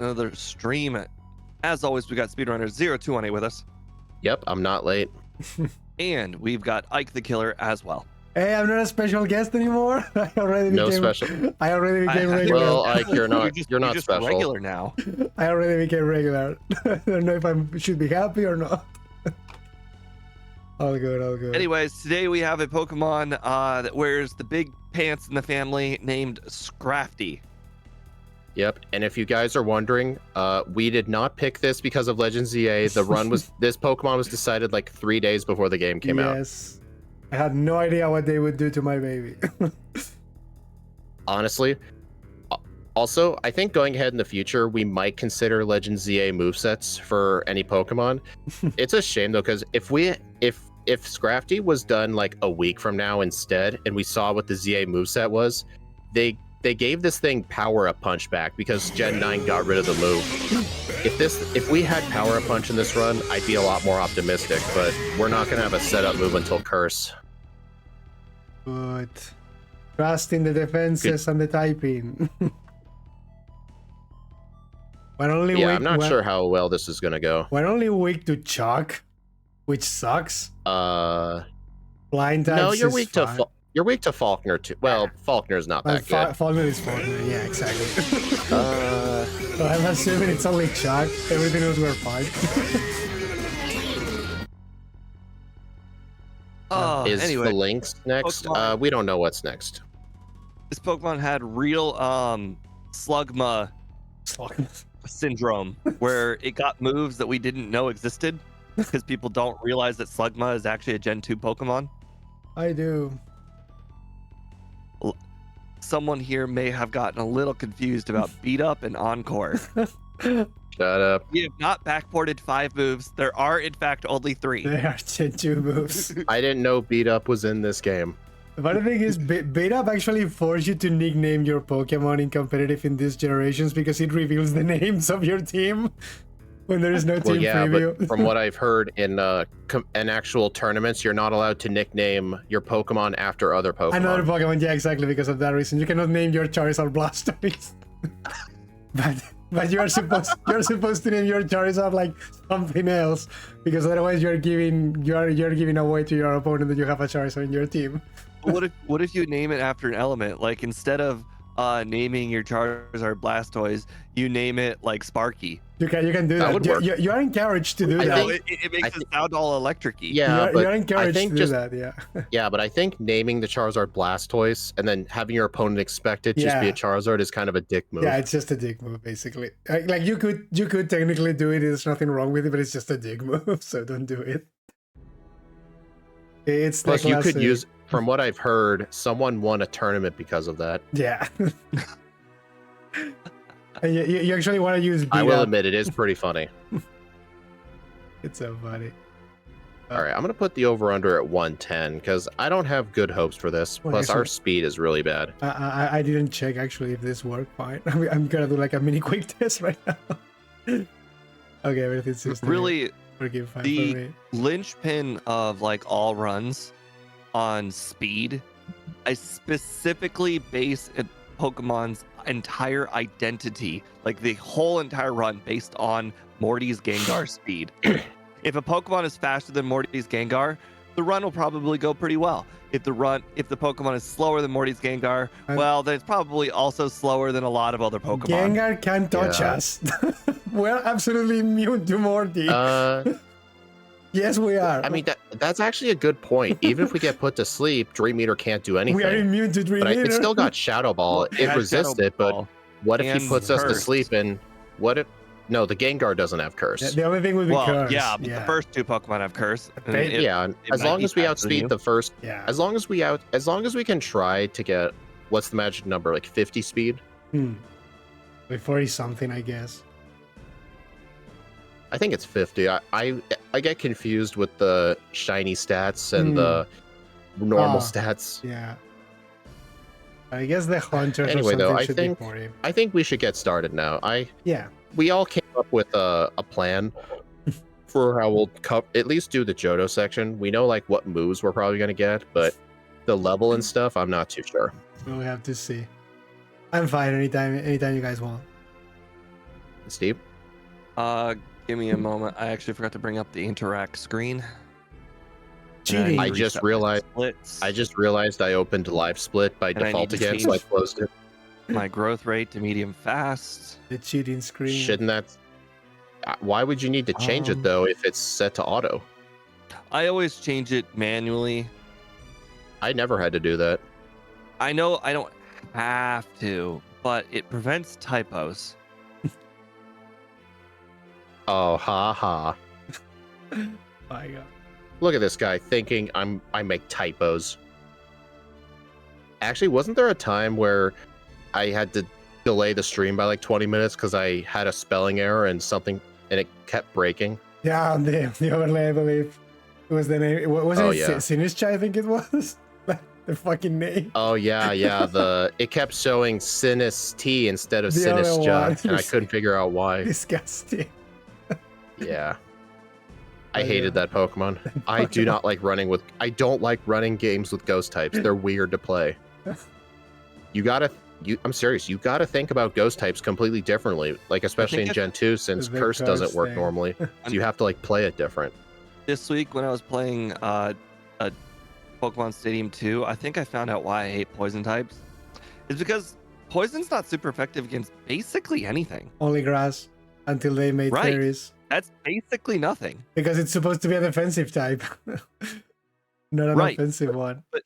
another stream. As always, we got Speedrunner0218 with us. Yep, I'm not late. And we've got Ike the Killer as well. Hey, I'm not a special guest anymore. I already became regular. Well, Ike, you're not just special. Regular now. I already became regular. I don't know if I should be happy or not. All good, all good. Anyways, today we have a Pokemon that wears the big pants in the family named Scrafty. Yep, and if you guys are wondering, we did not pick this because of Legends EA. The run was this Pokemon was decided like 3 days before the game came out. Yes, I had no idea what they would do to my baby. Honestly. Also, I think going ahead in the future, we might consider Legends EA movesets for any Pokemon. It's a shame though, because if Scrafty was done like a week from now instead, and we saw what the ZA moveset was, they gave this thing Power Up Punch back because Gen 9 got rid of the move. If we had Power Up Punch in this run, I'd be a lot more optimistic, but we're not gonna have a setup move until Curse. Good. Trust in the defenses and the typing. I'm not sure how well this is gonna go. We're only weak to Chalk, which sucks. Blind types. No, you're weak to Faulkner too. Well, Faulkner's not that good. Faulkner is Faulkner. Yeah, exactly. So I'm assuming it's only Chalk. Everything else we're fine. Is anyway, the Lynx next? We don't know what's next. This Pokemon had real Slugma syndrome, where it got moves that we didn't know existed because people don't realize that Slugma is actually a Gen 2 Pokemon. I do. Someone here may have gotten a little confused about Beat Up and Encore. Shut up. We have not backported 5 moves. There are, in fact, only 3. They are Gen 2 moves. I didn't know Beat Up was in this game. But the thing is, Beat Up actually forced you to nickname your Pokemon in competitive in these generations because it reveals the names of your team when there is no team preview. But from what I've heard in actual tournaments, you're not allowed to nickname your Pokemon after other Pokemon. Another Pokemon, yeah, exactly, because of that reason. You cannot name your Charizard Blastoise. but you're supposed to name your Charizard like something else, because otherwise you're giving away to your opponent that you have a Charizard in your team. What if you name it after an element? Like instead of naming your Charizard Blastoise, you name it like Sparky. You can do that. You are encouraged to do that. It makes it sound all electric-y. Yeah, you're encouraged to do that. Yeah. Yeah, but I think naming the Charizard Blastoise and then having your opponent expect it just be a Charizard is kind of a dick move. Yeah, it's just a dick move basically. Like you could technically do it. There's nothing wrong with it, but it's just a dick move. So don't do it. It's plus you could use. From what I've heard, someone won a tournament because of that. Yeah. And you actually want to use Beat I will Up. admit, it is pretty funny. It's so funny. All right, I'm going to put the over-under at 110 because I don't have good hopes for this. Plus, our speed is really bad. I didn't check, actually, if this worked fine. I'm going to do like a mini quick test right now. Okay, everything seems really working fine the for me. linchpin of like all runs on speed. I specifically base Pokemon's entire identity, like the whole entire run, based on Morty's Gengar speed. If a Pokemon is faster than Morty's Gengar, the run will probably go pretty well. If the Pokemon is slower than Morty's Gengar, well, then it's probably also slower than a lot of other Pokemon. Gengar can't touch us. We're absolutely immune to Morty. Yes, we are. I mean, that's actually a good point. Even if we get put to sleep, Dream Eater can't do anything. We are immune to Dream Eater. But it still got Shadow Ball. It resisted, but what if he puts us to sleep and what if... No, the Gengar doesn't have Curse. The only thing would be Curse. Yeah, but the first 2 Pokemon have Curse. As long as we outspeed the first... Yeah. As long as we can try to get... What's the magic number? Like 50 speed? Like 40 something, I guess. I think it's 50. I get confused with the shiny stats and the normal stats. Yeah. I guess the hunters anyway, though, I think we should get started now. We all came up with a plan for how we'll at least do the Johto section. We know like what moves we're probably gonna get, but the level and stuff, I'm not too sure. We'll have to see. I'm fine anytime you guys want. Steve? Give me a moment. I actually forgot to bring up the interact screen. Cheating. I just realized I opened live split by I need default to again, so I change closed it. my growth rate to medium fast. The cheating screen. Shouldn't that? Why would you need to change it though if it's set to auto? I always change it manually. I never had to do that. I know I don't have to, but it prevents typos. Oh, ha ha. My God. Look at this guy thinking I make typos. Actually, wasn't there a time where I had to delay the stream by like 20 minutes because I had a spelling error and it kept breaking? Yeah, on the overlay, I believe. It was the name. Wasn't it Sinistcha, I think it was? The fucking name. Oh yeah. It kept showing Sinist instead of The other Sinistcha, one. and I couldn't figure out why. Disgusting. Yeah. I hated that Pokemon. I don't like running games with ghost types. They're weird to play. I'm serious, you gotta think about ghost types completely differently. Like especially in Gen 2, since Curse doesn't work normally. So you have to like play it different. This week when I was playing Pokemon Stadium 2, I think I found out why I hate poison types. It's because poison's not super effective against basically anything. Only grass until they made fairies. That's basically nothing. Because it's supposed to be a defensive type. Not an offensive one. But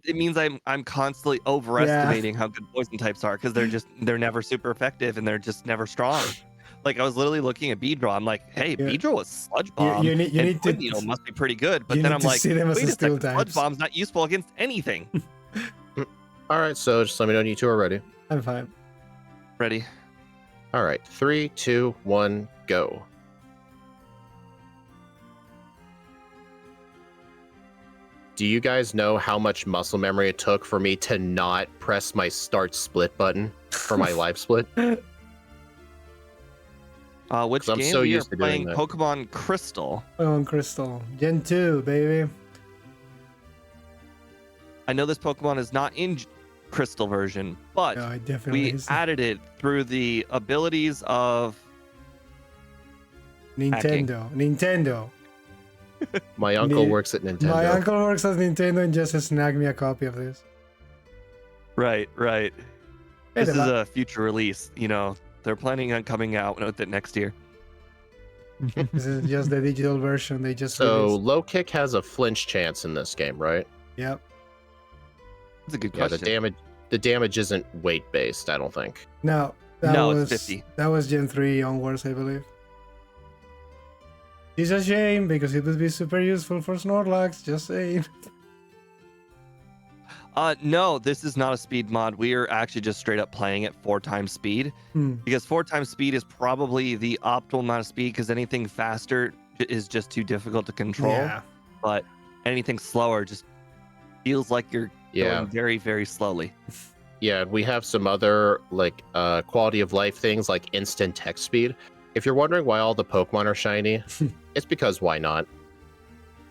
it means I'm constantly overestimating how good poison types are because they're never super effective and they're just never strong. Like I was literally looking at Beedrill. I'm like, hey, Beedrill was Sludge Bomb. You need to Needle must be pretty good. But then I'm like, wait a second, Sludge Bomb's not useful against anything. All right, so just let me know when you two are ready. I'm fine. Ready. All right, 3, 2, 1, go. Do you guys know how much muscle memory it took for me to not press my start split button for my live split? Which I'm game so we are used to doing playing? that. Pokemon Crystal. Pokemon Crystal. Gen 2, baby. I know this Pokemon is not in Crystal version, but No, it definitely we is. added it through the abilities of Nintendo. My uncle works at Nintendo. My uncle works at Nintendo and just snagged me a copy of this. Right. Hey, This is a future release. You know, they're planning on coming out with it next year. This is just the digital version they just So released. low kick has a flinch chance in this game, right? Yep. That's a good Yeah, question. the damage isn't weight based, I don't think. No, it's 50. That was Gen 3 onwards, I believe. It's a shame because it would be super useful for Snorlax, just saying. No, this is not a speed mod. We are actually just straight up playing it 4 times speed because 4 times speed is probably the optimal amount of speed because anything faster is just too difficult to control. Yeah. But anything slower just feels like you're going very, very slowly. Yeah, we have some other like quality of life things like instant text speed. If you're wondering why all the Pokemon are shiny, it's because why not?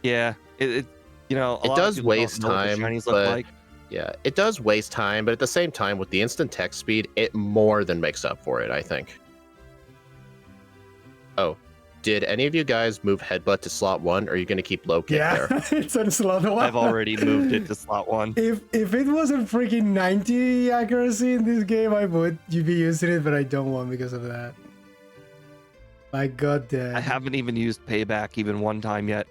Yeah, it you know, It does waste time, shinies look but like. yeah, it does waste time, but at the same time, with the instant text speed, it more than makes up for it, I think. Oh, did any of you guys move Headbutt to slot 1, or are you going to keep low kick there? It's on slot 1. I've already moved it to slot 1. If it wasn't freaking 90 accuracy in this game, I would be using it, but I don't want because of that. My god damn. I haven't even used payback even one time yet.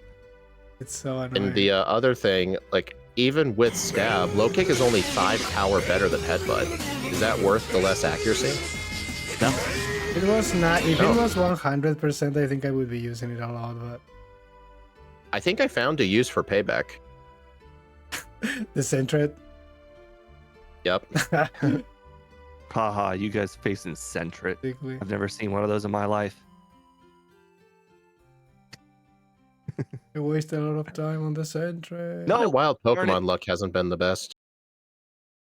It's so annoying. And the other thing, like, even with Stab, low kick is only 5 power better than Headbutt. Is that worth the less accuracy? No. It was not. If it was 100%, I think I would be using it a lot, but I think I found a use for payback. the Sentret. Yep. Haha, you guys facing Sentret. Basically. I've never seen one of those in my life. I waste a lot of time on the Sentret. No. My wild darn Pokemon it. luck hasn't been the best.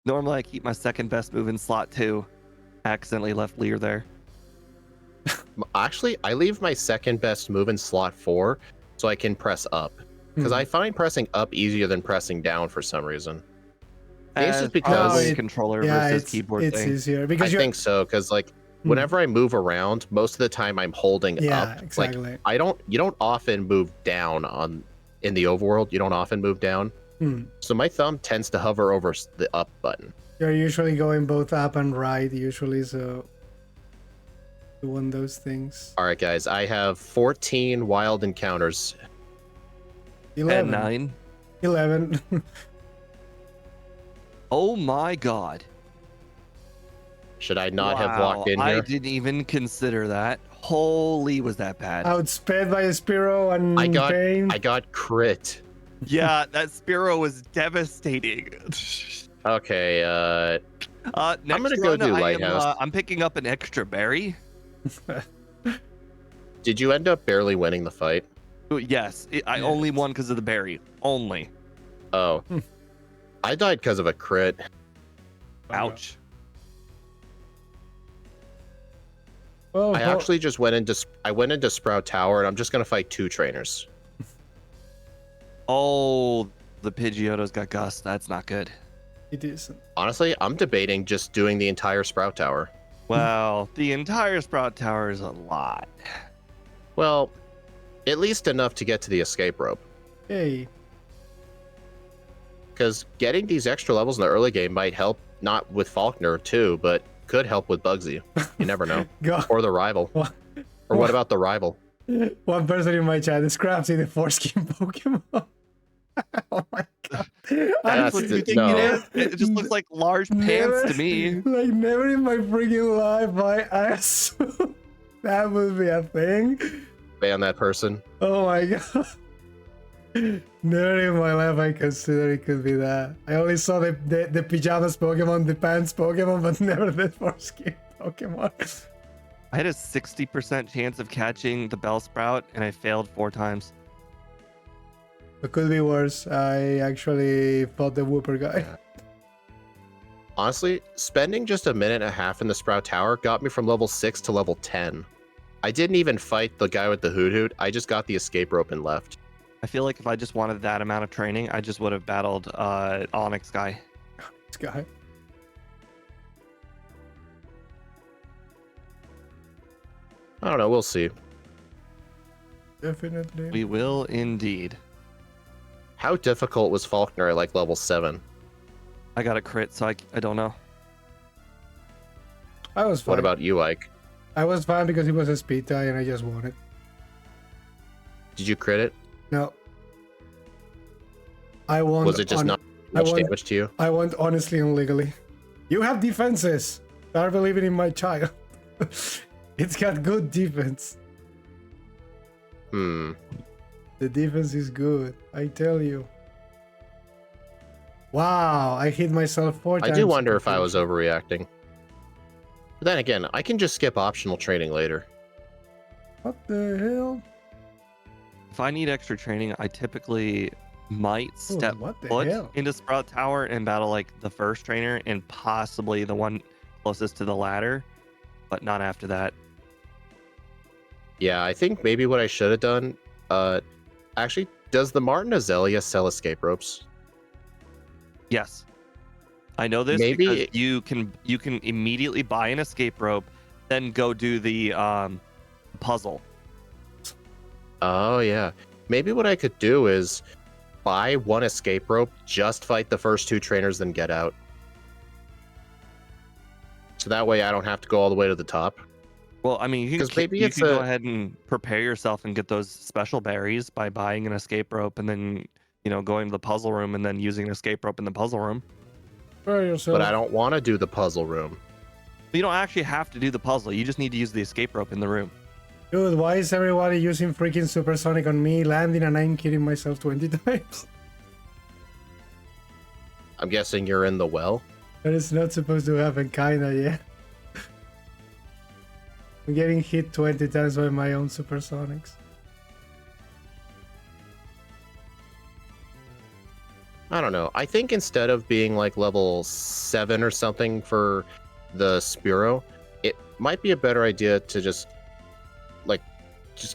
Normally I keep my second best move in slot 2. Accidentally left Leer there. Actually, I leave my second best move in slot 4 so I can press up. Because I find pressing up easier than pressing down for some reason. I think it's just because probably a controller versus keyboard it's thing. easier because I think so, because like whenever I move around, most of the time I'm holding Yeah, up. exactly. Like you don't often move down in the overworld. You don't often move down. So my thumb tends to hover over the up button. You're usually going both up and right, usually, so you want those things. All right, guys, I have 14 wild encounters. 11. 9. 11. Oh my god. Should I not have Wow, walked in I here? didn't even consider that. Holy, was that bad? Outsped by a Spiro and Pain. I got crit. Yeah, that Spiro was devastating. Okay, Next I'm gonna go run, do Lighthouse. I'm picking up an extra berry. Did you end up barely winning the fight? Yes, I only won because of the berry. Only. Oh. I died because of a crit. Ouch. Oh, I actually just went into Sprout Tower, and I'm just gonna fight 2 trainers. Oh, the Pidgeotto's got Gust. That's not good. it isn't. Honestly, I'm debating just doing the entire Sprout Tower. Well, the entire Sprout Tower is a lot. Well, at least enough to get to the escape rope. Hey, Because getting these extra levels in the early game might help, not with Faulkner too, but could help with Bugsy. You never know. go. Or the rival. What? Or what about the rival? One person in my chat is Scrafty, the foreskin Pokemon. Oh my god. That's what you think no. it is? It just looks like large pants to me. Like, never in my freaking life I assume that would be a thing. Ban that person. Oh my god. Never in my life I consider it could be that. I only saw the pajamas Pokemon, the pants Pokemon, but never the foreskin Pokemon. I had a 60% chance of catching the Bellsprout, and I failed 4 times. It could be worse. I actually fought the Whooper guy. Honestly, spending just a minute and a half in the Sprout Tower got me from level 6 to level 10. I didn't even fight the guy with the Hoot Hoot. I just got the escape rope and left. I feel like if I just wanted that amount of training, I just would have battled Onyx guy. This guy. I don't know. We'll see. Definitely. We will indeed. How difficult was Faulkner at like level 7? I got a crit, so I don't know. I was fine. What about you, Ike? I was fine because it was a speed tie and I just won it. Did you crit it? No. I won. Was it just not much damage to you? I won honestly and legally. You have defenses. Start believing in my child. It's got good defense. Hmm. The defense is good. I tell you. Wow, I hit myself 4 times. I do wonder if I was overreacting. But then again, I can just skip optional training later. What the hell? If I need extra training, I typically might step what the foot hell? into Sprout Tower and battle like the first trainer and possibly the one closest to the ladder, but not after that. Yeah, I think maybe what I should have done. Actually, does the Martin Azalea sell escape ropes? Yes. I know this Maybe because you can immediately buy an escape rope, then go do the puzzle. Oh yeah. Maybe what I could do is buy 1 escape rope, just fight the first 2 trainers, then get out. So that way I don't have to go all the way to the top. Well, I mean, you 'Cause can, maybe you it's can go ahead and prepare yourself and get those special berries by buying an escape rope and then, going to the puzzle room and then using an escape rope in the puzzle room. Prepare yourself. But I don't want to do the puzzle room. You don't actually have to do the puzzle. You just need to use the escape rope in the room. Dude, why is everybody using freaking supersonic on me, landing and I'm killing myself 20 times? I'm guessing you're in the well. That is not supposed to happen, kinda, yeah. I'm getting hit 20 times by my own supersonics. I don't know. I think instead of being like level 7 or something for the Spiro, it might be a better idea to just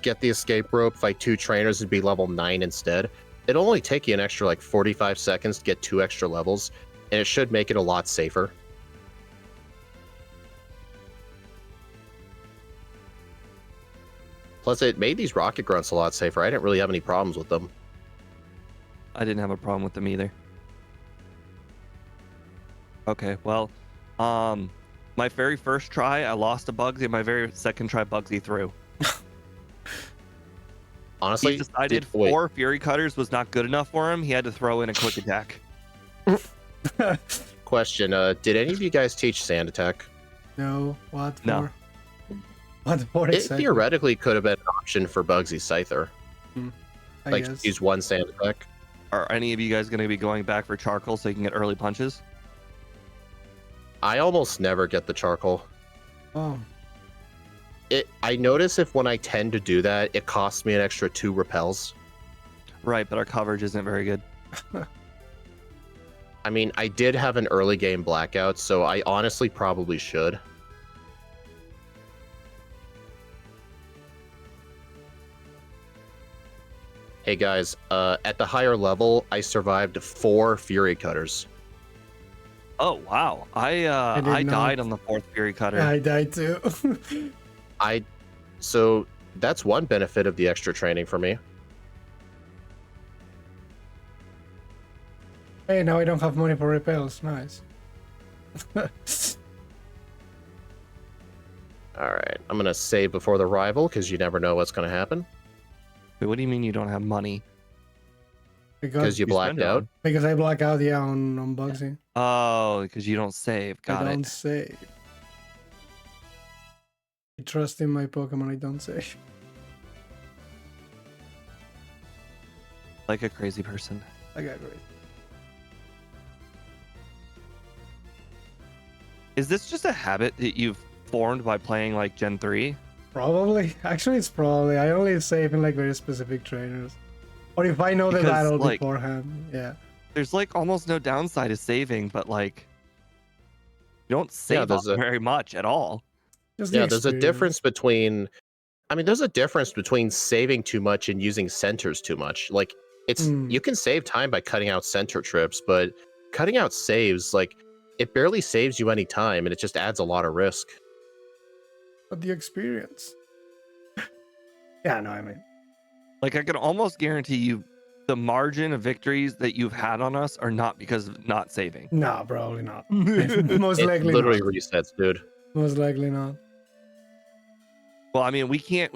get the escape rope, fight 2 trainers, and be level 9 instead. It'll only take you an extra like 45 seconds to get 2 extra levels, and it should make it a lot safer. Plus, it made these rocket grunts a lot safer. I didn't really have any problems with them. I didn't have a problem with them either. Okay, well, my very first try, I lost to Bugsy. My very second try, Bugsy threw. Honestly, He decided wait. 4 Fury Cutters was not good enough for him. He had to throw in a quick attack. Question: did any of you guys teach sand attack? No, what for? No. What for It exactly? theoretically could have been an option for Bugsy's Scyther. I Like guess. use 1 sand attack. Are any of you guys going to be going back for charcoal so you can get early punches? I almost never get the charcoal. Oh, I notice if when I tend to do that, it costs me an extra 2 repels. Right, but our coverage isn't very good. I mean, I did have an early game blackout, so I honestly probably should. Hey guys, at the higher level, I survived 4 Fury Cutters. Oh wow, I did died not. on the 4th Fury Cutter. I died too. So that's one benefit of the extra training for me. Hey, now I don't have money for repels. Nice. Alright, I'm gonna save before the rival, because you never know what's gonna happen. Wait, what do you mean you don't have money? Because you You blacked spend it out. on- Because I black out, yeah, on Bugsy. Oh, because you don't save. Got I it. don't save. I trust in my Pokemon, I don't save. Like a crazy person. I got great. Is this just a habit that you've formed by playing like Gen 3? Probably. Actually, it's probably. I only save in like very specific trainers. Or if I know the Because, battle like- beforehand. Yeah. There's like almost no downside to saving, but like you don't save there's a- very much at all. Just the Yeah, there's a experience. difference between. I mean, there's a difference between saving too much and using centers too much. Like, it's you can save time by cutting out center trips, but cutting out saves, like, it barely saves you any time, and it just adds a lot of risk. But the experience. Yeah, no, I mean. Like I can almost guarantee you the margin of victories that you've had on us are not because of not saving. No, probably not. Most It likely literally not. resets, dude. Most likely not. Well, I mean, we can't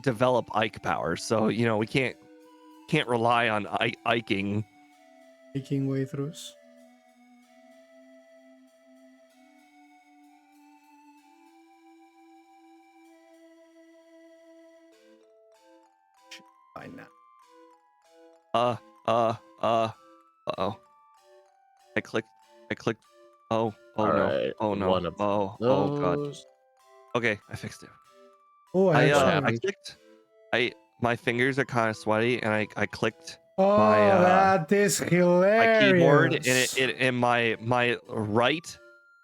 develop Ike power, so you know we can't rely on Iking. Making way throughs. Fine now. Uh-oh. I clicked. Oh no. Alright, Oh no. one of Oh god. Those. Okay, I fixed it. Oh, I actually. clicked. My fingers are kind of sweaty, and I clicked Oh, that is my hilarious. keyboard, and my right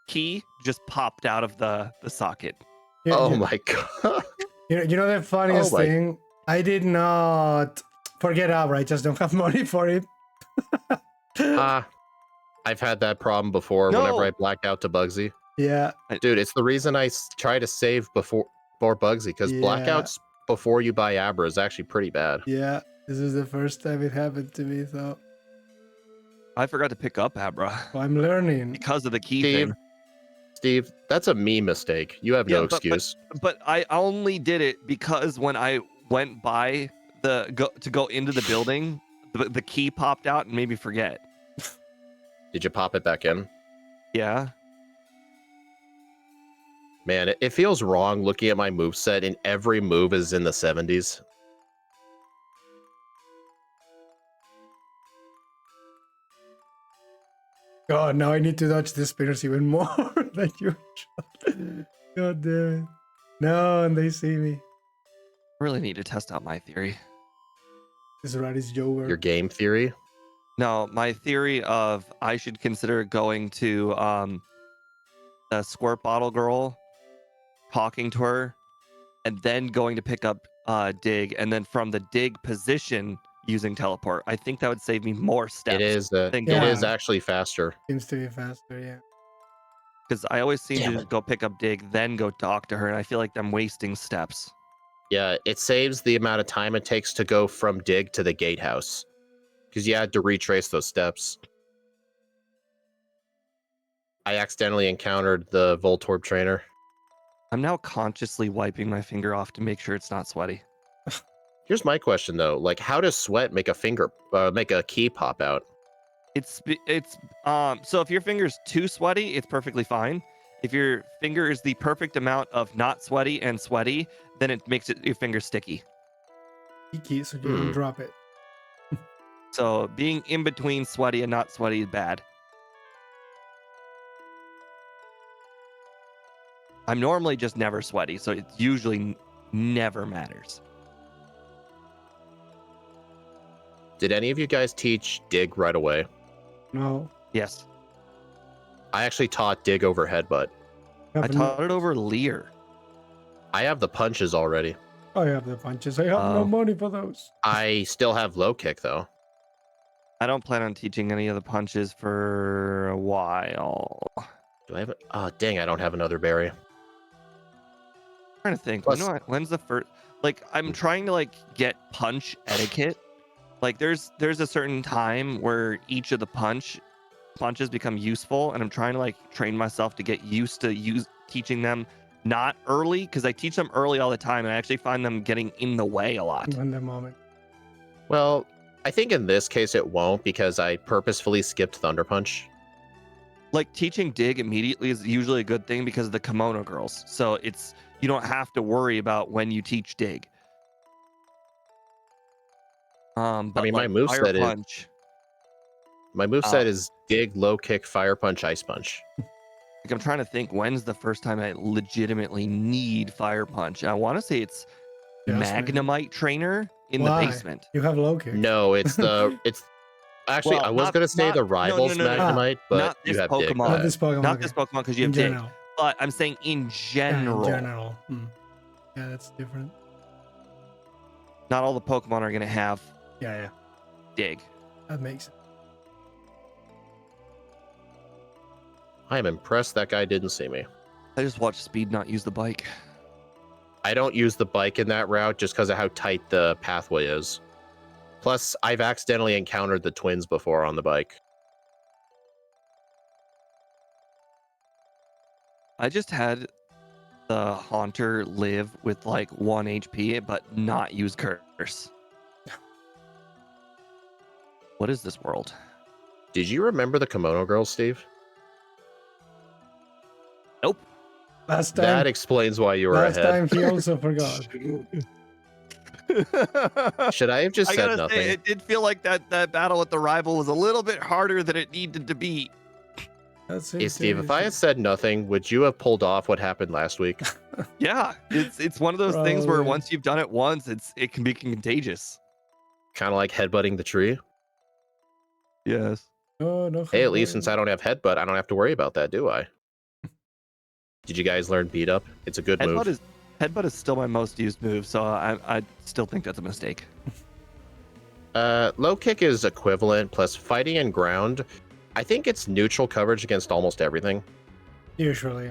key just popped out of the socket. Yeah, Oh yeah. my god. You know the funniest Oh my- thing? I did not forget Abra. I just don't have money for it. I've had that problem before No. whenever I black out to Bugsy. Yeah. Dude, it's the reason I try to save before Bugsy, because Yeah. blackouts before you buy Abra is actually pretty bad. Yeah. This is the first time it happened to me, so I forgot to pick up Abra I'm learning. because of the key Steve, thing. Steve, that's a me mistake. You have no Yeah, but- excuse. But I only did it because when I went by to go into the building, the key popped out and made me forget. Did you pop it back in? Yeah. Man, it feels wrong looking at my moveset and every move is in the 70s. God, now I need to dodge the spinners even more than usual. God damn it. No, and they see me. Really need to test out my theory. This rat is Jover. Your game theory? No, my theory of I should consider going to the squirt bottle girl, talking to her, and then going to pick up dig, and then from the dig position using teleport. I think that would save me more steps. It is Then it go is on. actually faster. Seems to be faster, yeah. because I always seem Damn to it. just go pick up dig, then go talk to her, and I feel like I'm wasting steps. Yeah, it saves the amount of time it takes to go from dig to the gatehouse. Because you had to retrace those steps. I accidentally encountered the Voltorb trainer. I'm now consciously wiping my finger off to make sure it's not sweaty. Here's my question though: like, how does sweat make a key pop out? So if your finger's too sweaty, it's perfectly fine. If your finger is the perfect amount of not sweaty and sweaty, then it makes your finger sticky. Key, so you don't drop it. So being in between sweaty and not sweaty is bad. I'm normally just never sweaty, so it usually never matters. Did any of you guys teach dig right away? No. Yes. I actually taught dig over headbutt. I taught it over Leer. I have the punches already. I have the punches. I have no money for those. I still have low kick though. I don't plan on teaching any of the punches for a while. Do I have? Oh dang! I don't have another berry. I'm trying to think. Plus- When's the first? Like, I'm trying to like get punch etiquette. Like, there's a certain time where each of the punches become useful, and I'm trying to like train myself to get used to teaching them not early, because I teach them early all the time, and I actually find them getting in the way a lot. In the moment. Well, I think in this case it won't because I purposefully skipped Thunder Punch. Like, teaching dig immediately is usually a good thing because of the kimono girls. So you don't have to worry about when you teach dig. But I mean, like my moveset punch, is dig, low kick, fire punch, ice punch. like, I'm trying to think when's the first time I legitimately need fire punch. I want to say it's Magnemite trainer in the basement. You have low kick. No, it's actually Well, I was gonna say the rivals no. Magnemite, but Not this you have Pokemon. dig. Not this Pokemon. Not this Pokemon because you have dig. But I'm saying in general. Yeah, in general. Yeah, that's different. Not all the Pokemon are gonna have Yeah. dig. That makes sense. I am impressed that guy didn't see me. I just watched Speed not use the bike. I don't use the bike in that route just because of how tight the pathway is. Plus, I've accidentally encountered the twins before on the bike. I just had the Haunter live with like 1 HP, but not use Curse. What is this world? Did you remember the Kimono Girls, Steve? Nope. Last time. That explains why you were Last ahead. time he also forgot. Should I have just I said gotta nothing? say, it did feel like that battle with the rival was a little bit harder than it needed to be. That's Hey, Steve, if I had said nothing, would you have pulled off what happened last week? Yeah, it's one of those things where Probably. once you've done it once, it can be contagious. Kind of like headbutting the tree? Yes. No. Hey, at least since I don't have headbutt, I don't have to worry about that, do I? Did you guys learn beat up? It's a good move. Headbutt is still my most used move, so I still think that's a mistake. Low kick is equivalent, plus fighting and ground. I think it's neutral coverage against almost everything. Usually.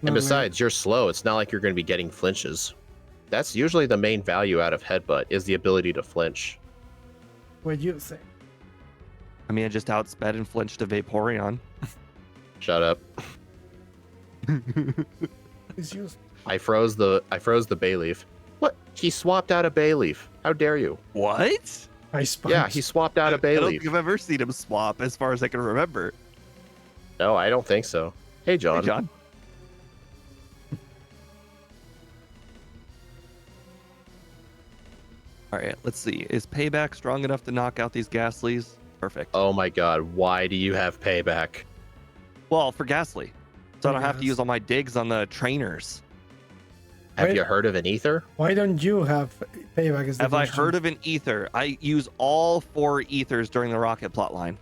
And besides, you're slow. It's not like you're going to be getting flinches. That's usually the main value out of headbutt, is the ability to flinch. What do you think? I mean, I just outsped and flinched a Vaporeon. Shut up. It's used. I froze the Bayleaf. What? He swapped out a Bayleaf. How dare you? What? Ice punch. Yeah, he swapped out a I don't Bayleaf. think I've ever seen him swap, as far as I can remember. No, I don't think so. Hey, John. Hey, John. All right, let's see. Is Payback strong enough to knock out these Ghastlies? Perfect. Oh my god, why do you have payback? Well, for Ghastly. So I don't have to Yes. use all my digs on the trainers. Have Wait. you heard of an ether? Why don't you have payback? Is the Have I question. heard of an ether? I use all 4 ethers during the rocket plotline.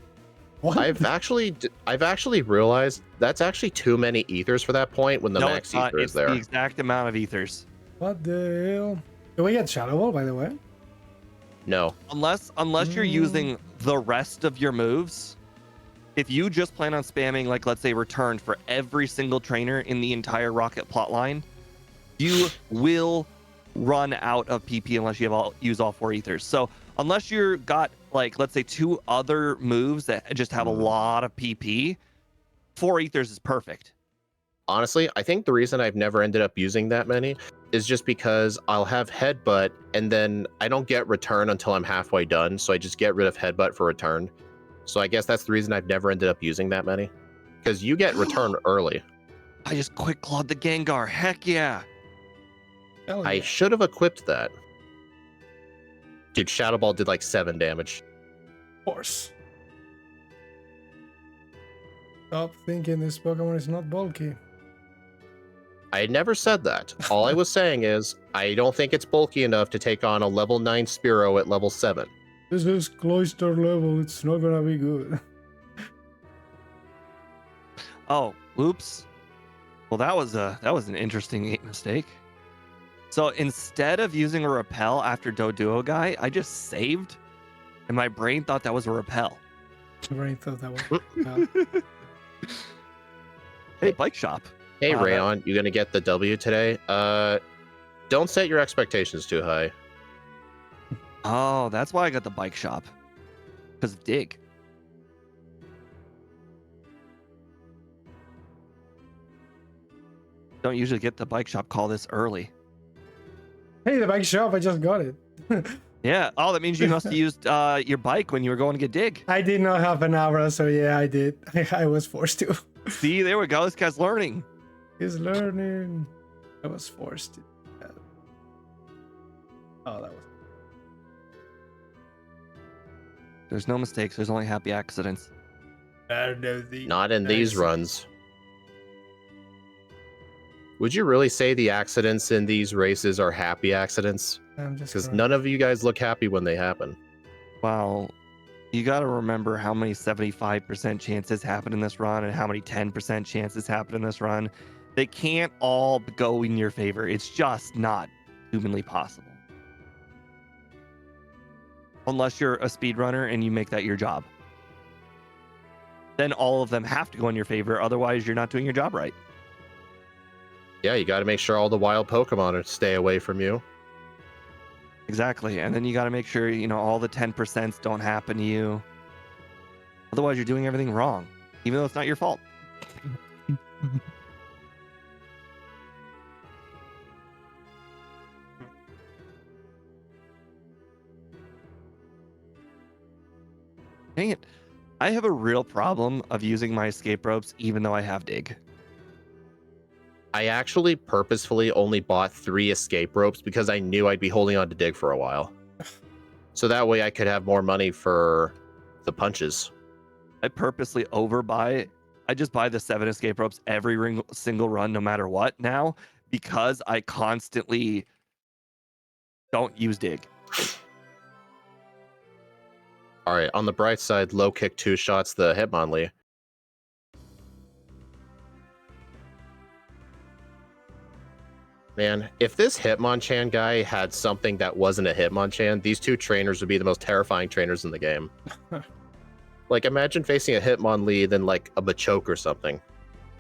What? I've actually realized that's actually too many ethers for that point when the No, max it's not. ether It's is there. the exact amount of ethers. What the hell? Do we get Shadow Ball, by the way? No. Unless you're using the rest of your moves. If you just plan on spamming, like, let's say return for every single trainer in the entire rocket plotline, you will run out of PP unless you have use all 4 ethers. So unless you're got like, let's say 2 other moves that just have a lot of PP, 4 ethers is perfect. Honestly, I think the reason I've never ended up using that many is just because I'll have headbutt and then I don't get return until I'm halfway done. So I just get rid of headbutt for return. So I guess that's the reason I've never ended up using that many, because you get return early. I just quick clawed the Gengar. Heck yeah. Hell I yeah. should have equipped that. Dude, Shadow Ball did like 7 damage. Of course. Stop thinking this Pokemon is not bulky. I never said that. All I was saying is, I don't think it's bulky enough to take on a level 9 Spearow at level 7. This is cloister level, it's not gonna be good. Oh, oops. Well, that was an interesting mistake. So instead of using a repel after Doduo guy, I just saved, and my brain thought that was a repel. I thought that was. Hey, bike shop. Hey, Wow, Rayon, you gonna get the W today? Don't set your expectations too high. Oh, that's why I got the bike shop. Because dig. Don't usually get the bike shop call this early. Hey, the bike shop, I just got it. Yeah. Oh, that means you must have used your bike when you were going to get dig. I did not have an aura, so yeah, I did. I was forced to. See, there we go. This guy's learning. He's learning. I was forced to. Oh, that was. There's no mistakes. There's only happy accidents. Not in these runs. Would you really say the accidents in these races are happy accidents? Because none of you guys look happy when they happen. Well, you got to remember how many 75% chances happen in this run and how many 10% chances happen in this run. They can't all go in your favor. It's just not humanly possible. Unless you're a speedrunner and you make that your job. Then all of them have to go in your favor. Otherwise, you're not doing your job right. Yeah, you got to make sure all the wild Pokemon stay away from you. Exactly. And then you got to make sure, all the 10% don't happen to you. Otherwise, you're doing everything wrong, even though it's not your fault. Dang it. I have a real problem of using my escape ropes, even though I have dig. I actually purposefully only bought 3 escape ropes because I knew I'd be holding on to dig for a while. So that way I could have more money for the punches. I purposely overbuy. I just buy the 7 escape ropes every single run, no matter what now, because I constantly don't use dig. All right, on the bright side, low kick 2 shots the Hitmonlee. Man, if this Hitmonchan guy had something that wasn't a Hitmonchan, these 2 trainers would be the most terrifying trainers in the game. Like, imagine facing a Hitmonlee, then like a Machoke or something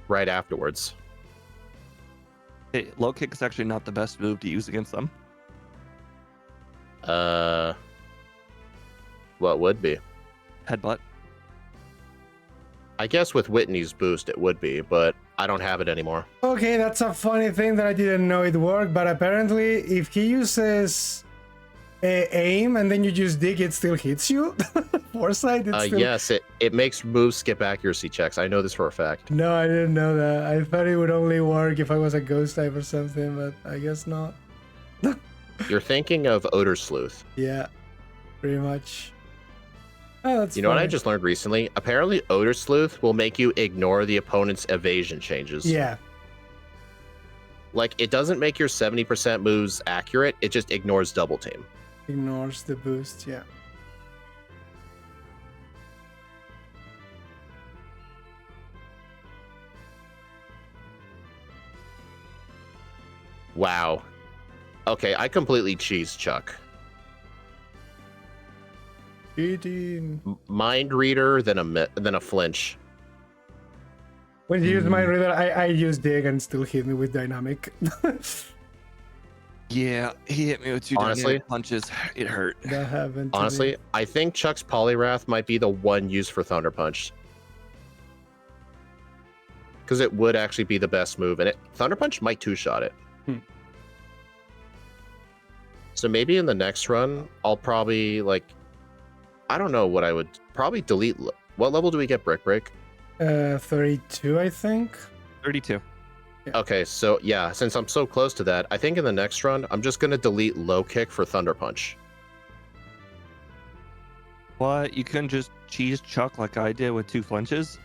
right afterwards. Hey, low kick is actually not the best move to use against them. What would be? Headbutt. I guess with Whitney's boost it would be, but I don't have it anymore. Okay, that's a funny thing that I didn't know it worked, but apparently if he uses aim and then you just dig, it still hits you. Foresight, it's still... Yes, it makes moves skip accuracy checks. I know this for a fact. No, I didn't know that. I thought it would only work if I was a ghost type or something, but I guess not. You're thinking of Odor Sleuth. Yeah, pretty much. Oh, that's You know what I funny. just learned recently? Apparently, Odor Sleuth will make you ignore the opponent's evasion changes. Yeah. Like, it doesn't make your 70% moves accurate, it just ignores double team. Ignores the boost, yeah. Wow. Okay, I completely cheesed Chuck. 18. Mind Reader, then a flinch. When you use my reader, I use dig and still hit me with dynamic. Yeah, he hit me with two Honestly? dynamic punches. It hurt. That happened to Honestly, me. I think Chuck's Polyrath might be the one used for Thunder Punch. Because it would actually be the best move, and Thunder Punch might two-shot it. So maybe in the next run, I'll probably, like, I don't know what I would probably delete. What level do we get Brick Break? 32, I think. 32. Yeah. Okay, so yeah, since I'm so close to that, I think in the next run, I'm just going to delete Low Kick for Thunder Punch. What? You couldn't just cheese Chuck like I did with 2 flinches?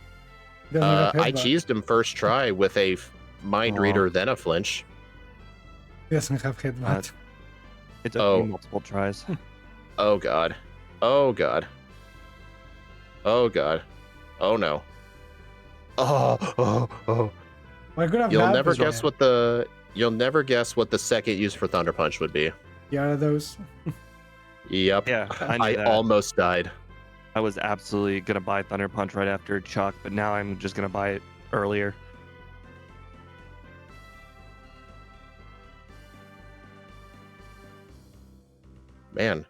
Doesn't have I headbutt. cheesed him first try with a Mind Reader, then a flinch. Doesn't have headbutt. It took Oh. me multiple tries. Oh god. Oh god. Oh god. Oh no. Oh. What could have You'll happened never there? guess what the second use for Thunder Punch would be. Gyarados. Yep. Yeah, I knew I that. almost died. I was absolutely going to buy Thunder Punch right after Chuck, but now I'm just going to buy it earlier. Man,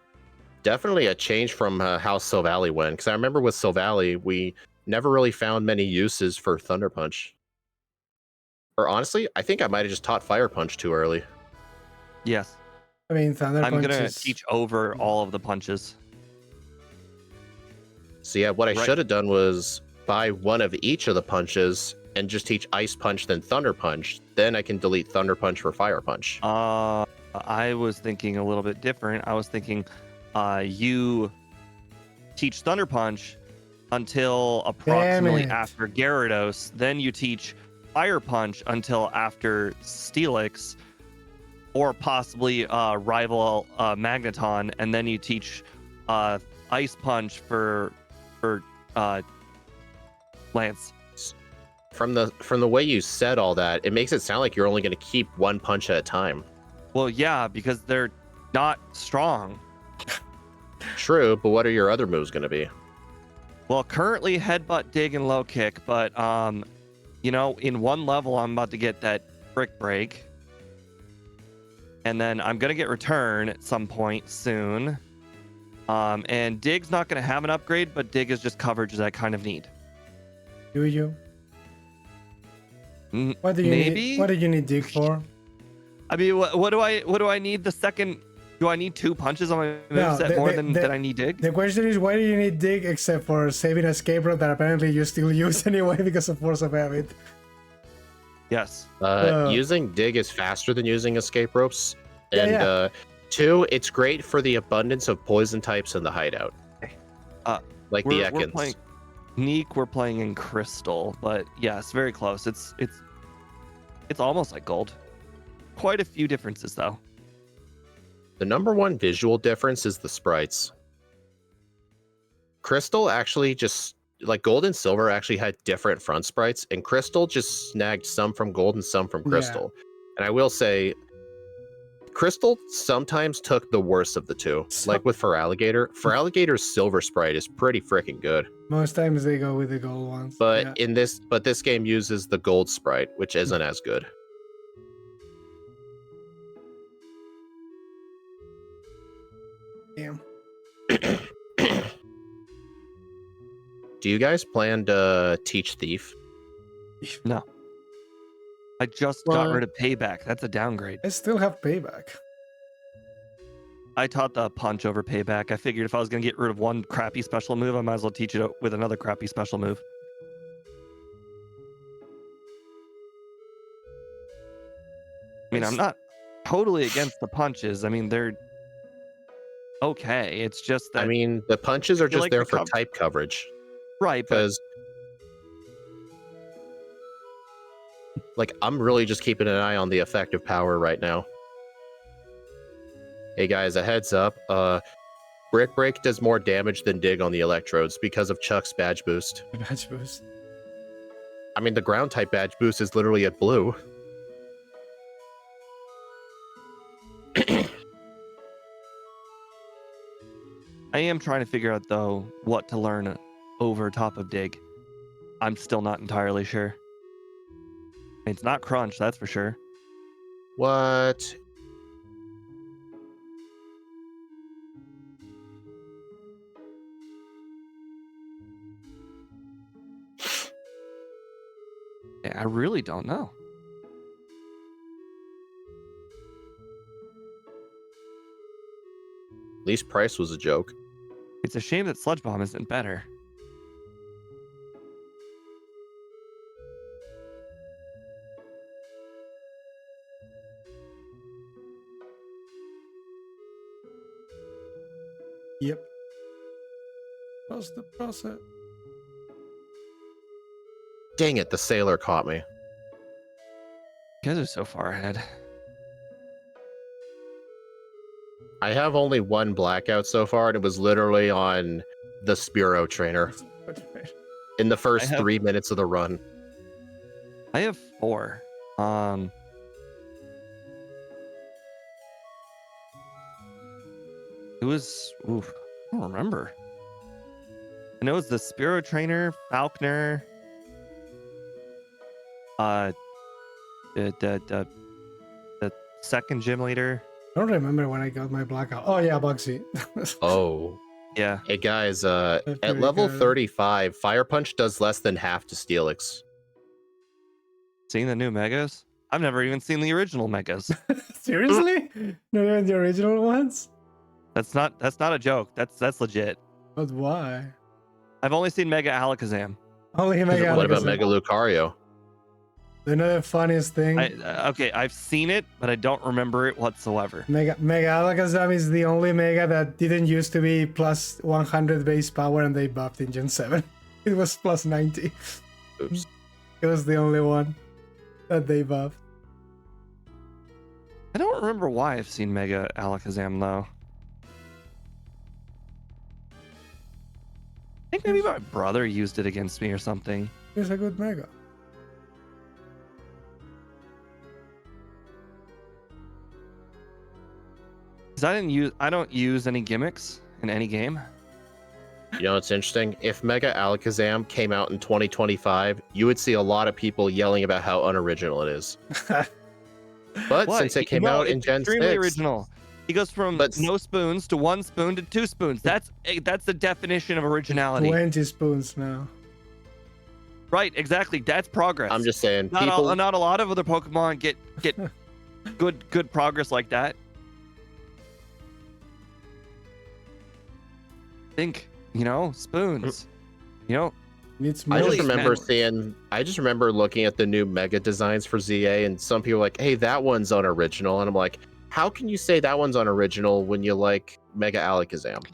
definitely a change from how Silvally went. Because I remember with Silvally, we never really found many uses for Thunder Punch. Or honestly, I think I might have just taught Fire Punch too early. Yes. I mean, Thunder I'm Punch going to is... teach over all of the punches. So yeah, what I Right. should have done was buy one of each of the punches and just teach Ice Punch, then Thunder Punch. Then I can delete Thunder Punch for Fire Punch. I was thinking a little bit different. I was thinking you teach Thunder Punch until approximately it. after Gyarados. Then you teach Fire Punch until after Steelix, or possibly rival Magneton, and then you teach Ice Punch for Lance. From the way you said all that, it makes it sound like you're only going to keep one punch at a time. Well, yeah, because they're not strong. True, but what are your other moves going to be? Well, currently headbutt, dig, and low kick, but in one level I'm about to get that Brick Break, and then I'm gonna get return at some point soon. And dig's not gonna have an upgrade, but dig is just coverage that I kind of need. Do you? Mm, What do you maybe? need? What do you need dig for? I mean, what do I need the second? Do I need 2 punches on my moveset more than I need dig? The question is, why do you need dig except for saving escape rope that apparently you still use anyway because of force of habit? Yes. Using Dig is faster than using Escape Ropes. Yeah, And yeah. 2, it's great for the abundance of poison types in the hideout. Like the We're Ekans. playing Neek, we're playing in Crystal, but yes, very close. It's almost like Gold. Quite a few differences though. The number one visual difference is the sprites. Crystal actually just, like Gold and Silver actually had different front sprites, and Crystal just snagged some from Gold and some from Crystal. And I will say, Crystal sometimes took the worst of the two. Like with Feraligatr. Feraligator's Silver sprite is pretty freaking good. Most times they go with the gold ones. But yeah. this game uses the Gold sprite, which isn't as good. Damn. Do you guys plan to teach Thief? No. I just got What? rid of Payback. That's a downgrade. I still have payback. I taught the punch over Payback. I figured if I was going to get rid of one crappy special move, I might as well teach it with another crappy special move. I mean, I'm not totally against the punches. I mean, they're okay. It's just that... I mean, the punches are feel just like there the for type coverage. right, but Because, like, I'm really just keeping an eye on the effective power right now. Hey guys, a heads up. Brick Break does more damage than Dig on the electrodes because of Chuck's badge boost. Badge boost. I mean, the ground type badge boost is literally at blue. I am trying to figure out, though, what to learn over top of Dig. I'm still not entirely sure. It's not Crunch, that's for sure. What? I really don't know. At least price was a joke. It's a shame that Sludge Bomb isn't better. Yep. Trust the process. Dang it, the sailor caught me. You guys are so far ahead. I have only one blackout so far, and it was literally on the Spiro trainer in the first 3 minutes of the run. I have 4. It was, oof, I don't remember. I know it's the Spiro Trainer, Falconer, the second gym leader. I don't remember when I got my blackout. Oh yeah, Bugsy. Oh. Yeah. Hey guys, at level 35, Fire Punch does less than half to Steelix. Seeing the new megas? I've never even seen the original megas. Seriously? Not even the original ones? That's not a joke. That's legit. But why? I've only seen Mega Alakazam. Only Mega. What about Alakazam. Mega Lucario? You know the funniest thing? Okay, I've seen it, but I don't remember it whatsoever. Mega Alakazam is the only Mega that didn't used to be plus 100 base power and they buffed in Gen 7. It was plus 90. Oops. It was the only one that they buffed. I don't remember why I've seen Mega Alakazam though. I think maybe my brother used it against me or something. It's a good Mega. Because I don't use any gimmicks in any game. You know what's interesting? If Mega Alakazam came out in 2025, you would see a lot of people yelling about how unoriginal it is. But What? since it came out in Gen 6, extremely original. He goes from no spoons to 1 spoon to 2 spoons. That's the definition of originality. 20 spoons now. Right, exactly. That's progress. I'm just saying, not a lot of other Pokemon get good progress like that. Think, spoons. It's I just remember looking at the new Mega designs for ZA, and some people are like, hey, that one's unoriginal. And I'm like, how can you say that one's unoriginal when you like Mega Alakazam?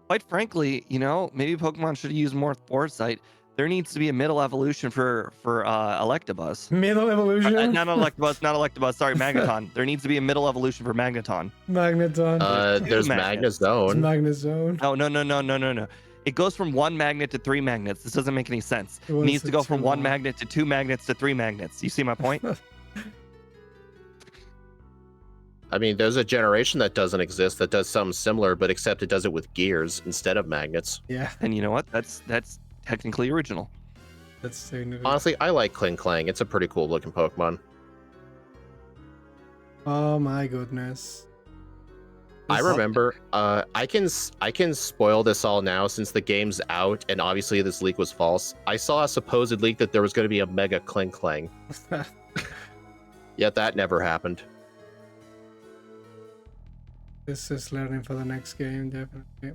Quite frankly, maybe Pokemon should use more foresight. There needs to be a middle evolution for Electabuzz. Middle evolution? Not Electabuzz, sorry, Magneton. There needs to be a middle evolution for Magneton. Magneton. There's Magnezone. Magnezone. No. It goes from 1 magnet to 3 magnets. This doesn't make any sense. It needs to go from 1 magnet to 2 magnets to 3 magnets. You see my point? I mean, there's a generation that doesn't exist that does something similar, but except it does it with gears instead of magnets. Yeah. And you know what? That's technically original. That's honestly, I like Kling Klang. It's a pretty cool looking Pokemon. Oh my goodness. I remember, I can spoil this all now since the game's out, and obviously this leak was false. I saw a supposed leak that there was going to be a Mega Kling Klang. Yet that never happened. This is learning for the next game, definitely.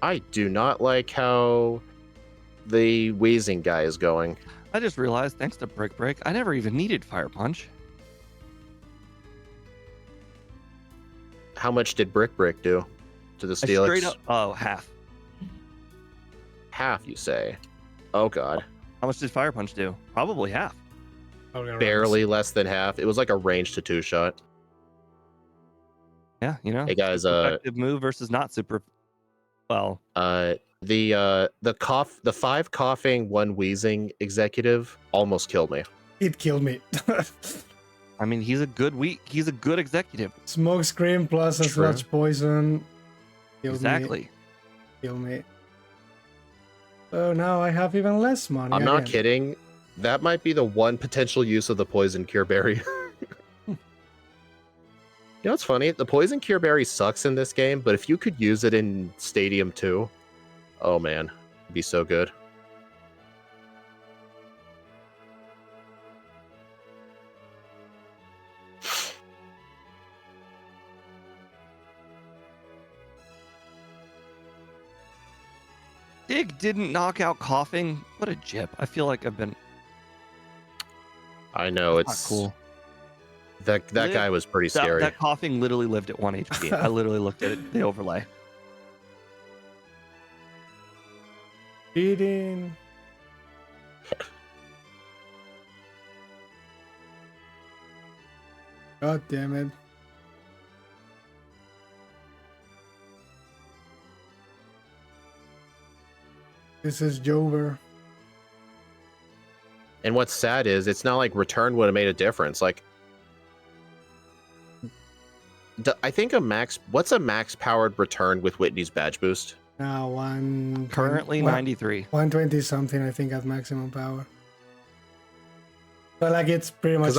I do not like how the wheezing guy is going. I just realized, thanks to Brick Break, I never even needed Fire Punch. How much did Brick Break do to the Steelix? Straight up, half. Half, you say? Oh god. How much did Fire Punch do? Probably half. Barely less than half. It was like a range to 2-shot. Yeah, Hey guys, effective move versus not super. Well, the 5 coughing, 1 wheezing executive almost killed me. It killed me. I mean, he's a good executive. Smoke screen plus a sludge poison. Exactly. Kill me. So now I have even less money. I'm not kidding. That might be the one potential use of the poison cure berry. You know what's funny? The poison cure berry sucks in this game, but if you could use it in Stadium 2, Oh man, it'd be so good. Dig didn't knock out coughing. What a jip. I feel like I've been I know not it's cool. that guy was pretty scary. That coughing literally lived at 1 HP. I literally looked at it, the overlay. Eating. God damn it. This is Jover. And what's sad is it's not like return would have made a difference. Like, I think what's a max powered return with Whitney's badge boost? Currently 93. 120 something, I think, at maximum power. But like, it's pretty much. Because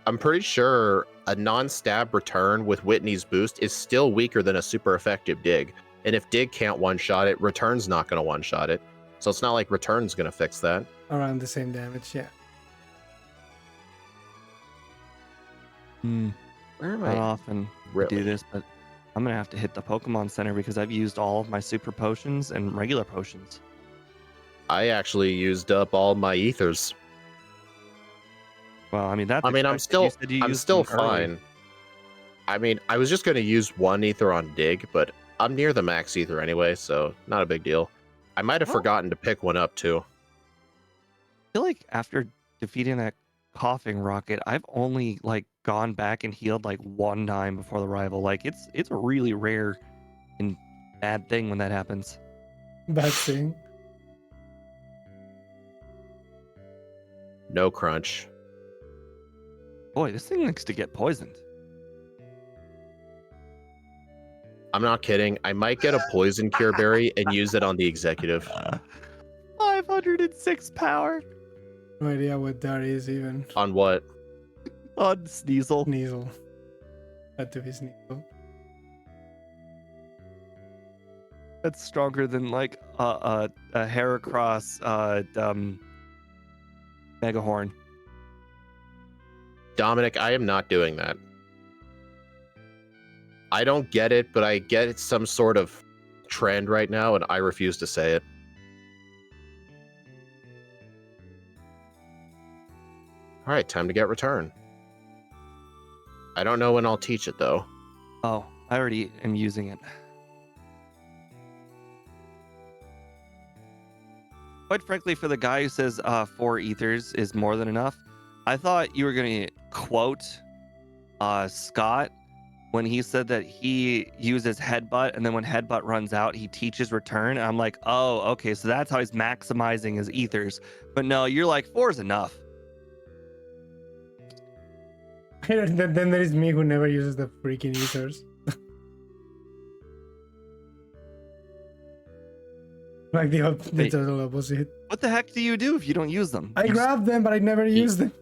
I'm pretty sure a non-stab return with Whitney's boost is still weaker than a super effective dig. And if dig can't one-shot it, return's not going to one-shot it. So it's not like return's going to fix that. Around the same damage, yeah. Where am Not I? often Really? do this, but I'm gonna have to hit the Pokemon Center because I've used all of my super potions and regular potions. I actually used up all my ethers. Well, I mean that's. I'm expected. You said you I'm used still them early. fine. I mean, I was just going to use one ether on dig, but I'm near the max ether anyway, so not a big deal. I might have Oh. forgotten to pick one up too. I feel like after defeating that coughing rocket, I've only like gone back and healed like one time before the rival. Like it's a really rare and bad thing when that happens. Bad thing. No crunch. Boy, this thing likes to get poisoned. I'm not kidding. I might get a poison cure berry and use it on the executive. 506 power No idea what that is even. On what? on Sneasel. Sneasel. Had to be Sneasel. That's stronger than like a Heracross Megahorn. Dominic, I am not doing that. I don't get it, but I get it's some sort of trend right now, and I refuse to say it. All right, time to get return. I don't know when I'll teach it, though. Oh, I already am using it. Quite frankly, for the guy who says 4 ethers is more than enough, I thought you were going to quote Scott when he said that he uses headbutt, and then when headbutt runs out, he teaches return. And I'm like, oh, okay, so that's how he's maximizing his ethers. But no, you're like, 4 is enough. Then there is me who never uses the freaking ethers. Like the total opposite. What the heck do you do if you don't use them? I grab them, but I never use them.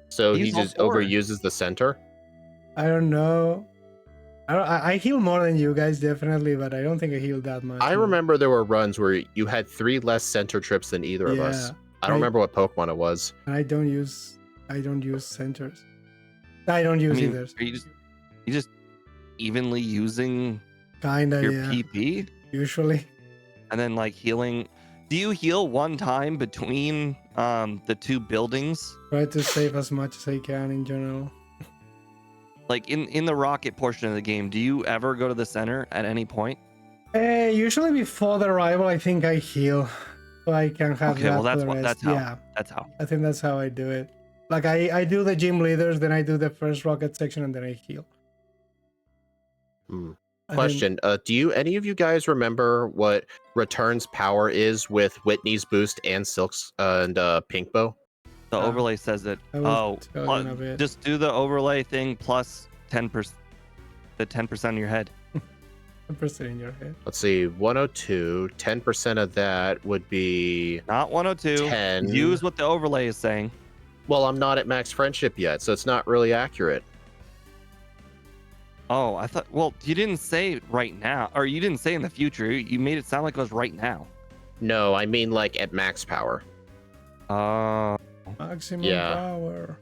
So he Use all just 4. overuses the center? I don't know. I heal more than you guys, definitely, but I don't think I heal that much. I remember there were runs where you had 3 less center trips than either of us. I don't remember what Pokemon it was. And I don't use centers. I don't use ethers. Are you just evenly using Kinda, your yeah. PP Usually. and then like healing? Do you heal one time between the 2 buildings? Try to save as much as I can in general. Like in the rocket portion of the game, do you ever go to the center at any point? Usually before the arrival, I think I heal, so I can have Okay, that well that's for the what rest. that's how. Yeah, That's how. I think that's how I do it. Like I do the gym leaders, then I do the first rocket section, and then I heal. Hmm. I think- Question: do any of you guys remember what Return's power is with Whitney's boost and Silk's and Pink Bow? The overlay says it. I will tell you in a Plus, bit. just do the overlay thing plus 10%. The 10% of your head. 10% in your head. Let's see, 102. 10% of that would be Not 102. 10. Use what the overlay is saying. Well, I'm not at max friendship yet, so it's not really accurate. Oh, I thought. Well, you didn't say right now, or you didn't say in the future. You made it sound like it was right now. No, I mean like at max power. Uh, Maximum Yeah. power.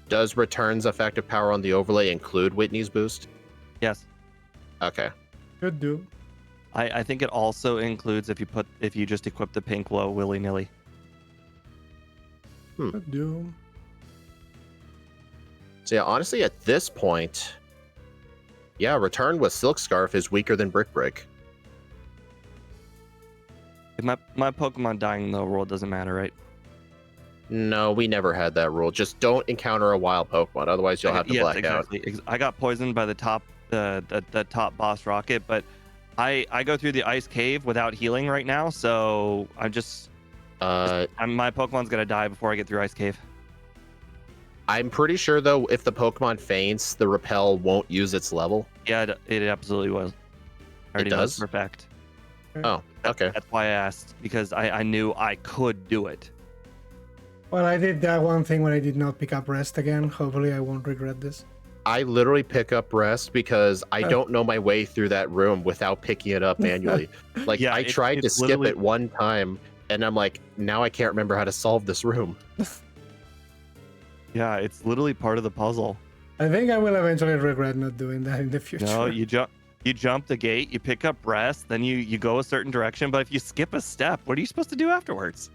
Does Return's effective power on the overlay include Whitney's boost? yes. Okay. Could do. I think it also includes if you just equip the pink glow willy nilly. Could do. So yeah, honestly, at this point, yeah, Return with Silk Scarf is weaker than Brick Break. If my Pokemon dying in the world doesn't matter, right? No, we never had that rule. Just don't encounter a wild Pokemon, otherwise you'll have to yes, black exactly. I got poisoned by the top boss rocket, but I go through the ice cave without healing right now, so my Pokemon's gonna die before I get through ice cave. I'm pretty sure though, if the Pokemon faints, the repel won't use its level. Yeah, it absolutely was. I already know does? for a fact. Oh, okay. That's why I asked, because I knew I could do it. Well, I did that one thing when I did not pick up rest again. Hopefully, I won't regret this. I literally pick up rest because I don't know my way through that room without picking it up manually. Like Yeah, I tried to it's skip literally- it one time and I'm like, now I can't remember how to solve this room. Yeah, it's literally part of the puzzle. I think I will eventually regret not doing that in the future. No, you jump the gate, you pick up rest, then you go a certain direction, but if you skip a step, what are you supposed to do afterwards?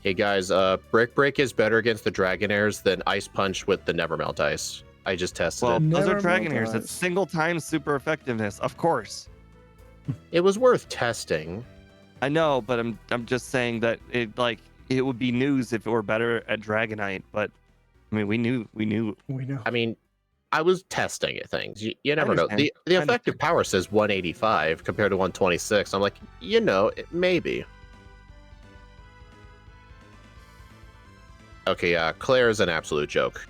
Hey guys, Brick Break is better against the Dragonairs than Ice Punch with the Nevermelt Ice. I just tested Well, it. those are Never Dragonairs. mind. That's single time super effectiveness, of course. It was worth testing. I know, but I'm just saying that it would be news if it were better at Dragonite, but I mean we knew. We know. I mean, I was testing it things. You never know. understand. The I effective power says 185 compared to 126. I'm like, maybe. Okay, Claire is an absolute joke.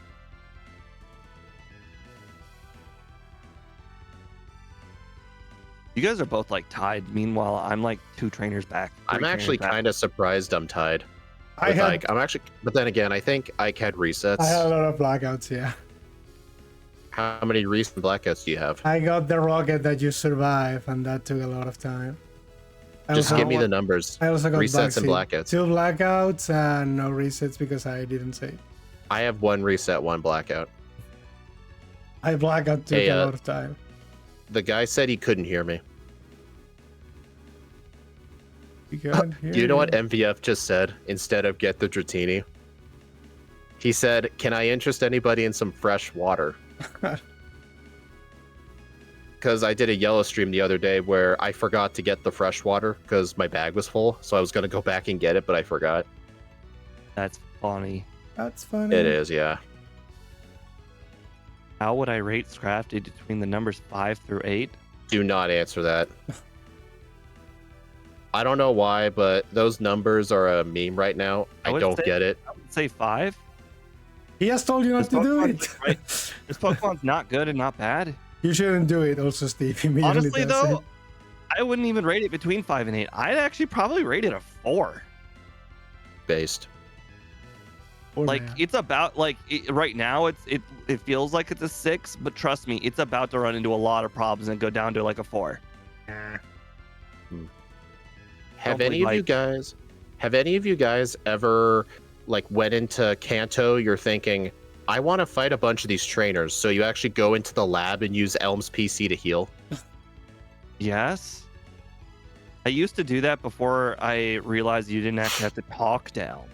You guys are both like tied. Meanwhile, I'm like 2 trainers back. 3 I'm trainers actually back. kind of surprised I'm tied. I had, But then again, I think Ike had resets. I had a lot of blackouts, yeah. How many recent blackouts do you have? I got the rocket that you survive, and that took a lot of time. Just give me the numbers. I also got Resets and backseat. blackouts. 2 blackouts and no resets because I didn't save. I have 1 reset, 1 blackout. I blackout took Hey, a lot of time. The guy said he couldn't hear me. You can't hear Do you know what me. MVF just said instead of get the Dratini? He said, "Can I interest anybody in some fresh water?" Because I did a yellow stream the other day where I forgot to get the fresh water because my bag was full, so I was gonna go back and get it, but I forgot. That's funny. That's funny. It is, yeah. How would I rate Scrafty between the numbers 5 through 8? Do not answer that. I don't know why, but those numbers are a meme right now. I I would don't say- get it. I would say 5. He has told you not This to do Pokemon's it. right. This Pokemon's not good and not bad. You shouldn't do it, also, Steve. Immediately Honestly, does though, it. I wouldn't even rate it between 5 and 8. I'd actually probably rate it a 4. Based. Poor Like man. it's about right now it feels like it's a 6, but trust me, it's about to run into a lot of problems and go down to like a 4. Have Don't any of you guys ever like went into Kanto? You're thinking, I want to fight a bunch of these trainers, so you actually go into the lab and use Elm's PC to heal. Yes. I used to do that before I realized you didn't actually have to talk to Elm.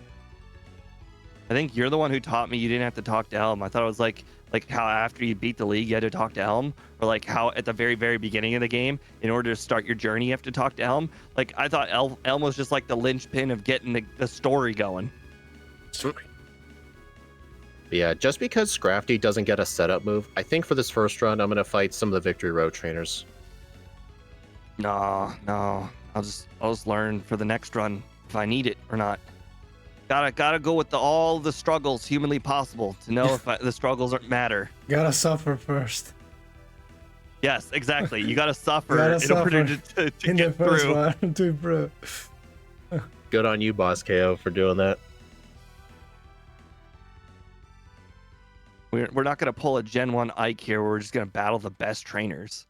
I think you're the one who taught me you didn't have to talk to Elm. I thought it was like how after you beat the league you had to talk to Elm, or like how at the very, very beginning of the game, in order to start your journey you have to talk to Elm. Like I thought Elm was just like the linchpin of getting the story going. But yeah, just because Scrafty doesn't get a setup move, I think for this first run I'm gonna fight some of the Victory Road trainers. No. I'll just learn for the next run if I need it or not. Gotta go with all the struggles humanly possible to know if the struggles matter. Gotta suffer first. Yes, exactly. You gotta suffer Gotta in order suffer to in get the first through. one to improve. Good on you, Boss KO, for doing that. We're not gonna pull a Gen 1 Ike here. We're just gonna battle the best trainers.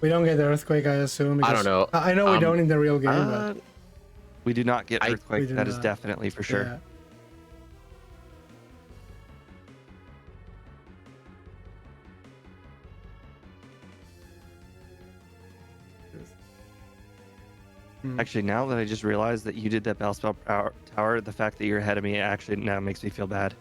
We don't get the earthquake, I assume. I don't know. I know we don't in the real game, but We do not get we earthquake. do That is not. definitely for sure. yeah. Actually, now that I just realized that you did that Battle Spell Tower, the fact that you're ahead of me actually now makes me feel bad.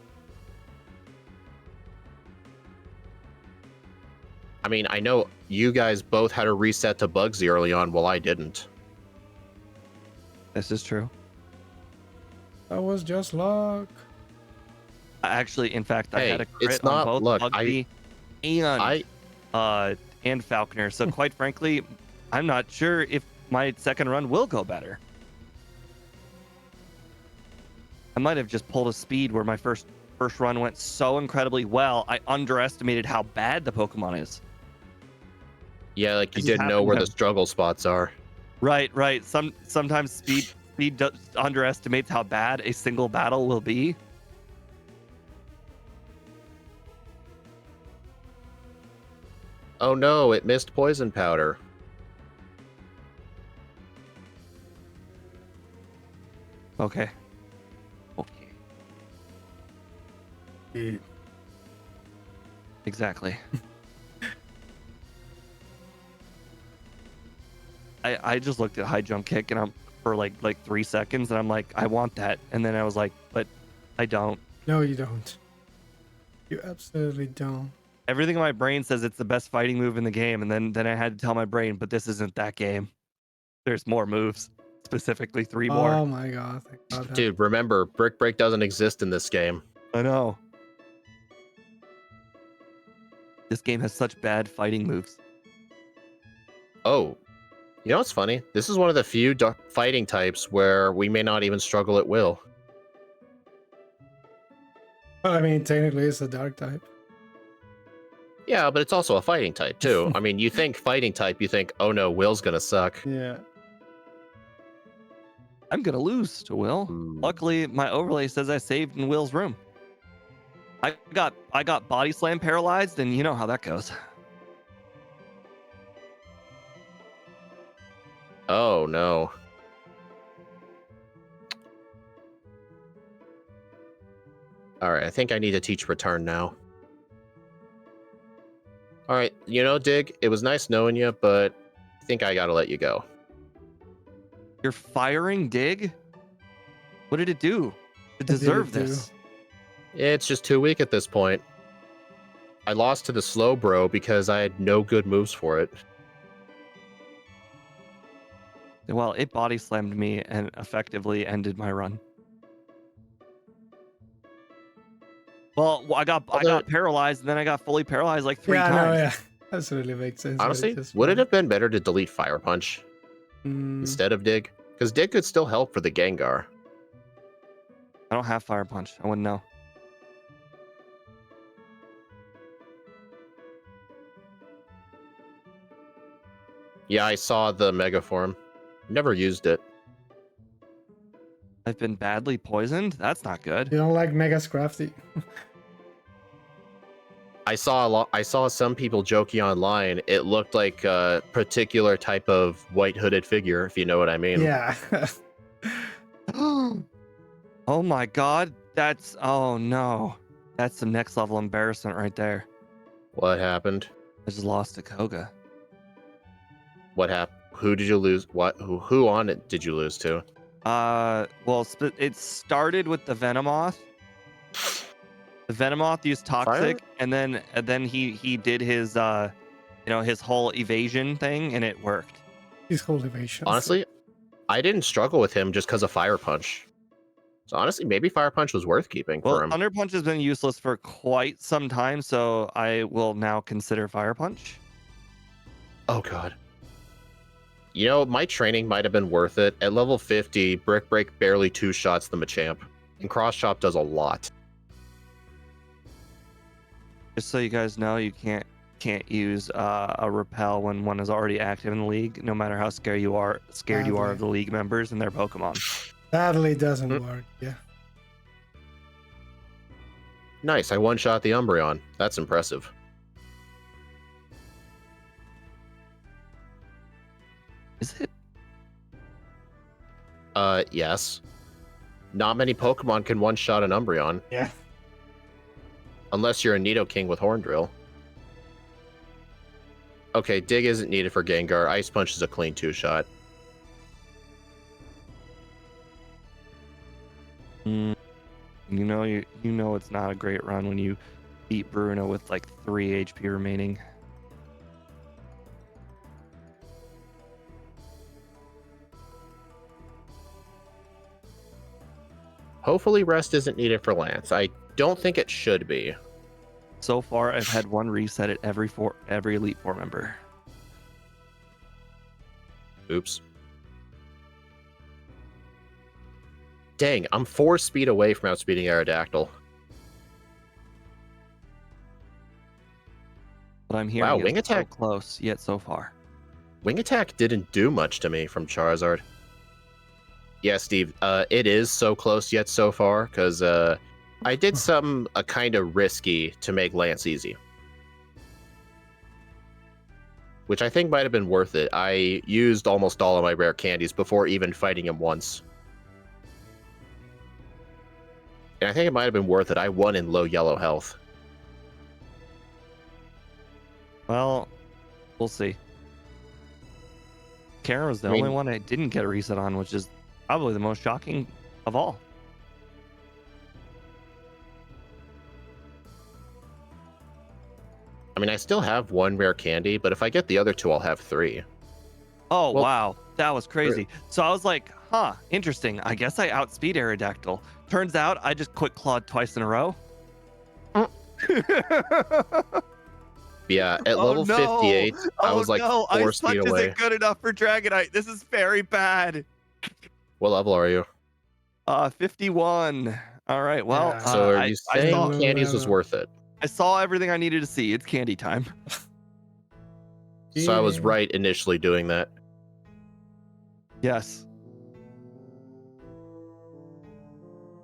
I mean, I know you guys both had a reset to Bugsy early on, while I didn't. This is true. That was just luck. Actually, in fact, I Hey, had a crit it's not on both luck. Bugsy and Falconer. So quite frankly, I'm not sure if my second run will go better. I might have just pulled a speed where my first run went so incredibly well, I underestimated how bad the Pokemon is. Yeah, like you This has didn't know where the happened. struggle spots are. Right. Sometimes speed underestimates how bad a single battle will be. Oh no, it missed poison powder. Okay. Exactly. I just looked at high jump kick and I'm for like 3 seconds and I'm like, I want that, and then I was like, but I don't. No, you don't. You absolutely don't. Everything in my brain says it's the best fighting move in the game, and then I had to tell my brain, but this isn't that game. There's more moves, specifically 3 more. Oh my god, thank god. Dude, remember, Brick Break doesn't exist in this game. I know. This game has such bad fighting moves. Oh, you know what's funny? This is one of the few fighting types where we may not even struggle at will. Well, I mean, technically it's a dark type. Yeah, but it's also a fighting type, too. I mean, you think fighting type, you think, oh no, Will's gonna suck. Yeah. I'm gonna lose to Will. Ooh. Luckily, my overlay says I saved in Will's room. I got body slam paralyzed, and you know how that goes. Oh no. Alright, I think I need to teach return now. Alright, you know, Dig, it was nice knowing you, but I think I gotta let you go. You're firing Dig? What did it do to did it deserve do? this? It's just too weak at this point. I lost to the slow bro because I had no good moves for it. Well, it body slammed me and effectively ended my run. Well, I got paralyzed, and then I got fully paralyzed like 3 times. No, yeah. Absolutely makes sense. Honestly, would it have been better to delete Fire Punch Mm, instead of Dig? Because Dig could still help for the Gengar. I don't have Fire Punch. I wouldn't know. Yeah, I saw the Mega Form. Never used it. I've been badly poisoned? That's not good. you don't like Mega Scrafty? I saw some people joking online. It looked like a particular type of white hooded figure, if you know what I mean. Yeah. Oh my god. Oh no. That's some next level embarrassment right there. What happened? I just lost to Koga. What happened? Who did you lose? What? Who on it did you lose to? Well, it started with the Venomoth. The Venomoth used Toxic, and then he did his his whole evasion thing, and it worked. His whole evasion. Honestly, I didn't struggle with him just because of Fire Punch. So honestly, maybe Fire Punch was worth keeping for him. Thunder Punch has been useless for quite some time, so I will now consider Fire Punch. Oh god. You know, my training might have been worth it. At level 50, Brick Break barely 2-shots the Machamp, and Cross Chop does a lot. Just so you guys know, you can't use a repel when one is already active in the league, no matter how scared you are of the league members and their Pokemon. Sadly, it doesn't work. Yeah. Nice, I one-shot the Umbreon. That's impressive. Is it? Yes. Not many Pokemon can one-shot an Umbreon. Yeah. Unless you're a Nidoking with Horn Drill. Okay, Dig isn't needed for Gengar. Ice Punch is a clean 2-shot. You know it's not a great run when you beat Bruno with like 3 HP remaining. Hopefully rest isn't needed for Lance. I don't think it should be. So far, I've had one reset at every Elite Four member. Oops. Dang, I'm 4 speed away from outspeeding Aerodactyl. But I'm hearing Wow, it's Wing so Attack. close yet so far. Wing Attack didn't do much to me from Charizard. Yeah, Steve, it is so close yet so far, because I did something kind of risky to make Lance easy. Which I think might have been worth it. I used almost all of my rare candies before even fighting him once. And I think it might have been worth it. I won in low yellow health. Well, we'll see. Karen was the only one I didn't get a reset on, which is probably the most shocking of all. I mean, I still have 1 rare candy, but if I get the other 2, I'll have 3. Oh, Well, wow. That was crazy. So I was like, huh, interesting. I guess I outspeed Aerodactyl. Turns out I just quick clawed twice in a row. Yeah, at level 58, I was like 4 speed away. Isn't good enough for Dragonite. This is very bad. What level are you? 51. All right. Well, Yeah. So are you saying saw, candies was worth it? I saw everything I needed to see. It's candy time. So I was right initially doing that. Yes.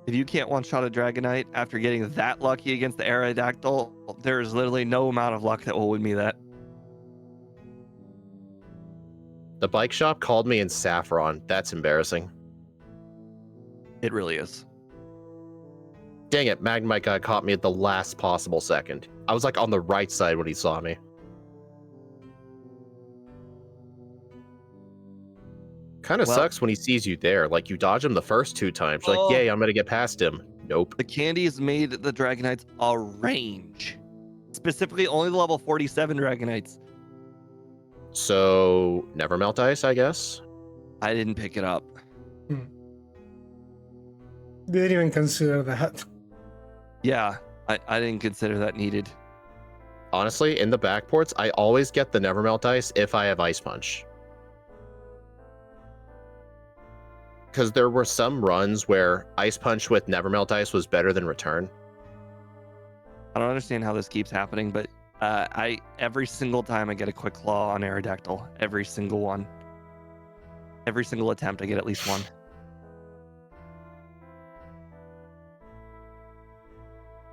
If you can't one-shot a Dragonite after getting that lucky against the Aerodactyl, there's literally no amount of luck that will win me that. The bike shop called me in Saffron. That's embarrassing. It really is. Dang it, Magnemite guy caught me at the last possible second. I was like on the right side when he saw me. Kind of sucks when he sees you there. Like, you dodge him the first 2 times. You're like, yay, I'm gonna get past him. Nope. The candies made the Dragonites a range. Specifically, only the level 47 Dragonites. So, never melt ice, I guess? I didn't pick it up. Didn't even consider that. Yeah, I didn't consider that needed. Honestly, in the backports, I always get the never melt ice if I have Ice Punch. Because there were some runs where Ice Punch with never melt ice was better than return. I don't understand how this keeps happening, but every single time I get a quick claw on Aerodactyl, every single one. Every single attempt, I get at least one.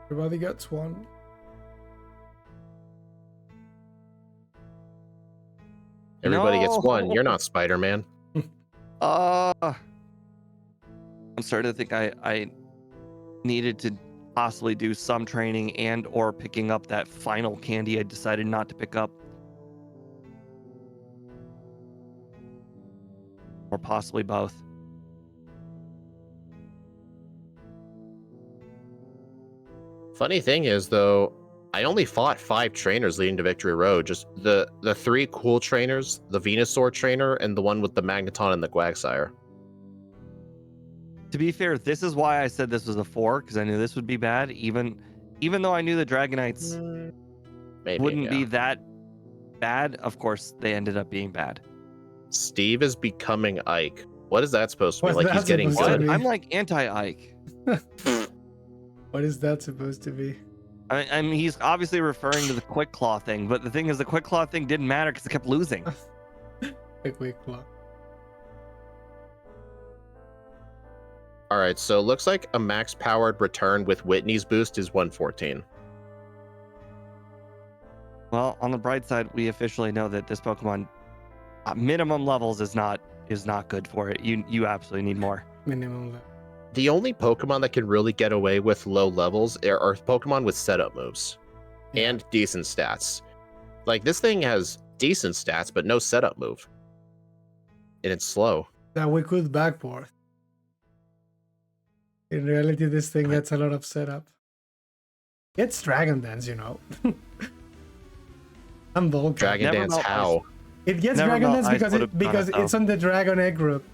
Everybody gets one. Everybody gets one. You're not Spider-Man. I'm starting to think I needed to possibly do some training and or picking up that final candy I decided not to pick up. Or possibly both. Funny thing is, though, I only fought 5 trainers leading to Victory Road. Just the 3 cool trainers, the Venusaur trainer, and the one with the Magneton and the Quagsire. To be fair, this is why I said this was a 4, because I knew this would be bad. Even though I knew the Dragonites Maybe, wouldn't be that bad, of course, they ended up being bad. Steve is becoming Ike. What is that supposed to be? What's Like that he's getting supposed to good. be? I'm like anti-Ike. What is that supposed to be? I mean, he's obviously referring to the Quick Claw thing, but the thing is, the Quick Claw thing didn't matter because it kept losing. A quick claw. All right, so it looks like a max powered return with Whitney's boost is 114. Well, on the bright side, we officially know that this Pokemon minimum levels is not good for it. You absolutely need more. Minimum level. The only Pokemon that can really get away with low levels are Pokemon with setup moves and decent stats. Like this thing has decent stats, but no setup move. And it's slow. That we could backport. In reality, this thing gets a lot of setup. It's Dragon Dance, you know. I'm Volcan. Dragon Never Dance melt how? It gets Never Dragon melt Dance ice because would've done it, it's on the Dragon Egg group.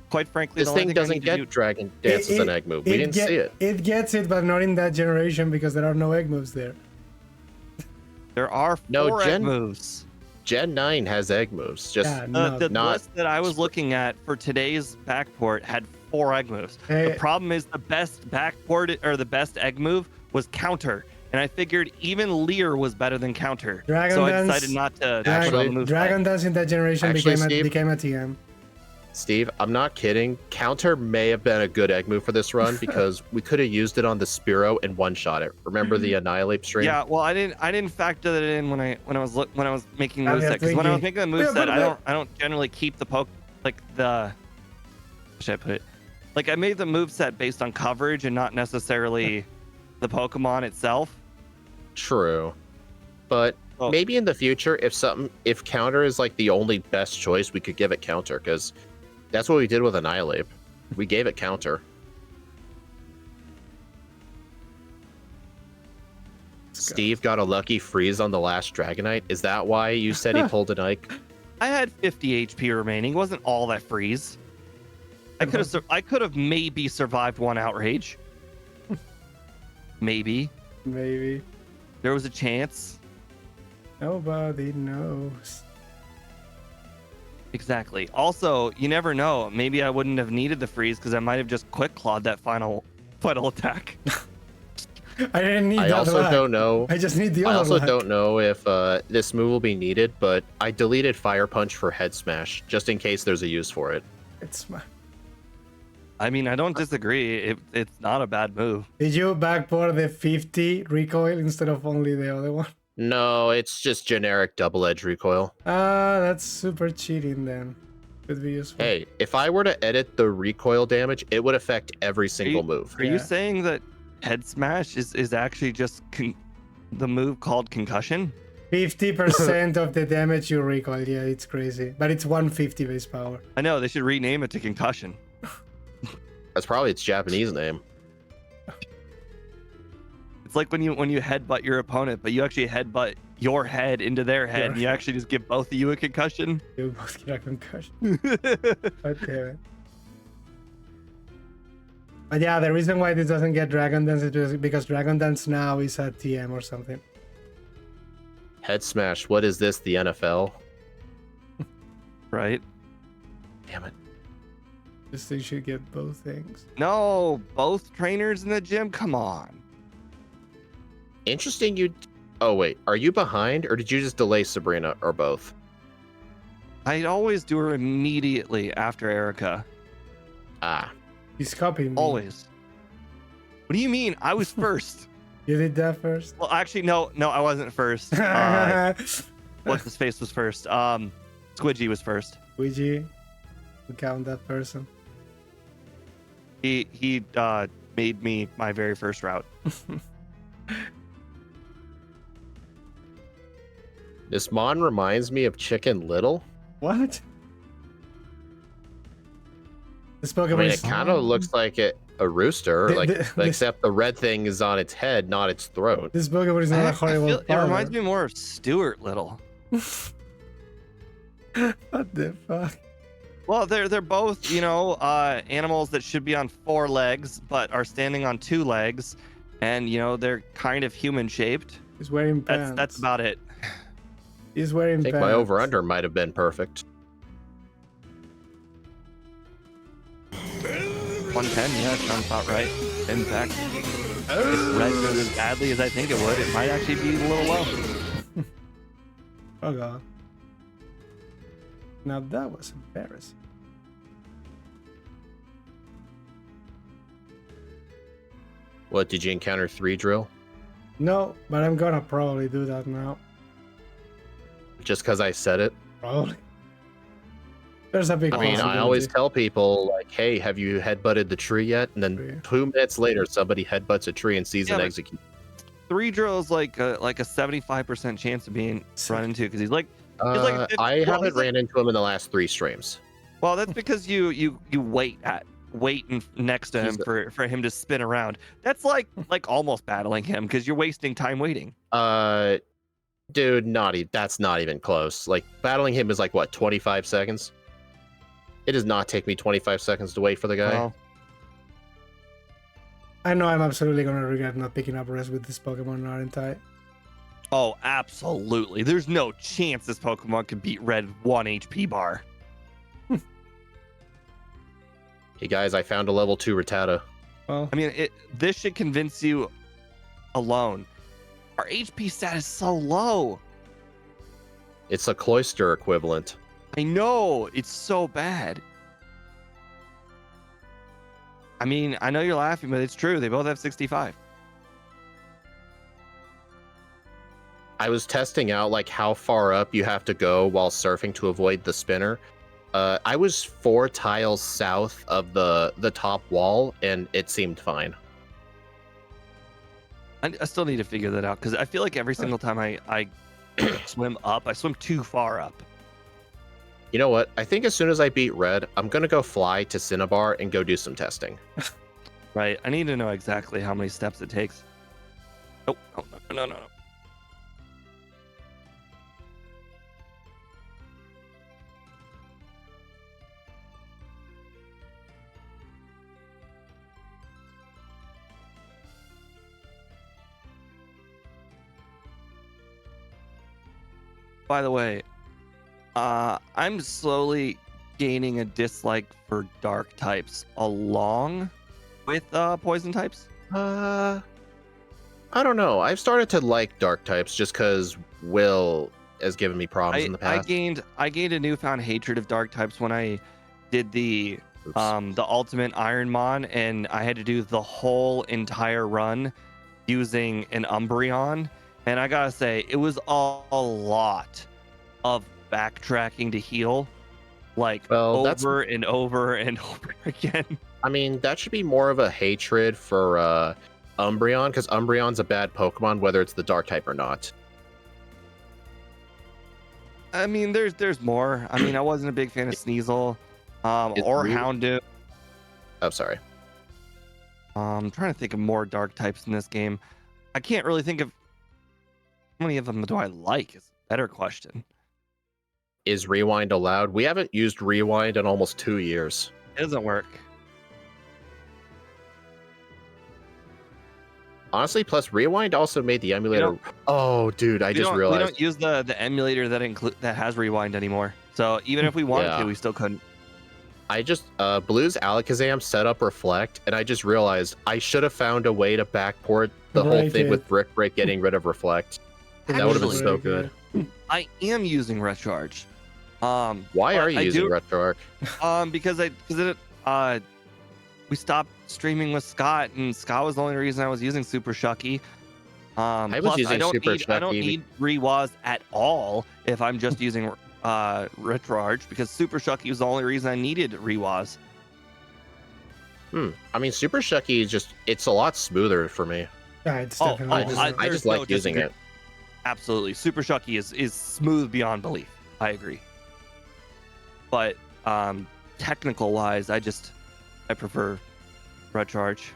Quite frankly, This the only thing thing I doesn't need to get do- Dragon Dance as an egg move. We didn't see it. It gets it, but not in that generation because there are no egg moves there. There are No, four egg Gen- moves. Gen 9 has egg moves. Just Yeah, The not- list that I was looking at for today's backport had 4 egg moves. Hey. The problem is the best backport or the best egg move was counter, and I figured even Leer was better than counter. Dragon so I Dance- decided not to put Actually, on the move. Dragon Dance in that generation Actually, Steve- became a TM. Steve, I'm not kidding. Counter may have been a good egg move for this run because we could have used it on the Spearow and one-shot it. Remember the Annihilate stream? Yeah, well, I didn't factor that in when I was making the I'm moveset, because when I was thinking- making the Yeah, moveset, but- I don't generally keep the like the how should I put it? Like I made the moveset based on coverage and not necessarily the Pokemon itself. True. But Oh. maybe in the future, if counter is like the only best choice, we could give it counter because that's what we did with Annihilate. We gave it counter. Steve got a lucky freeze on the last Dragonite. Is that why you said he pulled an Ike? I had 50 HP remaining. It wasn't all that freeze. I could have maybe survived one outrage. Maybe. Maybe. There was a chance. Nobody knows. Exactly. Also, you never know. Maybe I wouldn't have needed the freeze because I might have just quick clawed that final attack. I didn't need I that also lag. don't know. I just need the I other also lag. don't know if this move will be needed, but I deleted Fire Punch for Head Smash just in case there's a use for it. It's my... I mean, I don't disagree. It's not a bad move. Did you backport the 50 recoil instead of only the other one? No, it's just generic double edge recoil. Ah, that's super cheating then. Could be useful. Hey, if I were to edit the recoil damage, it would affect every single move. Are Yeah. you saying that head smash is actually just the move called concussion? 50% of the damage you recoil. Yeah, it's crazy. But it's 150 base power. I know they should rename it to concussion. That's probably its Japanese name. It's like when you headbutt your opponent, but you actually headbutt your head into their head, and you actually just give both of you a concussion. You both get a concussion. God damn it. But yeah, the reason why this doesn't get Dragon Dance is just because Dragon Dance now is a TM or something. Head Smash, what is this, the NFL? Right? Damn it. This thing should get both things. No, both trainers in the gym? Come on. Interesting you... Oh, wait. Are you behind, or did you just delay Sabrina, or both? I'd always do her immediately after Erica. Ah. He's copying me. Always. What do you mean? I was first. You did that first? Well, actually, no, I wasn't first. What's his face was first? Squidgy was first. Ouija, we count that person. He made me my very first route. This Mon reminds me of Chicken Little. What? This Pokemon I mean, is... it kind of looks like a rooster, except the red thing is on its head, not its throat. This Pokemon is not a horrible it reminds me more of Stuart Little. What the fuck? Well, they're both, animals that should be on 4 legs, but are standing on 2 legs, and they're kind of human shaped. He's wearing pants. That's about it. He's wearing I think pants. my over-under might have been perfect. 110. Yeah, that sounds about right. In fact, if red goes as badly as I think it would, it might actually be a little low. Oh god. Now that was embarrassing. What, did you encounter 3 drill? No, but I'm gonna probably do that now. Just because I said it? Probably. There's a big I mean, I possibility. always tell people, like, hey, have you headbutted the tree yet? And then 2 minutes later, somebody headbutts a tree and sees an execute. 3 drill is like a 75% chance of being run into because he's like I haven't ran into him in the last 3 streams. Well, that's because you wait next to him for him to spin around. That's like almost battling him because you're wasting time waiting. Dude, that's not even close. Like, battling him is like, what, 25 seconds? It does not take me 25 seconds to wait for the guy. Well, I know I'm absolutely gonna regret not picking up Res with this Pokemon, aren't I? oh, absolutely. There's no chance this Pokemon could beat Red 1 HP bar. Hey guys, I found a level 2 Rattata. Well, I mean, this should convince you alone. Our HP stat is so low. It's a Cloyster equivalent. I know, it's so bad. I mean, I know you're laughing, but it's true. They both have 65. I was testing out like how far up you have to go while surfing to avoid the spinner. I was 4 tiles south of the top wall, and it seemed fine. I still need to figure that out because I feel like every single time I swim up, I swim too far up. You know what? I think as soon as I beat Red, I'm gonna go fly to Cinnabar and go do some testing. Right. I need to know exactly how many steps it takes. Oh, no. By the way, I'm slowly gaining a dislike for dark types along with poison types. I don't know. I've started to like dark types just because Will has given me problems in the past. I gained a newfound hatred of dark types when I did the ultimate Ironmon, and I had to do the whole entire run using an Umbreon. And I gotta say, it was a lot of backtracking to heal, like over and over and over again. I mean, that should be more of a hatred for Umbreon, because Umbreon's a bad Pokemon, whether it's the dark type or not. I mean, there's more. I mean, I wasn't a big fan of Sneasel or Houndoom. Oh, sorry. I'm trying to think of more dark types in this game. I can't really think of how many of them do I like is a better question. Is Rewind allowed? We haven't used Rewind in almost 2 years. It doesn't work. Honestly, plus Rewind also made the emulator. Oh, dude, I just realized. We don't use the emulator that has Rewind anymore. So even if we wanted to, we still couldn't. I just Blue's Alakazam set up Reflect, and I just realized I should have found a way to backport the whole thing with Brick Break getting rid of Reflect. That would have been so good. I am using Recharge. Why are you using Recharge? Because we stopped streaming with Scott, and Scott was the only reason I was using Super Shucky. I don't need Rewaz at all if I'm just using Recharge, because Super Shucky was the only reason I needed Rewaz. I mean, Super Shucky is it's a lot smoother for me. Yeah, it's definitely I just like using it. Absolutely. Super Shucky is smooth beyond belief. I agree. But technical wise, I prefer Recharge.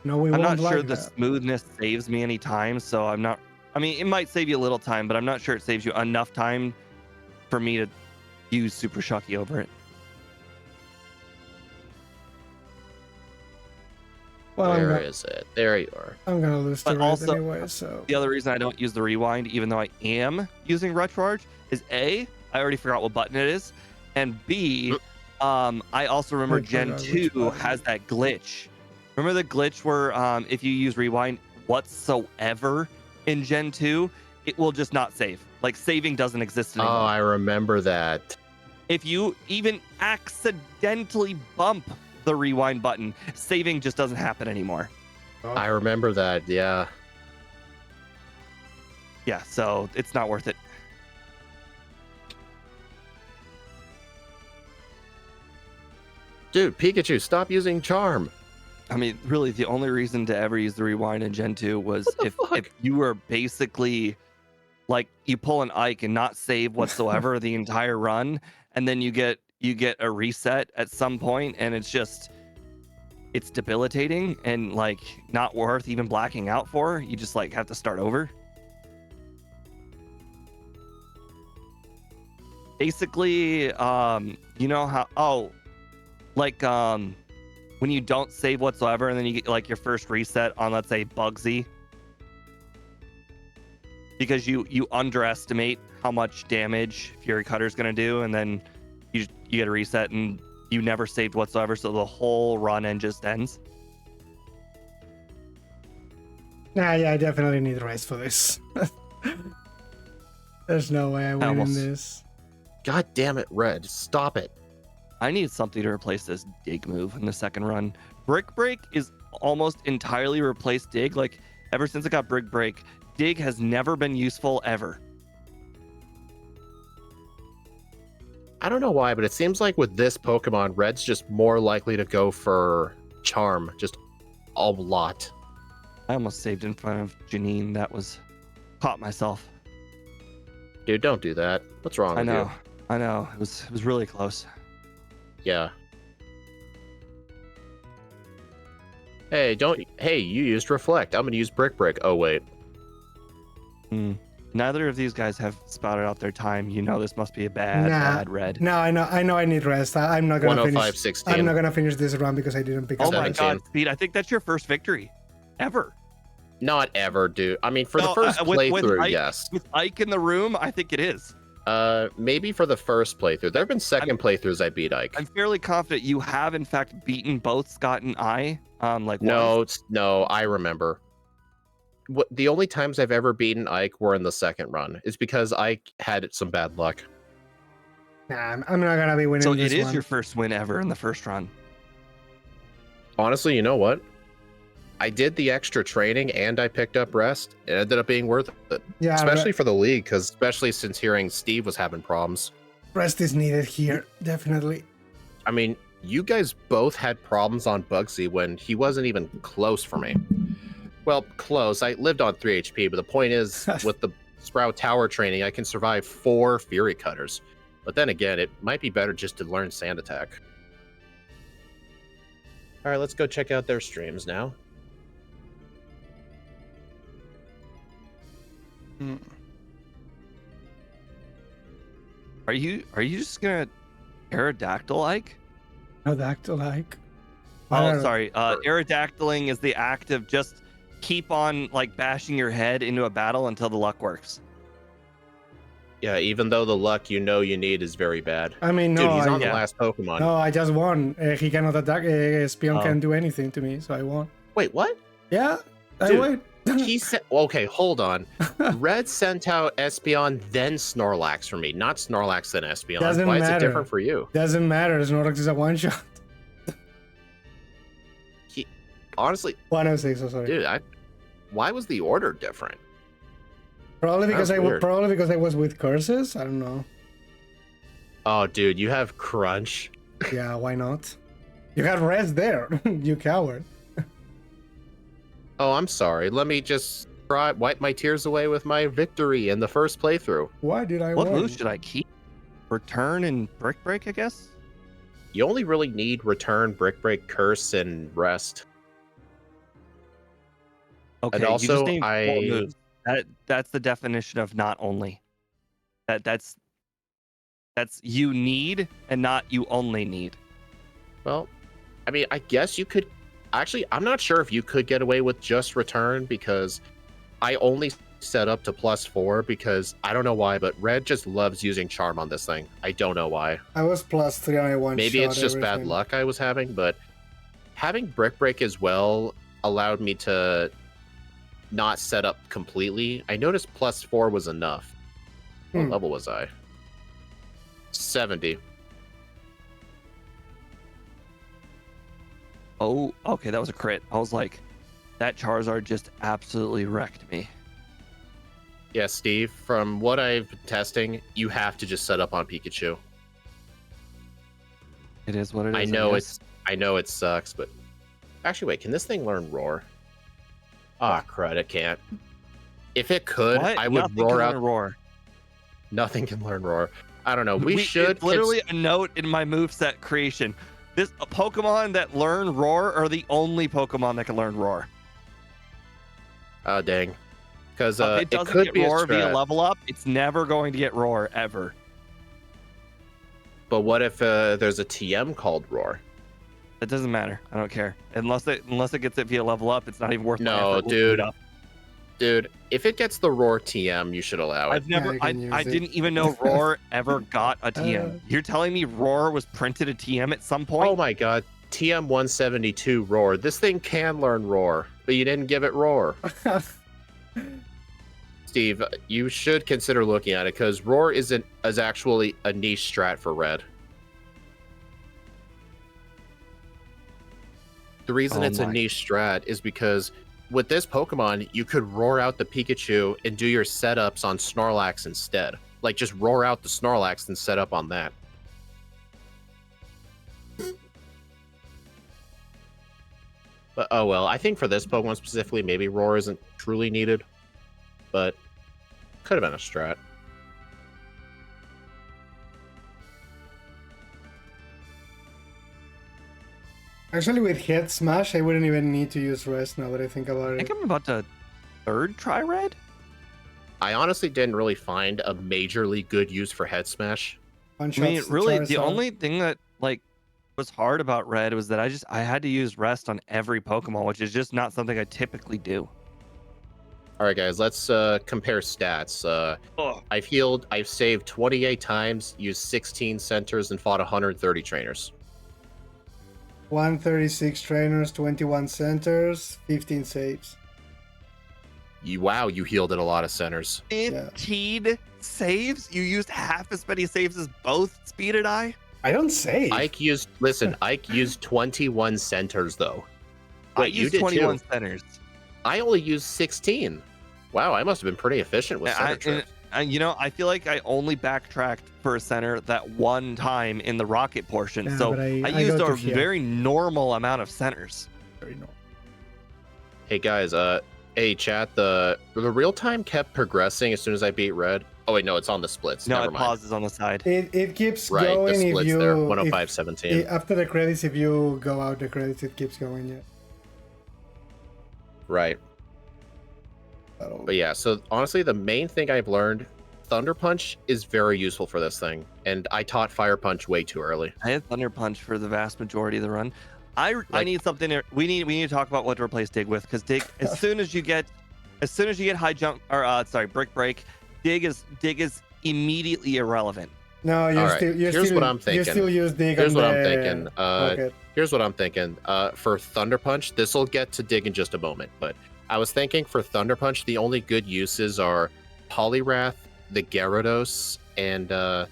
No, I'm not sure the smoothness saves me any time, so I'm not. I mean, it might save you a little time, but I'm not sure it saves you enough time for me to use Super Shucky over it. Well, Where is it? There you are. I'm gonna lose to Red anyway, so. The other reason I don't use the Rewind, even though I am using Recharge, is A, I already forgot what button it is, and B, I also remember I Gen forgot which 2 button. has that glitch. Remember the glitch where if you use rewind whatsoever in Gen 2, it will just not save. Like saving doesn't exist Oh, anymore. I remember that. If you even accidentally bump the rewind button, saving just doesn't happen anymore. I remember that. Yeah. Yeah, so it's not worth it. Dude, Pikachu, stop using Charm. I mean, really, the only reason to ever use the rewind in Gen 2 was if you were basically like you pull an Ike and not save whatsoever the entire run, and then you get a reset at some point, and it's debilitating and like not worth even blacking out for. You just like have to start over. Basically, you know how when you don't save whatsoever and then you get like your first reset on, let's say, Bugsy, because you underestimate how much damage Fury Cutter's gonna do, and then you get a reset and you never saved whatsoever, so the whole run end just ends. Nah, yeah, I definitely need rest for this. There's no way I win in almost- this. God damn it, Red. Stop it. I need something to replace this dig move in the second run. Brick Break is almost entirely replaced dig. Like ever since I got Brick Break, dig has never been useful ever. I don't know why, but it seems like with this Pokemon, Red's just more likely to go for Charm. Just a lot. I almost saved in front of Janine. That was caught myself. Dude, don't do that. What's wrong I with know. you? I know. It was really close. Yeah. Hey, you used Reflect. I'm gonna use Brick Break. Oh, wait. Neither of these guys have spouted out their time. You know this must be a bad red. No, I know I need rest. I'm not gonna finish. 105.16. I'm not gonna finish this run because I didn't pick Oh up. my 17. god, Speed! I think that's your first victory ever. Not ever, dude. I mean, for the No, first with playthrough, Ike- yes. With Ike in the room, I think it is. Maybe for the first playthrough. There have been second playthroughs I beat Ike. I'm fairly confident you have, in fact, beaten both Scott and I. No, I remember. The only times I've ever beaten Ike were in the second run. It's because Ike had some bad luck. Nah, I'm not gonna be winning So this it is one. your first win ever in the first run. Honestly, you know what? I did the extra training and I picked up rest. It ended up being worth it. Yeah, Especially for the league, because especially since hearing Steve was having problems. rest is needed here, definitely. I mean, you guys both had problems on Bugsy when he wasn't even close for me. Well, close. I lived on 3 HP, but the point is, with the Sprout Tower training, I can survive 4 Fury Cutters. But then again, it might be better just to learn Sand Attack. All right, let's go check out their streams now. Are you just gonna Aerodactyl, Ike? Aerodactyl like. Oh, sorry. Aerodactyling is the act of just keep on like bashing your head into a battle until the luck works. Yeah, even though the luck you need is very bad. I mean, no, Dude, he's on the yeah. last Pokemon. no, I just won. He cannot attack. Spion Oh. can't do anything to me, so I won. Wait, what? Yeah, I Dude, won. He said, okay, hold on. Red sent out Espeon, then Snorlax for me, not Snorlax, then Espeon. Doesn't Why is it matter. different for you? Doesn't matter. Snorlax is a one shot. Honestly, 106. So sorry. dude, why was the order different? Probably because That's weird. probably because I was with curses. I don't know. Oh, dude, you have Crunch. Yeah, why not? You had rest there, you coward. Oh, I'm sorry. Let me just wipe my tears away with my victory in the first playthrough. Why did I What win? move should I keep? Return and Brick Break, I guess. You only really need Return, Brick Break, Curse, and Rest. Okay. And you also, just named 4 I- moves. That's the definition of not only. That's you need and not you only need. Well, I mean, I guess you could. Actually, I'm not sure if you could get away with just Return because I only set up to +4 because I don't know why, but red just loves using charm on this thing. I don't know why. I was +3 and I one Maybe shot it's just bad everything. luck I was having, but having Brick Break as well allowed me to not set up completely. I noticed +4 was enough. What level was I? 70. Oh, okay, that was a crit. I was like, that Charizard just absolutely wrecked me. Yeah, Steve, from what I've been testing, you have to just set up on Pikachu. It is what it is. I know it sucks, but actually wait, can this thing learn Roar? Ah, crud, it can't. If it could, What? I would Nothing roar can out. learn Roar. Nothing can learn Roar. I don't know. We should It's literally a note in my moveset creation. This Pokemon that learn Roar are the only Pokemon that can learn Roar. Oh, dang. Because If it it doesn't could get be a Roar via strat. level up, it's never going to get Roar ever. But what if there's a TM called Roar? It doesn't matter. I don't care. Unless it gets it via level up, it's not even worth my No, effort looking it up. dude, if it gets the Roar TM, you should allow it. I've never, you can use I it. didn't even know Roar ever got a TM. You're telling me Roar was printed a TM at some point? Oh my god, TM 172 Roar. This thing can learn Roar, but you didn't give it Roar. Steve, you should consider looking at it because Roar is actually a niche strat for red. The reason it's a niche strat is because with this Pokemon, you could roar out the Pikachu and do your setups on Snorlax instead. Like, just roar out the Snorlax and set up on that. But, oh well, I think for this Pokemon specifically, maybe roar isn't truly needed. But, could have been a strat. Actually, with Head Smash, I wouldn't even need to use Rest now that I think about I it. think I'm about to third try red. I honestly didn't really find a majorly good use for Head Smash. One I mean, shot really, the Charizard. only thing that like was hard about red was that I had to use rest on every Pokemon, which is just not something I typically do. All right, guys, let's compare stats. I've saved 28 times, used 16 centers, and fought 130 trainers. 136 trainers, 21 centers, 15 saves. Wow, you healed at a lot of centers. 15 saves? You used half as many saves as both Speed and I? I don't save. Ike used 21 centers though. I Wait, you used did 21 too. centers. I only used 16. Wow, I must have been pretty efficient with center trips. You know, I feel like I only backtracked for a center that one time in the rocket portion. Yeah, so but I used a very normal amount of centers. Very normal. Hey guys, hey chat, the real time kept progressing as soon as I beat red. Oh wait, no, it's on the splits. No, Never it mind. pauses on the side. It keeps Right, going the if splits you... there, 105.17. After the credits, if you go out the credits, it keeps going, yeah. Right. But yeah, so honestly, the main thing I've learned, Thunder Punch is very useful for this thing, and I taught Fire Punch way too early. I had Thunder Punch for the vast majority of the run. I need something. We need to talk about what to replace Dig with, because Dig, as soon as you get high jump or Brick Break, Dig is immediately irrelevant. No, Here's what I'm thinking. You still use Dig. Here's on what the I'm thinking. rocket. Here's what I'm thinking. For Thunder Punch, this will get to Dig in just a moment, but I was thinking for Thunder Punch, the only good uses are Poliwrath, the Gyarados, and I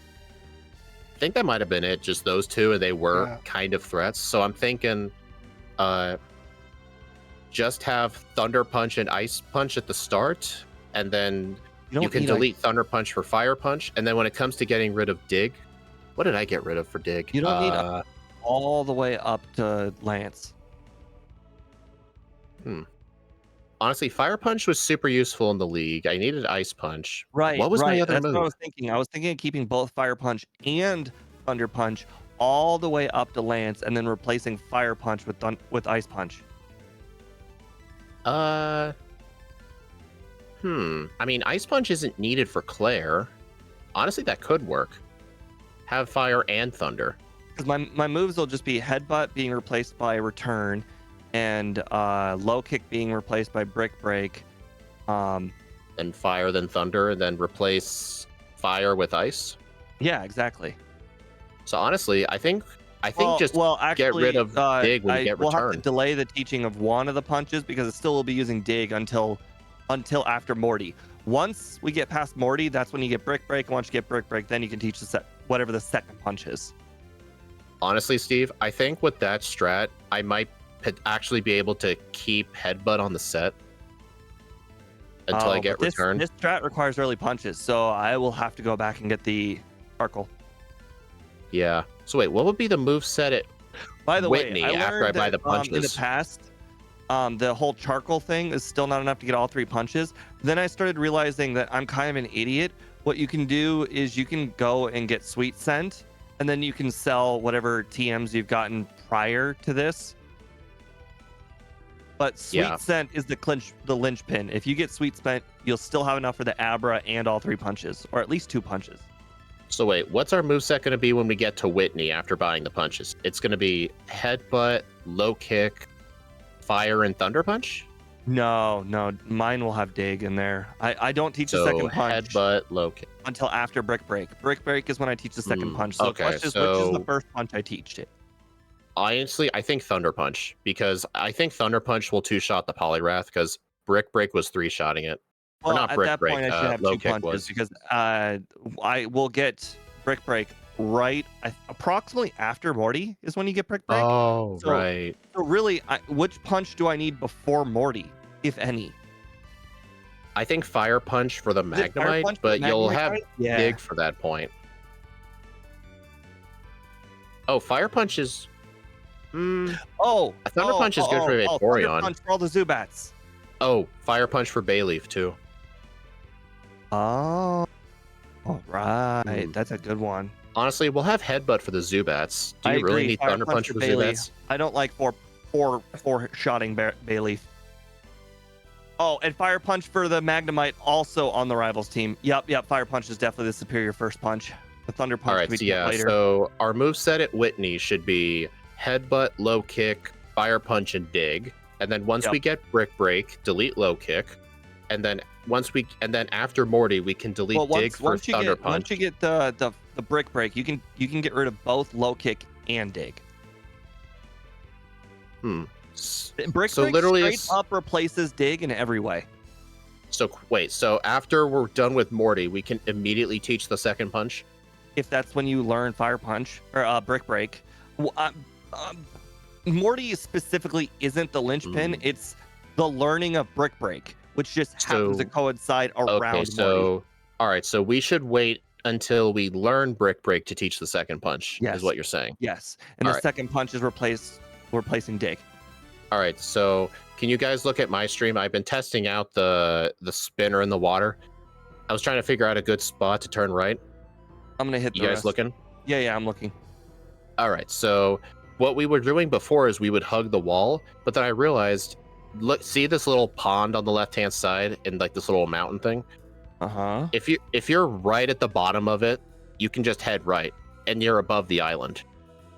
think that might have been it, just those two, and they were kind of threats. So I'm thinking just have Thunder Punch and Ice Punch at the start, and then you can delete Thunder Punch for Fire Punch, and then when it comes to getting rid of Dig, what did I get rid of for Dig? You don't need all the way up to Lance. Honestly, Fire Punch was super useful in the league. I needed Ice Punch. Right. What was my other That's move? what I was thinking. I was thinking of keeping both Fire Punch and Thunder Punch all the way up to Lance, and then replacing Fire Punch with Ice Punch. I mean, Ice Punch isn't needed for Claire. Honestly, that could work. Have Fire and Thunder. Because my moves will just be Headbutt being replaced by Return, and Low Kick being replaced by Brick Break, and fire then thunder, and then replace fire with ice. Yeah, exactly. So honestly, I think just actually, get rid of dig when you get we'll have to return. delay the teaching of one of the punches because it still will be using dig until after Morty. Once we get past Morty, that's when you get brick break. Once you get brick break, then you can teach whatever the second punch is. Honestly, Steve, I think with that strat, I might actually be able to keep headbutt on the set until I get returned. This strat requires early punches, so I will have to go back and get the charcoal. Yeah. So wait, what would be the move set at By the Whitney way, after I buy the punches? In the past, the whole charcoal thing is still not enough to get all 3 punches. Then I started realizing that I'm kind of an idiot. What you can do is you can go and get sweet scent, and then you can sell whatever TMs you've gotten prior to this. But sweet scent is the linchpin. If you get sweet scent, you'll still have enough for the Abra and all 3 punches, or at least 2 punches. So wait, what's our moveset going to be when we get to Whitney after buying the punches? It's going to be headbutt, low kick, fire, and thunder punch? No, mine will have dig in there. I don't teach the second punch headbutt, low kick until after brick break. Brick break is when I teach the second punch. So okay, the question is, which is the first punch I teach it? Honestly, I think thunder punch, because I think thunder punch will 2-shot the polyrath, because brick break was 3-shotting it. Well, or not at brick that break, point, I should have low 2 kick punches was. because I will get brick break right approximately after Morty is when you get brick break. Oh, so, right. So really, which punch do I need before Morty, if any? I think fire punch for the Magnemite, but you'll have dig for that point. Oh, fire punch is. A thunder punch is good for Vaporeon. Thunder punch for all the Zubats. Oh, fire punch for Bayleaf too. Oh, all right, that's a good one. Honestly, we'll have headbutt for the Zubats. Do you really need thunder punch for Zubats? I don't like four shotting Bayleaf. Oh, and fire punch for the Magnemite also on the rivals team. Yep. Fire punch is definitely the superior first punch. The thunder punch. All right, later. So our moveset at Whitney should be headbutt, low kick, fire punch, and dig. And then once we get brick break, delete low kick. And then after Morty, we can delete dig for thunder punch. Once you get the brick break, you can get rid of both low kick and dig. Brick break literally straight up replaces dig in every way. So wait, so after we're done with Morty, we can immediately teach the second punch? If that's when you learn fire punch or brick break. Morty specifically isn't the linchpin. It's the learning of brick break, which just happens to coincide around Morty. All right, so we should wait until we learn brick break to teach the second punch, is what you're saying. Yes, and the second punch is replacing dig. All right, so can you guys look at my stream? I've been testing out the spinner in the water. I was trying to figure out a good spot to turn right. I'm gonna hit. You guys looking? Yeah, I'm looking. All right, so what we were doing before is we would hug the wall, but then I realized, look, see this little pond on the left-hand side and like this little mountain thing? Uh-huh. If you're right at the bottom of it, you can just head right, and you're above the island,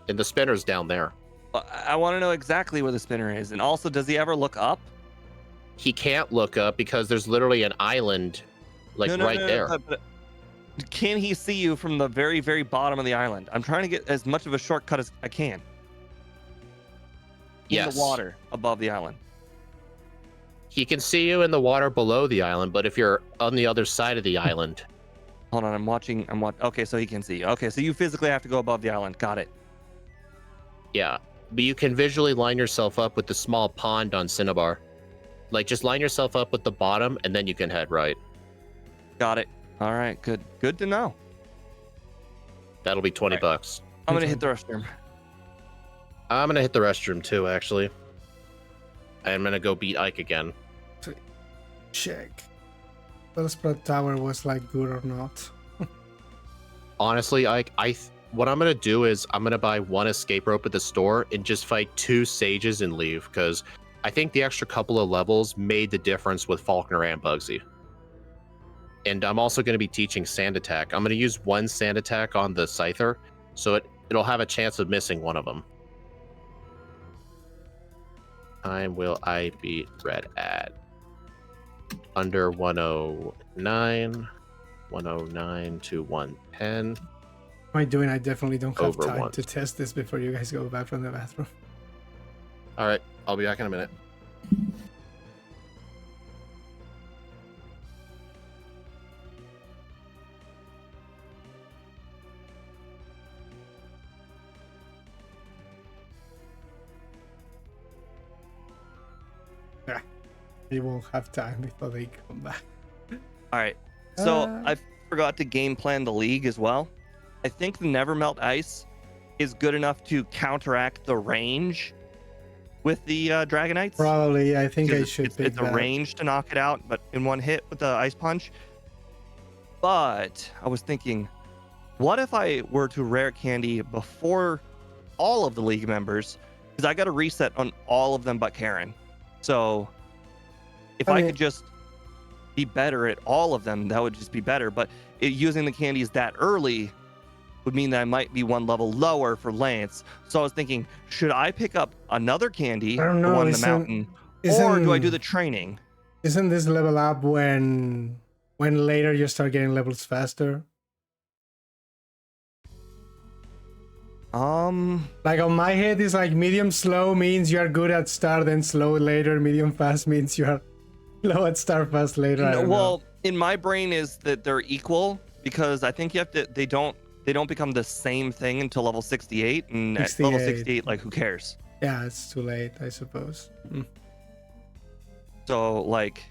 and the spinner's down there. I want to know exactly where the spinner is, and also, does he ever look up? He can't look up because there's literally an island, right there. But can he see you from the very, very bottom of the island? I'm trying to get as much of a shortcut as I can. In the water above the island. He can see you in the water below the island, but if you're on the other side of the island. Hold on, I'm watching. Okay, so he can see you. Okay, so you physically have to go above the island. Got it. Yeah, but you can visually line yourself up with the small pond on Cinnabar. Like, just line yourself up with the bottom, and then you can head right. Got it. All right, good. Good to know. That'll be $20 bucks. I'm gonna hit the restroom. I'm gonna hit the restroom too, actually. I'm gonna go beat Ike again. Check. Bellsprout Tower was like good or not. Honestly, Ike, what I'm gonna do is I'm gonna buy 1 escape rope at the store and just fight 2 sages and leave, because I think the extra couple of levels made the difference with Falconer and Bugsy. And I'm also going to be teaching Sand Attack. I'm going to use 1 Sand Attack on the Scyther, so it'll have a chance of missing one of them. Time will I beat Red at? under 109, 109 to 110. What am I doing? I definitely don't have Over time one. to test this before you guys go back from the bathroom. All right, I'll be back in a minute. You won't have time before they come back. All right. So Uh, I forgot to game plan the league as well. I think the Nevermelt Ice is good enough to counteract the range with the Dragonites. Probably, I think I Because should pick it's a that. range to knock it out, but in one hit with the Ice Punch. But I was thinking, what if I were to rare candy before all of the league members? Because I got a reset on all of them but Karen. So if I Okay. could just be better at all of them, that would just be better. But using the candies that early would mean that I might be one level lower for Lance. So I was thinking, should I pick up another candy, I don't the know. one in the mountain, or do I do the training? Isn't this level up when later you start getting levels faster? Like on my head, it's like medium slow means you are good at start, then slow later. Medium fast means you are low at start, fast later. I don't know. Well, in my brain is that they're equal because I think you have to. They don't become the same thing until level 68, and at level 68. 68, like who cares? Yeah, it's too late, I suppose. So like,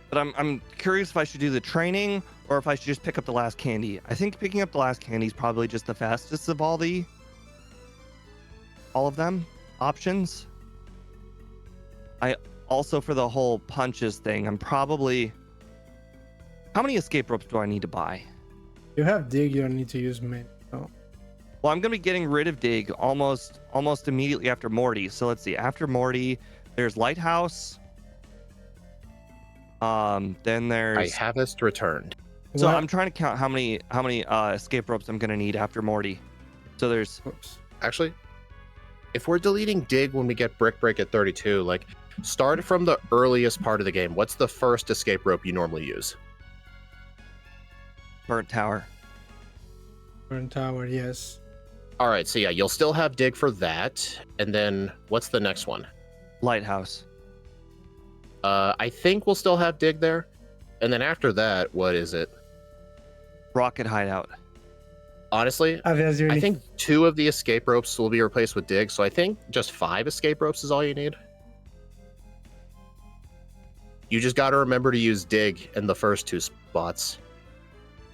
but I'm curious if I should do the training or if I should just pick up the last candy. I think picking up the last candy is probably just the fastest of all of them options. I also, for the whole punches thing, I'm probably, how many escape ropes do I need to buy? You have dig, you don't need to use many. Oh. Well, I'm gonna be getting rid of dig almost immediately after Morty. So let's see. After Morty, there's Lighthouse. Then there's. I havest returned. So What? I'm trying to count how many escape ropes I'm gonna need after Morty. So there's. Oops. Actually, if we're deleting dig when we get brick break at 32, like start from the earliest part of the game. What's the first escape rope you normally use? Burnt Tower. Burn Tower, yes. All right, so yeah, you'll still have dig for that. And then what's the next one? Lighthouse. I think we'll still have dig there. And then after that, what is it? Rocket Hideout. Honestly, I think 2 of the escape ropes will be replaced with dig, so I think just 5 escape ropes is all you need. You just got to remember to use dig in the first 2 spots.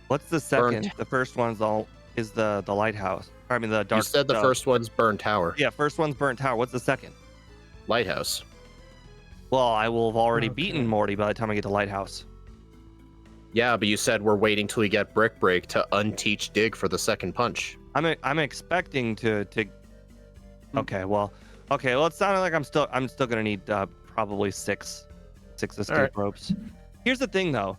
What's the second? Burnt. The first one's is the lighthouse. I mean the dark. You said the first one's burn tower. Yeah, first one's Burnt Tower. What's the second? Lighthouse. Well, I will have already Okay. beaten Morty by the time I get to Lighthouse. Yeah, but you said we're waiting till we get brick break to unteach dig for the second punch. I'm expecting to. Okay, well, it sounded like I'm still gonna need probably six escape right. ropes. Here's the thing though,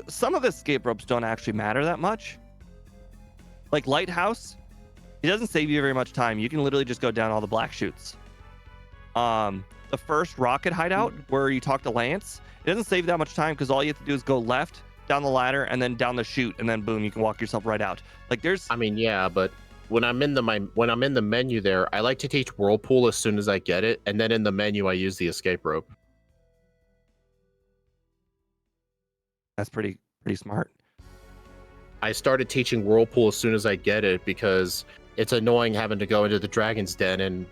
some of the escape ropes don't actually matter that much. Like Lighthouse, it doesn't save you very much time. You can literally just go down all the black chutes. The first rocket hideout where you talk to Lance, it doesn't save that much time because all you have to do is go left, down the ladder, and then down the chute, and then boom, you can walk yourself right out. Like there's. I mean, yeah, but when I'm in the menu there, I like to teach whirlpool as soon as I get it, and then in the menu I use the escape rope. That's pretty smart. I started teaching whirlpool as soon as I get it because it's annoying having to go into the dragon's den and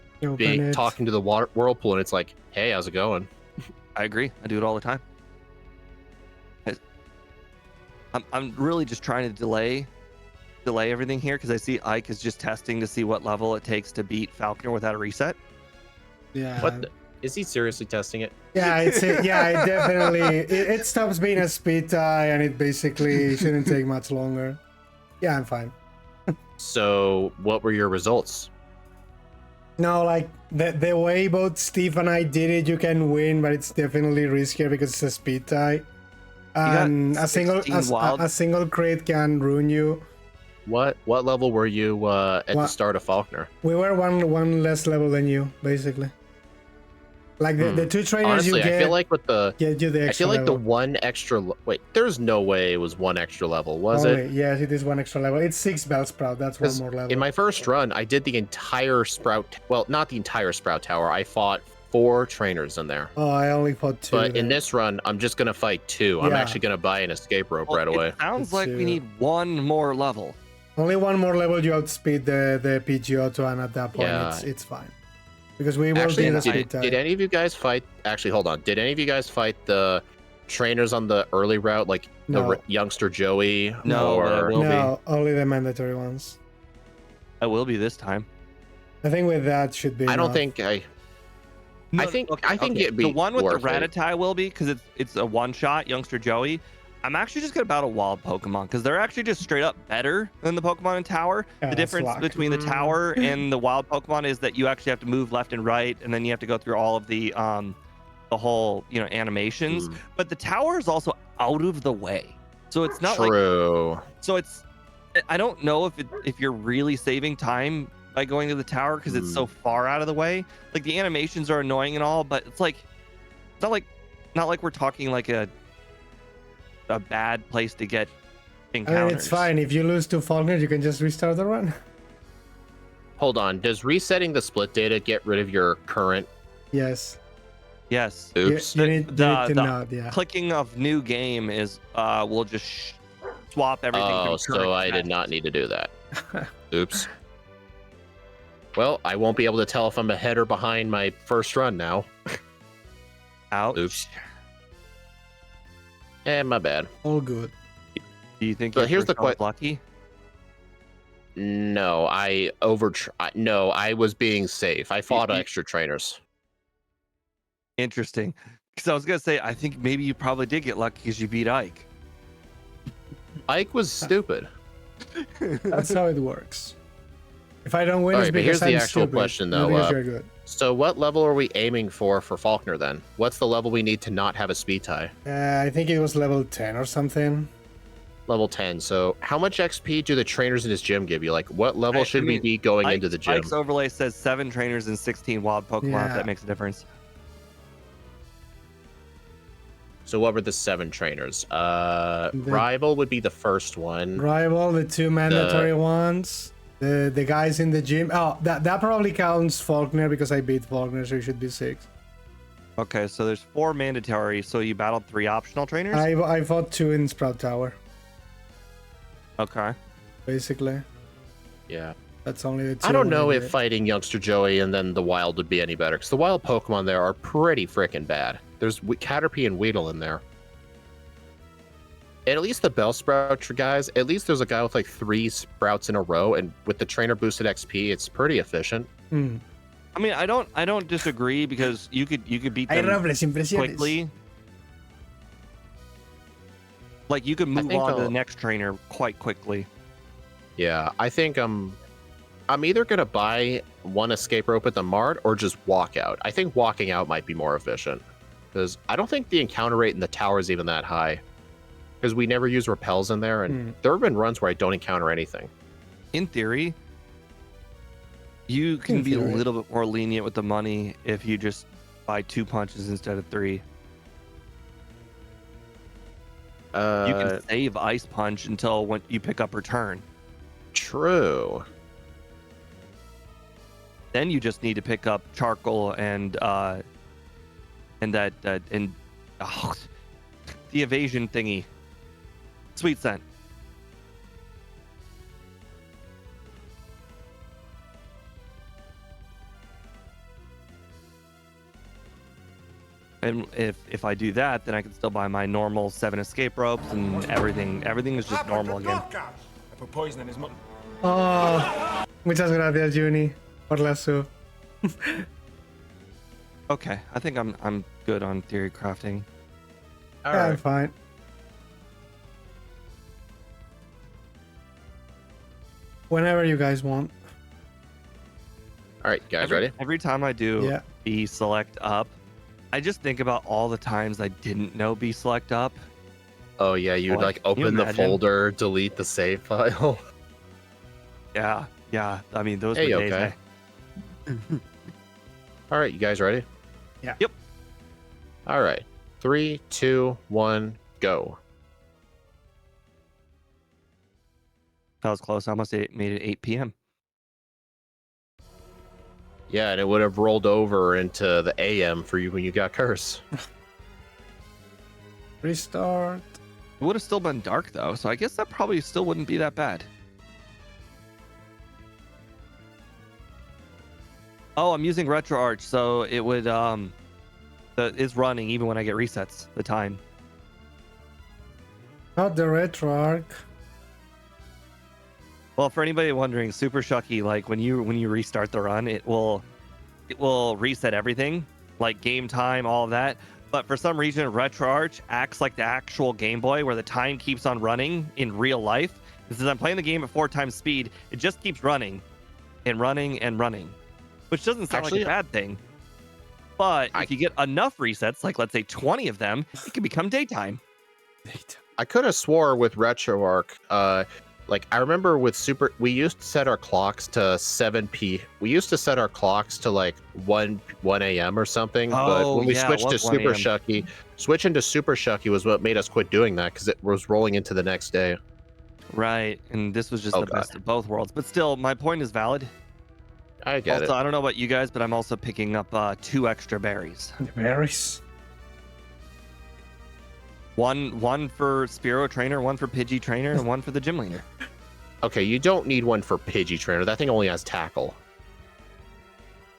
talking to the whirlpool, and it's like, hey, how's it going? I agree. I do it all the time. I'm really just trying to delay everything here because I see Ike is just testing to see what level it takes to beat Falconer without a reset. Yeah. What is he seriously testing it? Yeah, it definitely it stops being a speed tie and it basically shouldn't take much longer. Yeah, I'm fine. So, what were your results? No, like the way both Steve and I did it, you can win, but it's definitely riskier because it's a speed tie. And a single crit can ruin you. What level were you at the start of Faulkner? We were one less level than you, basically. Like the two trainers Honestly, you get. I feel like with the Get you the I extra feel like level. the one extra wait, there's no way it was one extra level, was Only, it? yes, it is one extra level. It's 6 bell sprout. That's one 'Cause more level. in my first run, I did the entire sprout. Well, not the entire sprout tower. I fought 4 trainers in there. Oh, I only fought 2. But in then. this run, I'm just gonna fight 2. I'm Yeah. actually gonna buy an escape rope Well, right away. It sounds The like we two. need one more level. Only one more level, you outspeed the PG Auto, and at that point, Yeah. it's fine. Because we will Actually, need a did, speed tie. did any of you guys fight? Actually, hold on. Did any of you guys fight the trainers on the early route, like the No. youngster Joey? No, but I or will be. No, only the mandatory ones. I will be this time. I think with that should be I don't enough. think I. I think it'd be the one with the worth it. Rattata will be because it's a one shot youngster Joey. I'm actually just gonna battle wild Pokemon because they're actually just straight up better than the Pokemon in Tower. Yeah, The that's difference luck. between the Tower and the wild Pokemon is that you actually have to move left and right, and then you have to go through all of the whole animations. Mm. But the Tower is also out of the way, so it's not like True. so it's. I don't know if you're really saving time by going to the tower because it's so far out of the way. Like the animations are annoying and all, but it's like it's not like we're talking like a bad place to get encounters. I mean, it's fine. If you lose to Faulkner, you can just restart the run. Hold on. Does resetting the split data get rid of your current? Yes. Yes. Oops. You need to nod, yeah. Clicking of new game is we'll just swap everything. Oh, from so current I to did next. not need to do that. Oops. Well, I won't be able to tell if I'm ahead or behind my first run now. Ouch. Oops. My bad. All good. Do you think But your here's the first run was lucky? No, No, I was being safe. I fought extra trainers. Interesting. Because I was gonna say I think maybe you probably did get lucky because you beat Ike. Ike was stupid. That's how it works. If I don't win, All it's right, but because here's the I'm actual stupid, question, not though. because you're good. So what level are we aiming for Faulkner then? What's the level we need to not have a speed tie? I think it was level 10 or something. Level 10. So how much XP do the trainers in his gym give you? Like what level I should we mean, be going into the gym? Ike's overlay says 7 trainers and 16 wild Pokemon. If Yeah. that makes a difference. So what were the 7 trainers? Rival would be the first one. Rival, the 2 mandatory ones. The guys in the gym. Oh, that probably counts Faulkner because I beat Faulkner, so it should be 6. Okay, so there's 4 mandatory. So you battled 3 optional trainers. I fought 2 in Sprout Tower, Okay. basically. Yeah. That's only the 2. I don't know I if did. fighting youngster Joey and then the wild would be any better because the wild Pokemon there are pretty freaking bad. There's Caterpie and Weedle in there. And at least the Bellsprout guys, at least there's a guy with like 3 sprouts in a row, and with the trainer boosted XP, it's pretty efficient. Hmm. I mean, I don't disagree because you could beat Hay them robles, impresiones. quickly. Like you could move think on to I'll- the next trainer quite quickly. Yeah, I think I'm either gonna buy one escape rope at the mart or just walk out. I think walking out might be more efficient because I don't think the encounter rate in the tower is even that high. Because we never use repels in there, and there have been runs where I don't encounter anything. In theory, you can be a little bit more lenient with the money if you just buy 2 punches instead of 3. You can save Ice Punch until when you pick up Return. True. Then you just need to pick up Charcoal and oh, the evasion thingy. Sweet Scent. And if I do that, then I can still buy my normal 7 escape ropes and everything. Everything is just normal again. I put poison in his mutton. Oh, muchas gracias, Juni, por la sub. Okay, I think I'm good on theory crafting. All Yeah, I'm right. fine. Whenever you guys want. All right, guys, ready? Every time I do Yeah. B select up, I just think about all the times I didn't know B select up. Oh yeah, you'd Like, like can you open the imagine? folder, delete the save file. Yeah. I mean, those Hey, were days. okay. All right, you guys ready? Yeah. Yep. All right. 3, 2, 1, go. That was close. I almost made it 8 p.m. Yeah, and it would have rolled over into the AM for you when you got curse. Restart. It would have still been dark though, so I guess that probably still wouldn't be that bad. Oh, I'm using RetroArch, so it would it's running even when I get resets. The time. Not the RetroArch. Well, for anybody wondering, Super Shucky, like when you restart the run, it will reset everything, like game time, all of that. But for some reason, RetroArch acts like the actual Game Boy, where the time keeps on running in real life. And since I'm playing the game at 4 times speed, it just keeps running and running and running, which doesn't sound like a bad thing. But if you get enough resets, like let's say 20 of them, it can become daytime. I could have swore with RetroArch, like I remember with we used to set our clocks to 7 We used to set our clocks to like 1 a.m. or something. But when we switched to Super Shucky, switching to Super Shucky was what made us quit doing that, because it was rolling into the next day. Right, and this was just the best of both worlds. But still, my point is valid. I get it. Also, I don't know about you guys, but I'm also picking up 2 extra berries. The berries. One for Spearow Trainer, one for Pidgey Trainer, and one for the Gym Leader. Okay, you don't need one for Pidgey Trainer. That thing only has Tackle.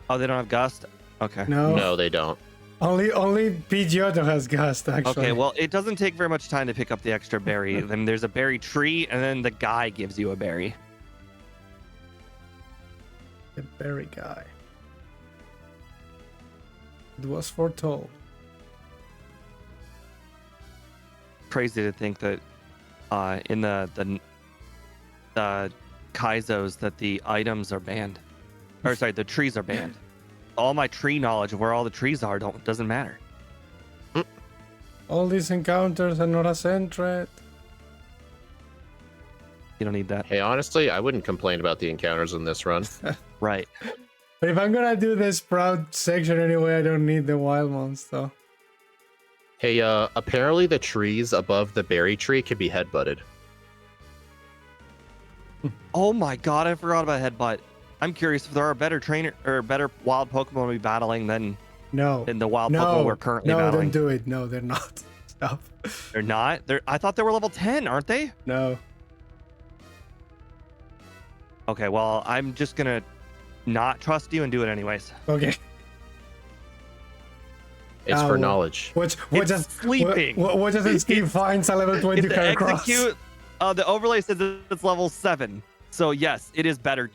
Oh, they don't have Gust? Okay. No, they don't. Only Pidgeotto has Gust, actually. Okay, well, it doesn't take very much time to pick up the extra berry. Then there's a berry tree, and then the guy gives you a berry. The berry guy. It was foretold. Crazy to think that in the Kaizos that the items are banned. Or sorry, the trees are banned. All my tree knowledge of where all the trees are doesn't matter. All these encounters are not a centret. You don't need that. Hey, honestly, I wouldn't complain about the encounters in this run. Right. But if I'm gonna do the Sprout section anyway, I don't need the wild ones, though. Hey, apparently the trees above the berry tree can be headbutted. Oh my god, I forgot about Headbutt. I'm curious if there are better trainer or better wild Pokemon we battling than the wild Pokemon we're currently battling. No, don't do it. No, they're not. Stop. They're not? I thought they were level 10, aren't they? No. Okay, well, I'm just gonna not trust you and do it anyways. Okay. It's for knowledge. What does sleeping? What does Steve finds a level 20 Heracross? The overlay says it's level 7. So yes, it is better.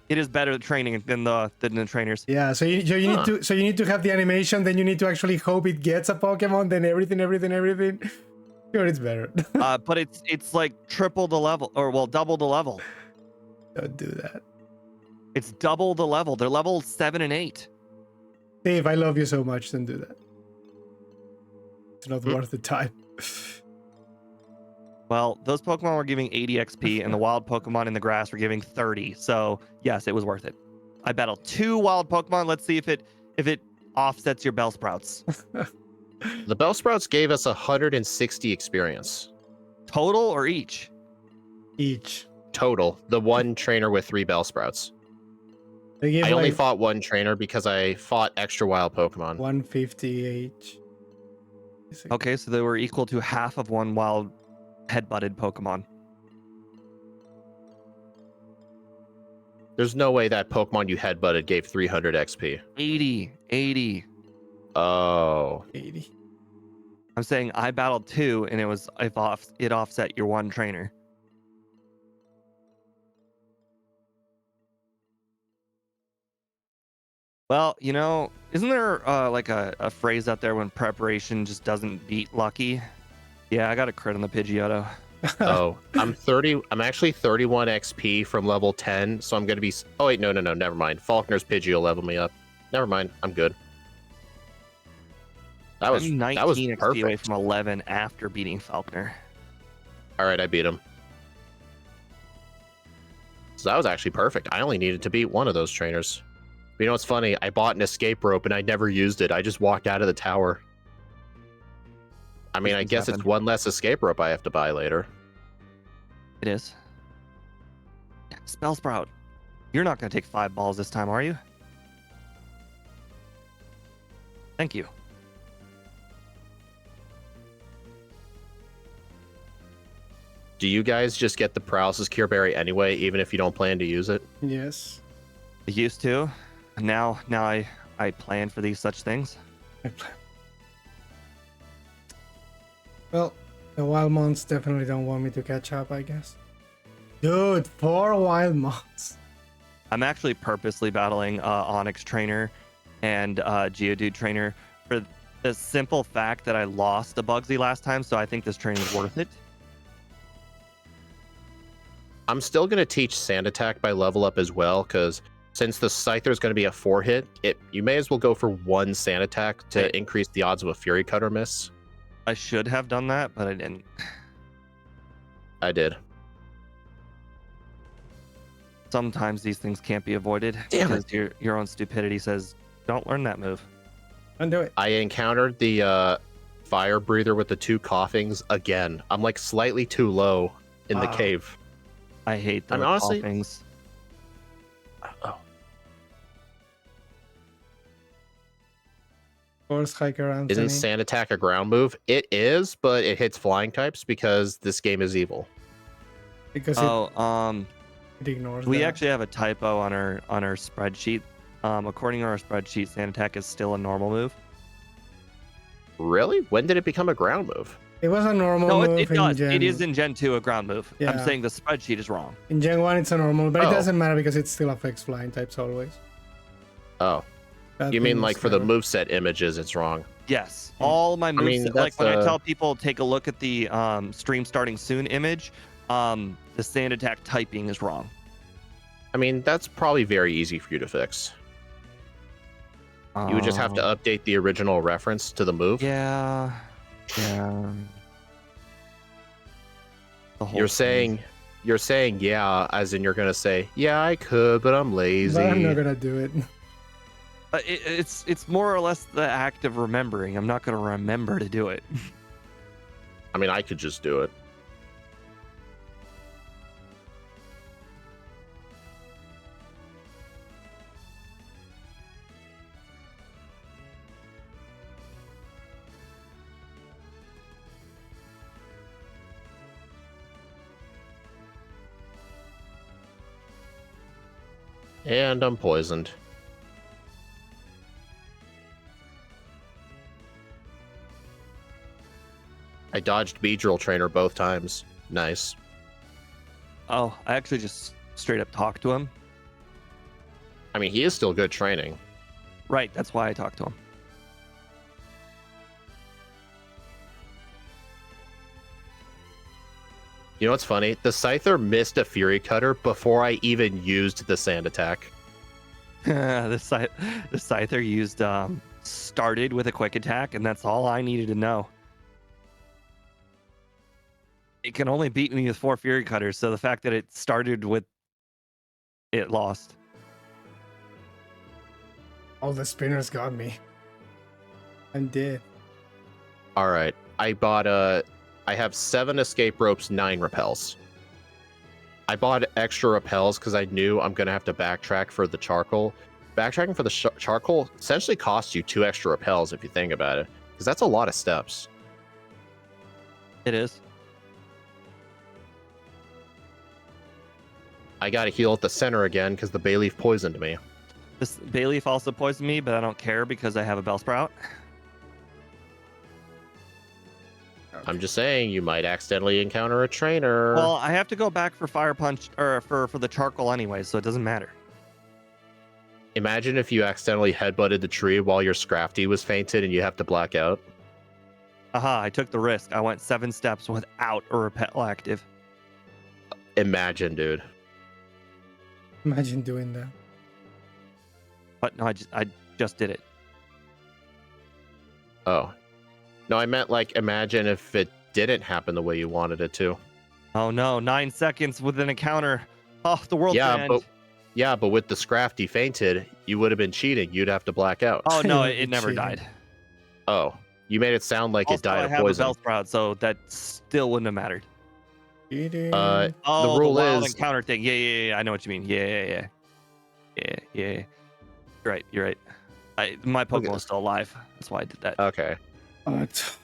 It is better training than the trainers. Yeah, so you need to have the animation, then you need to actually hope it gets a Pokemon, then everything. Sure, it's better. But it's like triple the level, or well, double the level. Don't do that. It's double the level. They're level 7 and 8. Dave, I love you so much. Don't do that. It's not worth the time. Well, those Pokemon were giving 80 XP, and the wild Pokemon in the grass were giving 30. So yes, it was worth it. I battled 2 wild Pokemon. Let's see if it offsets your Bellsprouts. The Bellsprouts gave us 160 experience. Total or each? Each. Total. The one trainer with 3 Bellsprouts. I only fought 1 trainer because I fought extra wild Pokemon. 150 each. Okay, so they were equal to half of one wild headbutted Pokemon. There's no way that Pokemon you headbutted gave 300 XP. 80. Oh. 80. I'm saying I battled 2, and it offset your 1 trainer. Well, isn't there like a phrase out there when preparation just doesn't beat lucky? Yeah, I got a crit on the Pidgeotto. Oh, I'm actually 31 XP from level 10, so I'm gonna be. Oh wait, no, never mind. Faulkner's Pidgey will level me up. Never mind, I'm good. That was 19 perfect. XP away from 11 after beating Faulkner. All right, I beat him. So that was actually perfect. I only needed to beat one of those trainers. You know what's funny? I bought an escape rope and I never used it. I just walked out of the tower. I mean, These I things guess happen. it's one less escape rope I have to buy later. It is. Spell Sprout. You're not going to take 5 balls this time, are you? Thank you. Do you guys just get the paralysis cure berry anyway, even if you don't plan to use it? Yes. I used to. Now I plan for these such things. I plan. Well, the wild months definitely don't want me to catch up, I guess. Dude, 4 wild months. I'm actually purposely battling Onyx Trainer and Geodude Trainer for the simple fact that I lost a Bugsy last time, so I think this training is worth it. I'm still going to teach Sand Attack by level up as well, because since the Scyther is going to be a 4-hit, you may as well go for 1 Sand Attack to increase the odds of a Fury Cutter miss. I should have done that, but I didn't. I did. Sometimes these things can't be avoided because your own stupidity says, don't learn that move. Undo it. I encountered the Fire Breather with the 2 coughings again. I'm like slightly too low in the cave. I hate those honestly, things. Oh. Force hiker Anthony. Isn't Sand Attack a ground move? It is, but it hits flying types because this game is evil. Because it ignores we that. actually have a typo on our spreadsheet. According to our spreadsheet, Sand Attack is still a normal move. Really? When did it become a ground move? It was a normal No, move it in does. Gen... It is in Gen 2 a ground move. I'm Yeah. saying the spreadsheet is wrong. In Gen 1 it's a normal, but Oh. it doesn't matter because it still affects flying types always. Oh, That you thing mean is like for the never- moveset images, it's wrong. Yes, all my moves. mean, Like that's, when I tell people take a look at the stream starting soon image, the Sand Attack typing is wrong. I mean, that's probably very easy for you to fix. You would just have to update the original reference to the move. Yeah. The whole You're thing. saying yeah, as in you're gonna say, yeah, I could, but I'm lazy. But I'm not gonna do it. It's more or less the act of remembering. I'm not gonna remember to do it. I mean, I could just do it. And I'm poisoned. I dodged Beedrill Trainer both times. Nice. Oh, I actually just straight up talked to him. I mean, he is still good training. Right, that's why I talked to him. You know what's funny? The Scyther missed a Fury Cutter before I even used the Sand Attack. the Scyther used started with a quick attack, and that's all I needed to know. It can only beat me with 4 Fury Cutters, so the fact that it started with it lost. All the spinners got me. I'm dead. All right, I have 7 escape ropes, 9 repels. I bought extra repels because I knew I'm gonna have to backtrack for the charcoal. Backtracking for the charcoal essentially costs you 2 extra repels if you think about it, because that's a lot of steps. It is. I gotta heal at the center again because the Bayleaf poisoned me. This Bayleaf also poisoned me, but I don't care because I have a Bellsprout. I'm just saying, you might accidentally encounter a trainer. Well, I have to go back for Fire Punch or for the charcoal anyway, so it doesn't matter. Imagine if you accidentally headbutted the tree while your Scrafty was fainted and you have to black out. Aha, I took the risk. I went 7 steps without a repel active. Imagine, dude. Imagine doing that. But no, I just did it. Oh. No, I meant like imagine if it didn't happen the way you wanted it to. Oh no, 9 seconds with an encounter. Oh, the world Yeah, can end. Yeah, but with the Scrafty fainted, you would have been cheating. You'd have to black out. Oh no, You'd be it never cheating. died. Oh, you made it sound like it Also, died I of have a poison. Bellsprout, so that still wouldn't have mattered. Cheating. Oh, rule the wild is- encounter thing. Yeah. I know what you mean. Yeah. You're right. You're right. My Pokemon was still alive. That's why I did that. Okay. But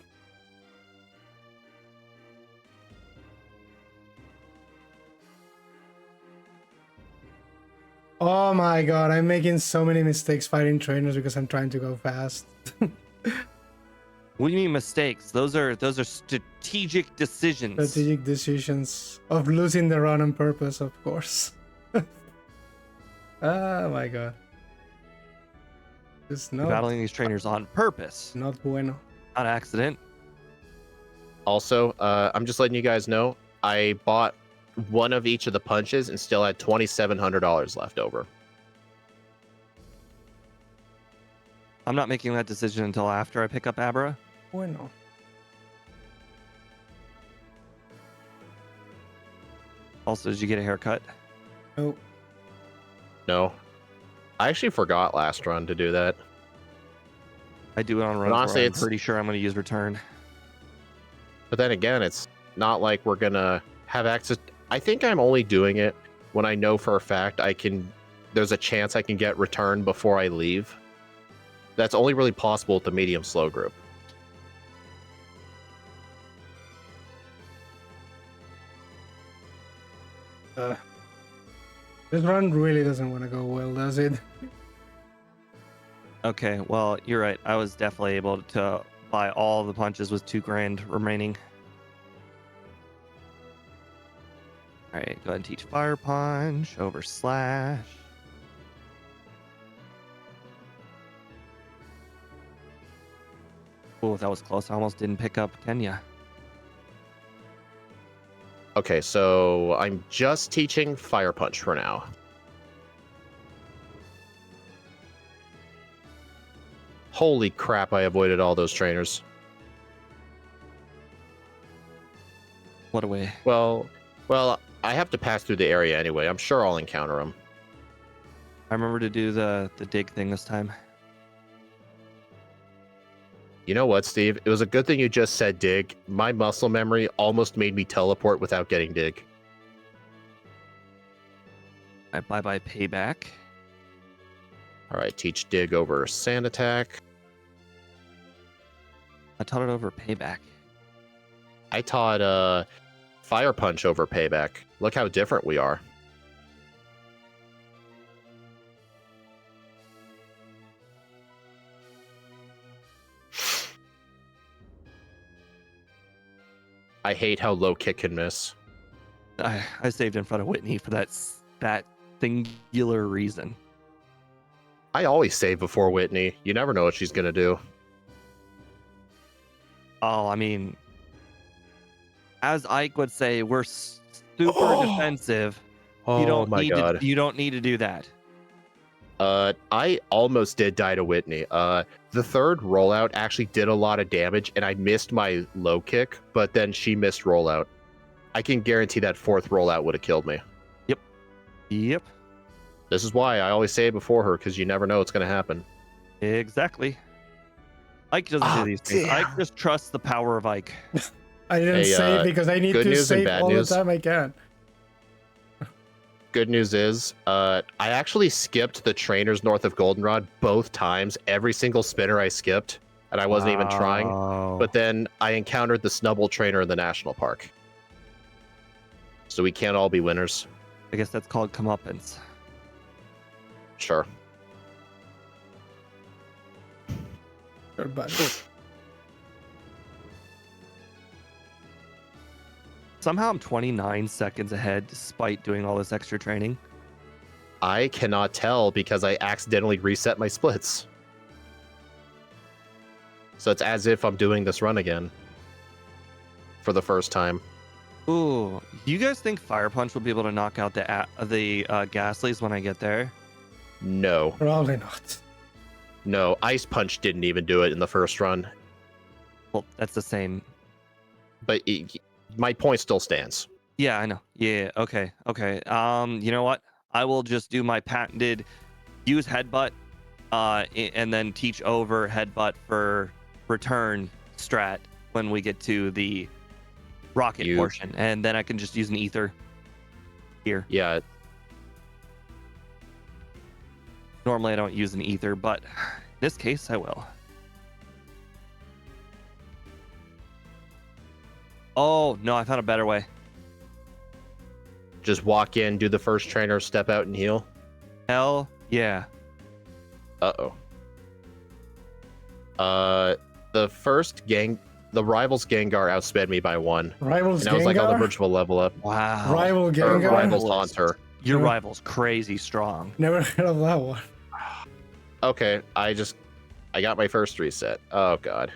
oh my god, I'm making so many mistakes fighting trainers because I'm trying to go fast. What do you mean mistakes? Those are strategic decisions. Strategic decisions of losing the run on purpose, of course. Oh my god. It's not, Battling these trainers on purpose, not bueno. not accident. Also, I'm just letting you guys know, I bought one of each of the punches and still had $2,700 left over. I'm not making that decision until after I pick up Abra. Bueno. Also, did you get a haircut? Oh, No. I actually forgot last run to do that. I do it on runs honestly, where I'm it's- pretty sure I'm going to use return. But then again, it's not like we're gonna have access. I think I'm only doing it when I know for a fact there's a chance I can get return before I leave. That's only really possible with the medium slow group. this run really doesn't want to go well, does it? Okay, well, you're right. I was definitely able to buy all the punches with $2,000 remaining. All right, go ahead and teach Fire Punch over Slash. Oh, that was close. I almost didn't pick up Kenya. Okay, so I'm just teaching Fire Punch for now. Holy crap, I avoided all those trainers. What a way. Well, I have to pass through the area anyway. I'm sure I'll encounter them. I remember to do the dig thing this time. You know what, Steve? It was a good thing you just said dig. My muscle memory almost made me teleport without getting dig. All right, bye-bye Payback. All right, teach dig over Sand Attack. I taught it over Payback. I taught Fire Punch over Payback. Look how different we are. I hate how low kick can miss. I saved in front of Whitney for that singular reason. I always save before Whitney. You never know what she's gonna do. Oh, I mean, as Ike would say, we're super defensive. Oh You don't my need god. you don't need to do that. I almost did die to Whitney. The third rollout actually did a lot of damage, and I missed my low kick, but then she missed rollout. I can guarantee that fourth rollout would have killed me. Yep, This is why I always say it before her, because you never know what's going to happen. exactly. Ike doesn't Ah, do these things. damn. Ike just trusts the power of Ike. I didn't Hey, save because I need good to news and save bad all news. the time I can. Good news is, I actually skipped the trainers north of Goldenrod both times. Every single spinner I skipped, and I wasn't even trying. Wow. But then I encountered the Snubble trainer in the national park. So we can't all be winners. I guess that's called comeuppance. Sure. Sure, but Somehow I'm 29 seconds ahead despite doing all this extra training. I cannot tell because I accidentally reset my splits. So it's as if I'm doing this run again. For the first time. Ooh, you guys think Fire Punch will be able to knock out the Ghastlies when I get there? No. probably not. No. Ice Punch didn't even do it in the first run. Well, that's the same. But my point still stands. Yeah, I know. Yeah, okay. You know what? I will just do my patented use headbutt, and then teach over headbutt for return strat when we get to the rocket portion, and then I can just use an ether here. Yeah. In Normally I don't use an ether, but in this case I will. Oh no, I found a better way. Just walk in, do the first trainer, step out and heal. Hell yeah. Uh-oh. The Rivals Gengar outsped me by 1. Rivals And I was like on the Gengar? verge of a level up. Wow. Rival Or Gengar? Rivals Haunter. Your Yeah. rival's crazy strong. Never heard of that one. Okay, I got my first reset. Oh god.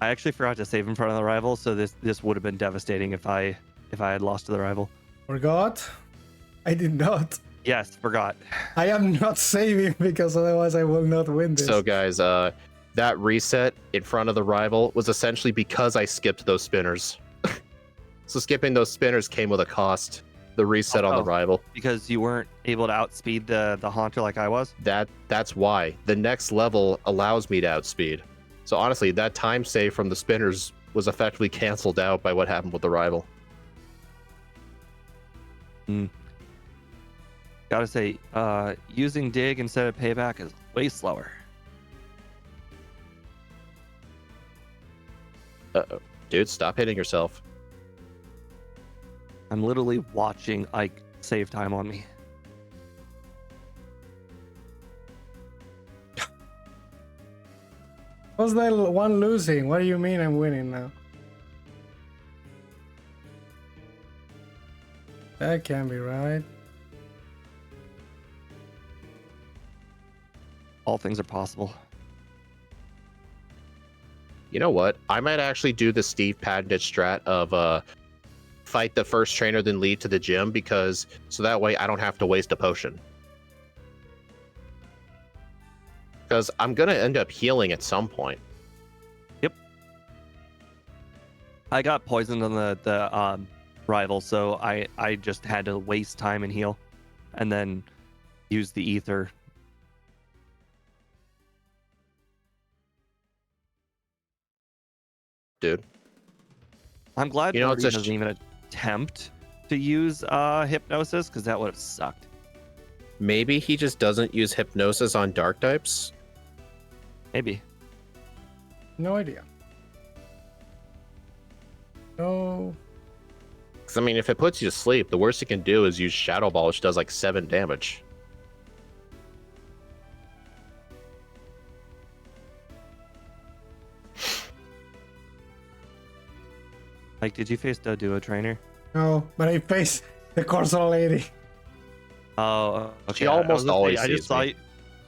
I actually forgot to save in front of the rival, so this would have been devastating if I had lost to the rival. Forgot? I did not. Yes, forgot. I am not saving because otherwise I will not win this. So guys, that reset in front of the rival was essentially because I skipped those spinners. So skipping those spinners came with a cost. The reset on the rival. Because you weren't able to outspeed the Haunter like I was? That's why. The next level allows me to outspeed. So honestly, that time save from the spinners was effectively canceled out by what happened with the rival. Gotta say, using dig instead of payback is way slower. Uh-oh. Dude, stop hitting yourself. I'm literally watching Ike save time on me. What's that one losing? What do you mean I'm winning now? That can't be right. All things are possible. You know what? I might actually do the Steve patented strat of fight the first trainer, then lead to the gym, because so that way I don't have to waste a potion. Because I'm gonna end up healing at some point. Yep. I got poisoned on the rival, so I just had to waste time and heal, and then use the ether. Dude. I'm glad You know, Morty it's a doesn't even attempt to use hypnosis, because that would have sucked. Maybe he just doesn't use hypnosis on dark types. Maybe. No idea. No. Because I mean, if it puts you to sleep, the worst it can do is use Shadow Ball, which does like 7 damage. Like, did you face the duo trainer? No, but I faced the Corso lady. Oh, okay. She almost always I just sees saw me. you.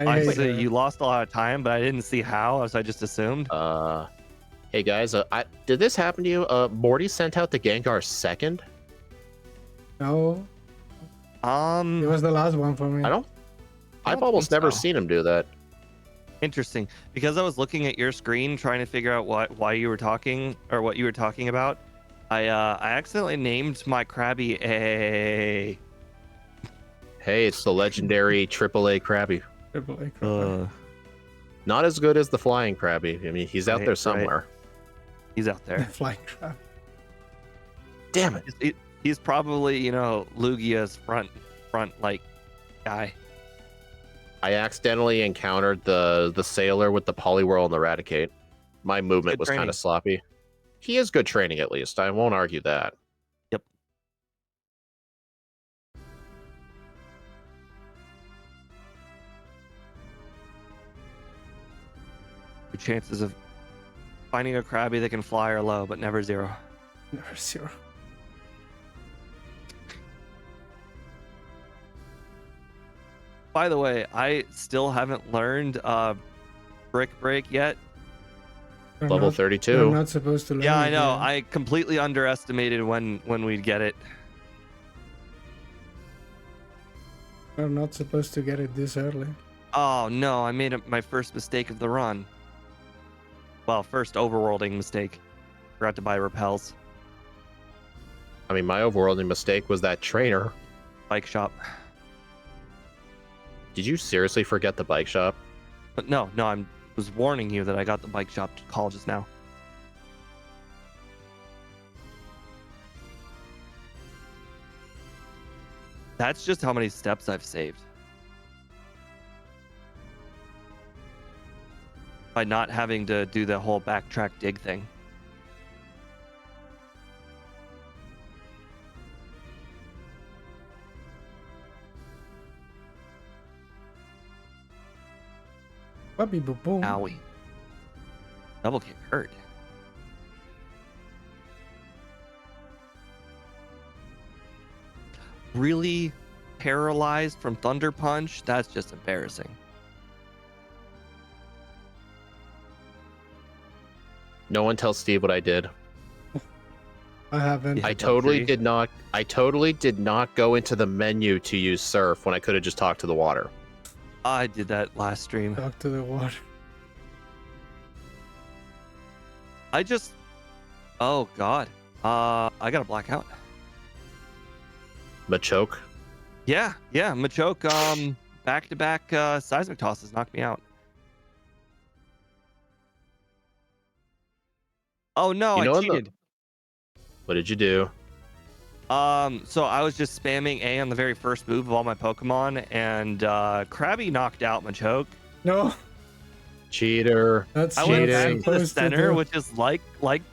I hate Honestly, her. you lost a lot of time, but I didn't see how, so I just assumed. Hey guys, did this happen to you? Morty sent out the Gengar second? No, it was the last one for me. I've almost never seen him do that. Interesting, because I was looking at your screen trying to figure out why you were talking or what you were talking about. I accidentally named my Krabby a. Hey, it's the legendary AAA Krabby. Triple A. Not as good as the flying Krabby. I mean, he's out Right, there somewhere. He's out The there. flying crab. Damn it. He's probably, Lugia's front like guy. I accidentally encountered the sailor with the Poliwhirl and the Raticate. My movement Good was kind training. of sloppy. He is good training, at least. I won't argue that. Yep. Your chances of finding a Krabby that can fly are low, but never zero. Never zero. By the way, I still haven't learned Brick Break yet. We're Level not- 32. We're not supposed to learn Yeah, I it know. yet. I completely underestimated when we'd get it. We're not supposed to get it this early. Oh no, I made my first mistake of the run. Well, first overworlding mistake. Forgot to buy repels. I mean, my overworlding mistake was that trainer. Bike shop. Did you seriously forget the bike shop? But no, I was warning you that I got the bike shop call just now. That's just how many steps I've saved. By not having to do the whole backtrack dig thing. Puppy boom boom. Owie. Double kick hurt. Really paralyzed from Thunder Punch? That's just embarrassing. No one tell Steve what I did. I haven't. Yeah. I Hit that totally tree. did not. I totally did not go into the menu to use surf when I could have just talked to the water. I did that last stream. Talk to the water. I just... Oh, God. I got a blackout. Machoke. Yeah, Machoke, back-to-back seismic tosses knocked me out. Oh, no, You know I in the- cheated. What did you do? So I was just spamming A on the very first move of all my Pokemon, and Krabby knocked out Machoke. No, Cheater. that's I went back Cheating. to the supposed to center, do. which is like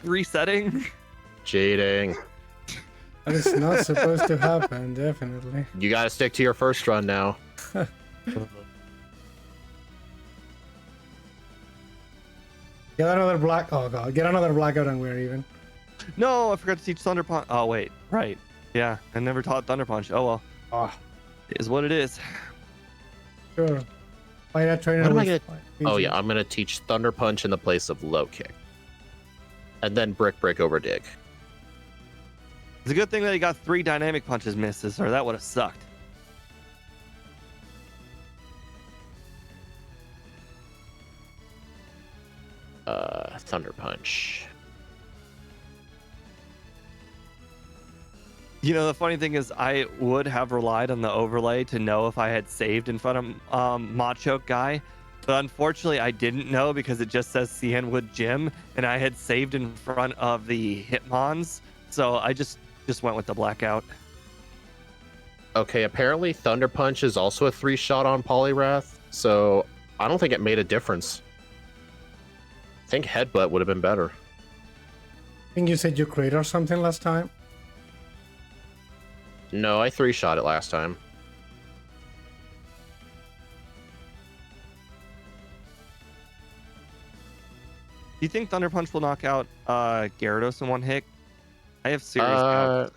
resetting. Cheating. That is not supposed to happen. Definitely. You gotta stick to your first run now. Get another black. Oh god, get another blackout and we're even. No, I forgot to teach Thunder Punch. Oh, wait, right. Yeah, I never taught Thunder Punch. Oh, well. Ah, It is what it is. sure. Fight that trainer. What am I with gonna- fight. Oh yeah, I'm gonna teach Thunder Punch in the place of Low Kick, and then Brick Break over Dig. It's a good thing that he got 3 dynamic punches misses, or that would have sucked. Thunder Punch. You know, the funny thing is, I would have relied on the overlay to know if I had saved in front of Machoke guy, but unfortunately I didn't know because it just says Cianwood Gym, and I had saved in front of the Hitmons, so I just went with the blackout. Okay, apparently Thunder Punch is also a 3-shot on Poliwrath, so I don't think it made a difference. I think Headbutt would have been better. I think you said you crit or something last time. No, I 3-shot it last time. Do you think Thunder Punch will knock out Gyarados in one hit? I have serious doubts.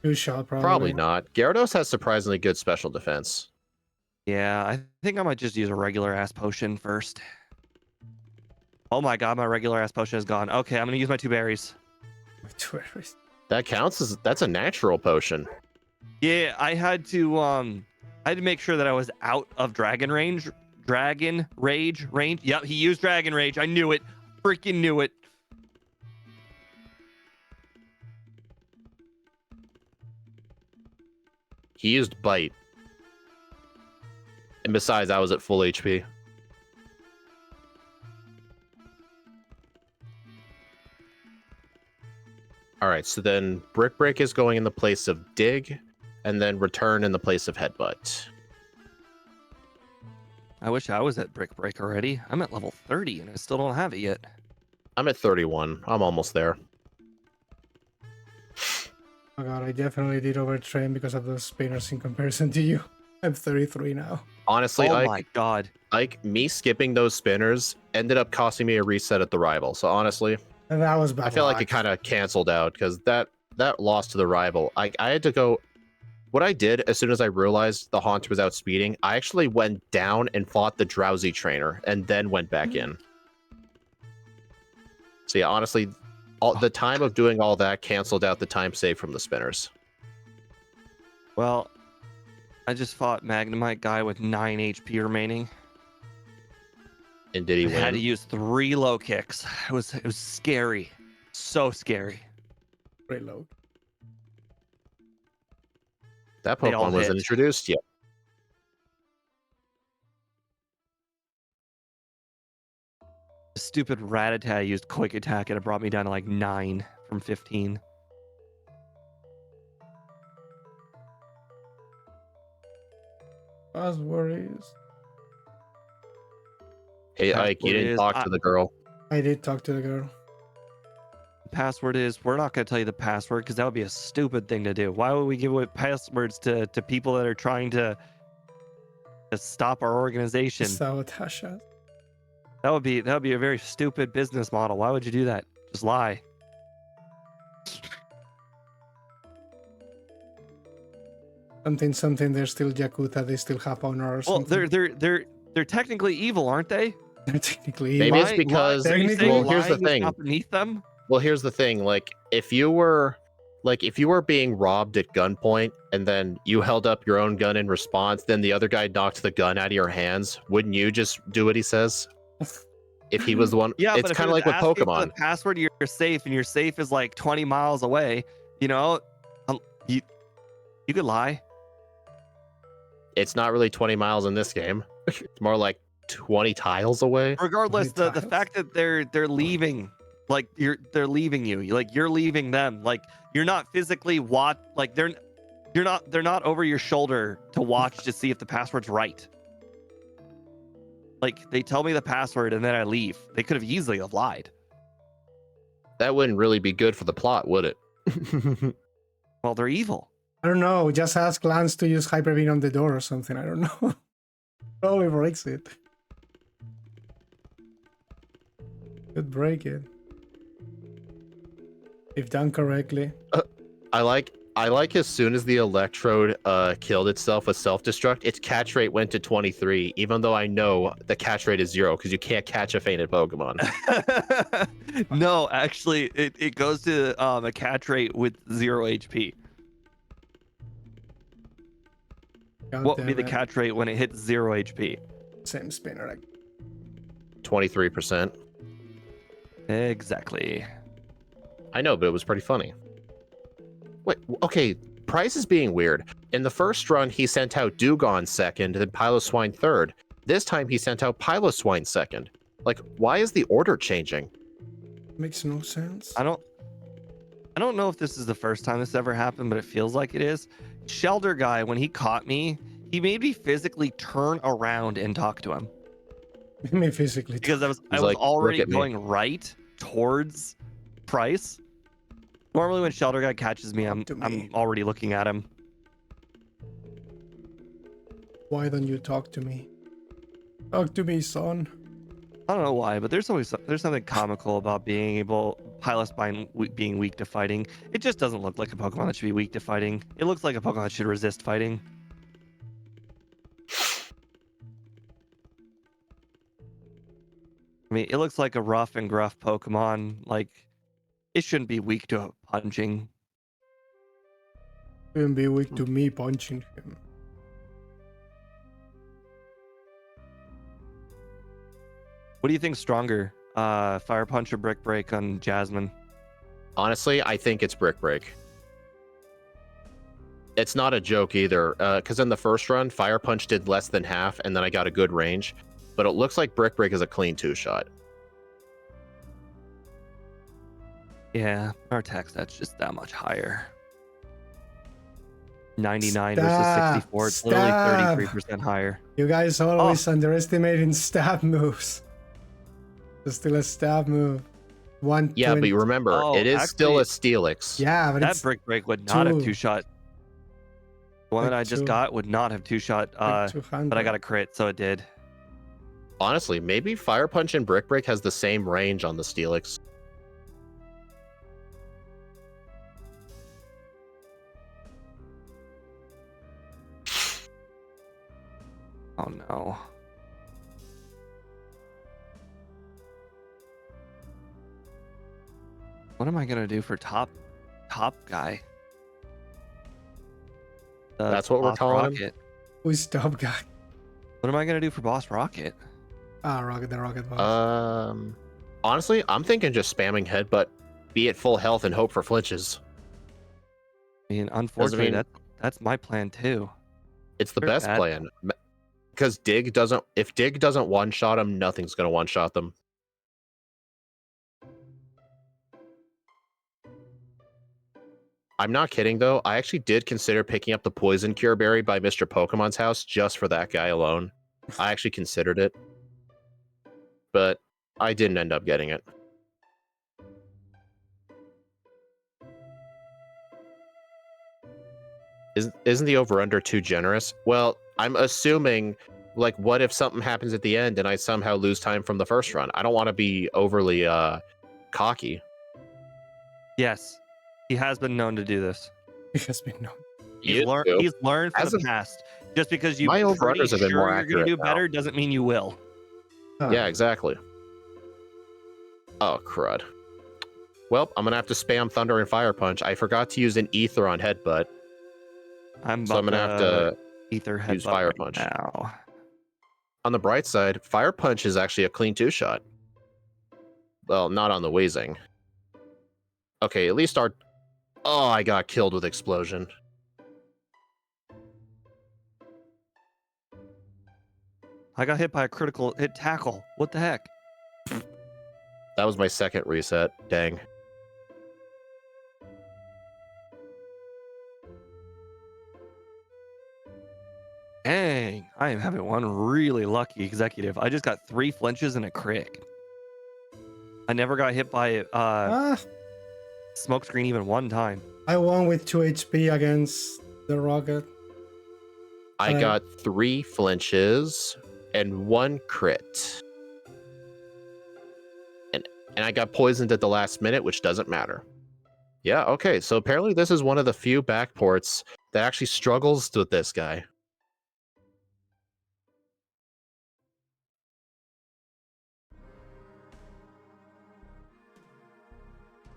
2-shot probably. Probably not. Gyarados has surprisingly good special defense. Yeah, I think I might just use a regular ass potion first. Oh my god, my regular ass potion is gone. Okay, I'm gonna use my 2 berries. That counts as that's a natural potion. Yeah, I had to make sure that I was out of Dragon Rage. Yep, he used Dragon Rage. I knew it. Freaking knew it. He used Bite. And besides, I was at full HP. Alright, so then Brick Break is going in the place of Dig, and then Return in the place of Headbutt. I wish I was at Brick Break already. I'm at level 30 and I still don't have it yet. I'm at 31. I'm almost there. Oh god, I definitely did overtrain because of those spinners in comparison to you. I'm 33 now. Honestly, Oh Ike, my god. me skipping those spinners ended up costing me a reset at the rival. So honestly, And that was bad. I feel like luck. it kind of canceled out because that loss to the rival. I had to go. What I did as soon as I realized the Haunter was outspeeding, I actually went down and fought the Drowsy trainer and then went back in. So yeah, honestly, the time of doing all that canceled out the time saved from the spinners. Well, I just fought Magnemite guy with 9 HP remaining. And did he I had to win? use 3 low kicks. It was scary. So scary. Reload. That They all Pokemon wasn't hit. introduced yet. Stupid Rattata used Quick Attack and it brought me down to like 9 from 15. Password is. Hey, Ike, you Password didn't is- talk to the girl. I did talk to the girl. Password is, we're not going to tell you the password because that would be a stupid thing to do. Why would we give away passwords to people that are trying to stop our organization? Sabotage us. That would be a very stupid business model. Why would you do that? Just lie. Something. They're still Yakuza. They still have honor or Well, something. they're technically evil, aren't they? They're technically Maybe evil. it's because are you technically- saying well, here's the lying is thing. not beneath them? Well, here's the thing. Like, if you were being robbed at gunpoint and then you held up your own gun in response, then the other guy knocked the gun out of your hands, wouldn't you just do what he says? If he was the one, Yeah, it's but if kind it of was like with asking for Pokemon. the password, you're safe, and your safe is like 20 miles away. You know, you could lie. It's not really 20 miles in this game. It's more like 20 tiles away. Regardless, the tiles? fact that they're leaving, like they're leaving you, like you're leaving them, like you're not physically like they're not over your shoulder to watch to see if the password's right. Like they tell me the password and then I leave. They could have easily have lied. That wouldn't really be good for the plot, would it? Well, they're evil. I don't know. Just ask Lance to use Hyper Beam on the door or something. I don't know. Probably breaks it. Could break it. If done correctly. I like as soon as the electrode killed itself with self-destruct, its catch rate went to 23, even though I know the catch rate is 0 because you can't catch a fainted Pokemon. No, actually, it goes to a catch rate with 0 HP. God What would be damn the it. catch rate when it hits 0 HP? Same spinner. Like 23%. Exactly. I know, but it was pretty funny. Wait, okay, Price is being weird. In the first run, he sent out Dugong second, then Piloswine third. This time, he sent out Piloswine second. Like, why is the order changing? makes no sense. I don't know if this is the first time this ever happened, but it feels like it is. Shelter guy, when he caught me, he made me physically turn around and talk to him Me physically. because I was like, already "Look at me." going right towards Price. Normally, when Shelter guy catches me, I'm to me. I'm already looking at him. Why don't you talk to me? Talk to me, son. I don't know why, but there's something comical about being being weak to fighting. It just doesn't look like a Pokemon that should be weak to fighting. It looks like a Pokemon that should resist fighting. I mean, it looks like a rough and gruff Pokemon. Like, it shouldn't be weak to punching. Shouldn't be weak to me punching him. What do you think's stronger? Fire Punch or Brick Break on Jasmine? Honestly, I think it's Brick Break. It's not a joke either, because in the first run, Fire Punch did less than half, and then I got a good range. But it looks like Brick Break is a clean 2-shot. Yeah, our attack stat's just that much higher. 99 Stop, versus 64. It's literally 33% higher. You guys always underestimating stab moves. It's still a stab move. Yeah, but you remember, Oh, it is still a actually- Steelix. Yeah, but That it's Brick Break would not have two. two-shot. The one that Like I just two. got would not have two-shot, like 200. but I got a crit, so it did. Honestly, maybe Fire Punch and Brick Break has the same range on the Steelix. Oh no. What am I gonna do for top guy? That's what we're Boss calling him? Rocket. Who's top guy? What am I gonna do for Boss Rocket? Ah, the rocket boss. Honestly, I'm thinking just spamming Headbutt, be at full health and hope for flinches. I mean, unfortunately, mean- That's my plan too. It's the They're best bad. plan. Because if Dig doesn't one-shot them, nothing's going to one-shot them. I'm not kidding, though. I actually did consider picking up the Poison Cure Berry by Mr. Pokemon's house just for that guy alone. I actually considered it. But I didn't end up getting it. Isn't the over-under too generous? Well, I'm assuming, like, what if something happens at the end and I somehow lose time from the first run? I don't want to be overly cocky. Yes, he has been known to do this. It has been known. He's learned from As the of- past. Just because you My pretty over-unders have been more sure you're going to accurate do now. better doesn't mean you will. Yeah, exactly. Oh, crud. Well, I'm going to have to spam Thunder and Fire Punch. I forgot to use an Ether on Headbutt. So I'm going to have to ether headbutt use Fire right Punch. now. On the bright side, Fire Punch is actually a clean 2-shot. Well, not on the Wheezing. Okay, at least our... Oh, I got killed with Explosion. I got hit by a critical hit tackle. What the heck? That was my second reset. Dang. Dang, I am having one really lucky executive. I just got 3 flinches and a crit. I never got hit by smokescreen even one time. I won with 2 HP against the Rocket. I got 3 flinches and 1 crit. And I got poisoned at the last minute, which doesn't matter. Yeah, okay, so apparently this is one of the few backports that actually struggles with this guy.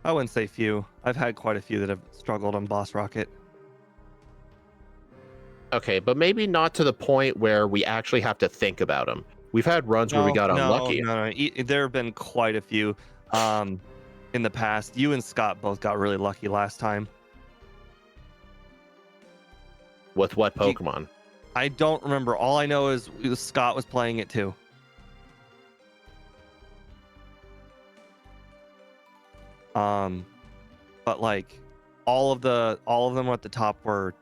I wouldn't say few. I've had quite a few that have struggled on Boss Rocket. Okay, but maybe not to the point where we actually have to think about him. We've had runs where we got unlucky. No. There have been quite a few in the past. You and Scott both got really lucky last time. With what Pokemon? I don't remember. All I know is Scott was playing it too. But like all of them at the top were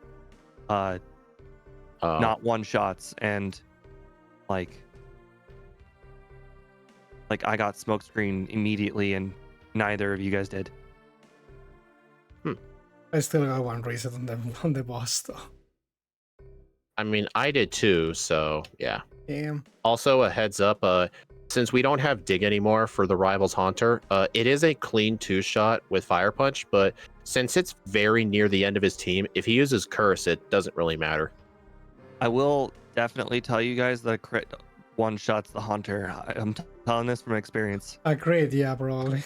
not one shots, and like I got smokescreen immediately and neither of you guys did. I still got 1 reset on the boss though. I mean, I did too, so yeah. Damn. Also, a heads up, since we don't have Dig anymore for the Rivals Haunter, it is a clean 2-shot with Fire Punch, but since it's very near the end of his team, if he uses Curse, it doesn't really matter. I will definitely tell you guys that crit one-shots the Hunter. I'm telling this from experience. A crit, yeah, probably.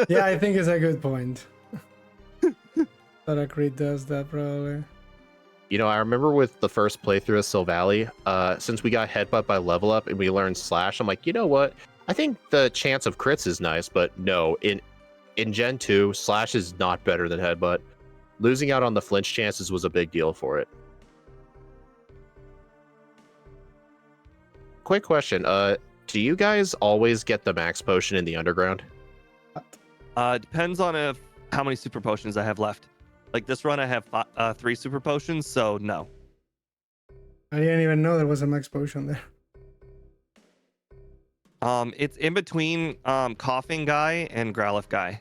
Yeah, I think it's a good point. That a crit does that, probably. You know, I remember with the first playthrough of Silvally, since we got headbutt by level up and we learned Slash, I'm like, you know what? I think the chance of crits is nice, but no, in Gen 2, Slash is not better than headbutt. Losing out on the flinch chances was a big deal for it. Quick question, do you guys always get the max potion in the underground? Depends on how many super potions I have left. Like this run, I have 3 super potions, so no. I didn't even know there was a max potion there. It's in between Coughing Guy and Growlithe Guy.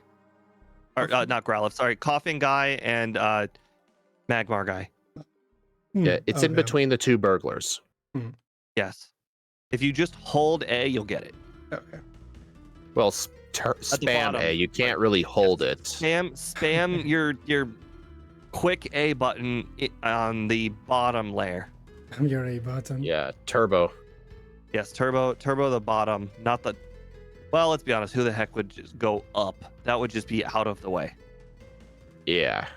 Or not Growlithe, sorry, Coughing Guy and Magmar Guy. Yeah, it's in Okay. between the 2 burglars. Yes. If you just hold A, you'll get it. Okay. Well, spam bottom. A, you can't really hold it. Spam your quick A button on the bottom layer. I'm your A button. Yeah, turbo. Yes, turbo the bottom, not the. Well, let's be honest. Who the heck would just go up? That would just be out of the way. Yeah.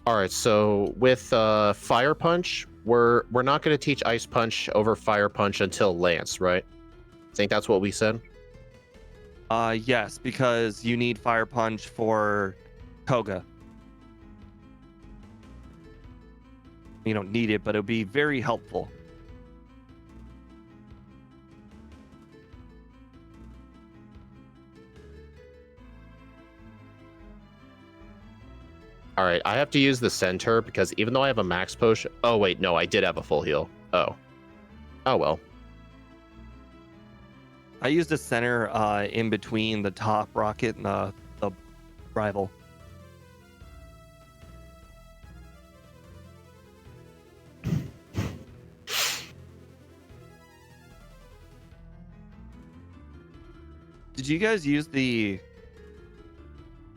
All right, so with Fire Punch, we're not going to teach Ice Punch over Fire Punch until Lance, right? Think that's what we said? Yes, because you need Fire Punch for Koga. You don't need it, but it would be very helpful. All right, I have to use the center because even though I have a max potion... Oh, wait, no, I did have a full heal. Oh. Oh, well. I used a center in between the top rocket and the rival. Did you guys use the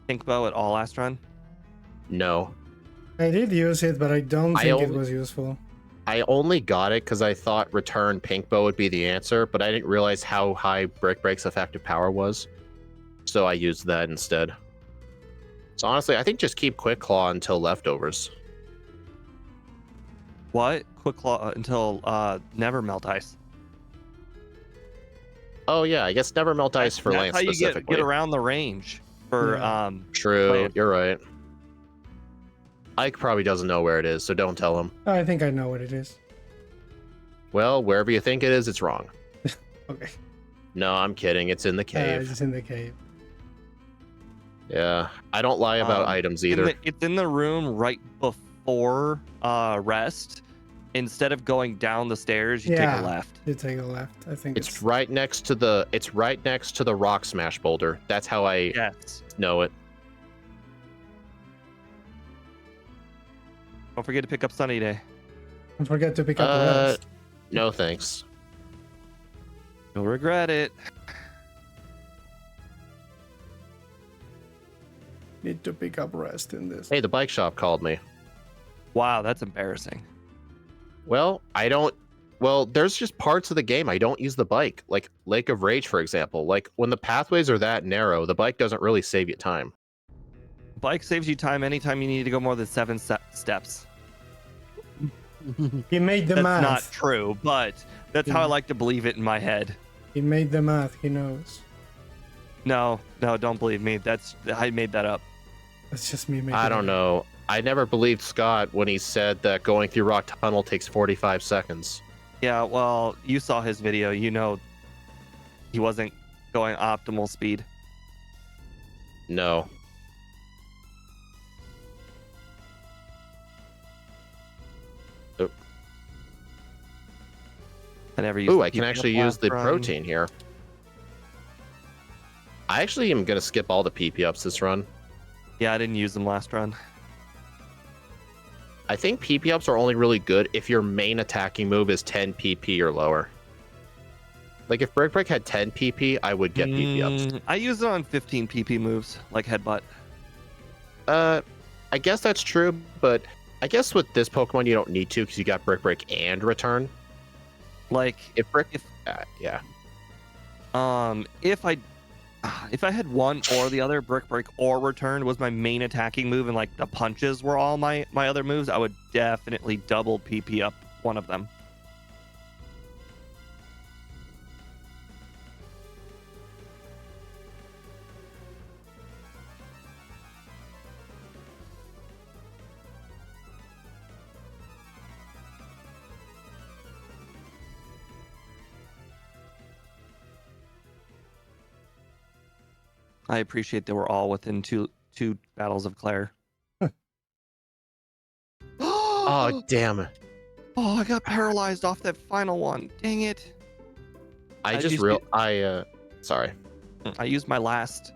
pink bow at all last run? No. I did use it, but I don't think it was useful. I only got it because I thought return pink bow would be the answer, but I didn't realize how high Brick Break's effective power was. So I used that instead. So honestly, I think just keep Quick Claw until leftovers. What? Quick Claw until Never Melt Ice. Oh yeah, I guess Never Melt Ice for Lance That's how you specifically. get around the range for True, Lance. you're right. Ike probably doesn't know where it is, so don't tell him. I think I know what it is. Well, wherever you think it is, it's wrong. Okay. No, I'm kidding. It's in the cave. It's in the cave. Yeah, I don't lie about items either. It's in the room right before rest. Instead of going down the stairs, you take a left. You take a left. I think It's right next to the. It's right next to the rock smash boulder. That's how I know it. Don't forget to pick up Sunny Day. Don't forget to pick up the rest. No thanks. You'll regret it. Need to pick up rest in this. Hey, the bike shop called me. Wow, that's embarrassing. Well, I don't. Well, there's just parts of the game I don't use the bike, like Lake of Rage, for example. Like when the pathways are that narrow, the bike doesn't really save you time. Bike saves you time anytime you need to go more than 7 steps. He made the math. That's not true, but that's how I like to believe it in my head. He made the math. He knows. No, don't believe me. I made that up. That's just me making I don't know. I never believed Scott when he said that going through Rock Tunnel takes 45 seconds. Yeah, well, you saw his video. You know he wasn't going optimal speed. No. I never used. Ooh, I can actually use the protein here. I actually am going to skip all the PP ups this run. Yeah, I didn't use them last run. I think PP ups are only really good if your main attacking move is 10 PP or lower. Like if Brick Break had 10 PP, I would get PP ups. I use it on 15 PP moves, like Headbutt. I guess that's true, but I guess with this Pokemon you don't need to because you got Brick Break and Return. Like if I had one or the other, Brick Break or Return was my main attacking move, and like the punches were all my other moves, I would definitely double PP up one of them. I appreciate that we're all within two battles of Claire. Oh, damn it. Oh, I got paralyzed off that final one. Dang it. Sorry. I used my last.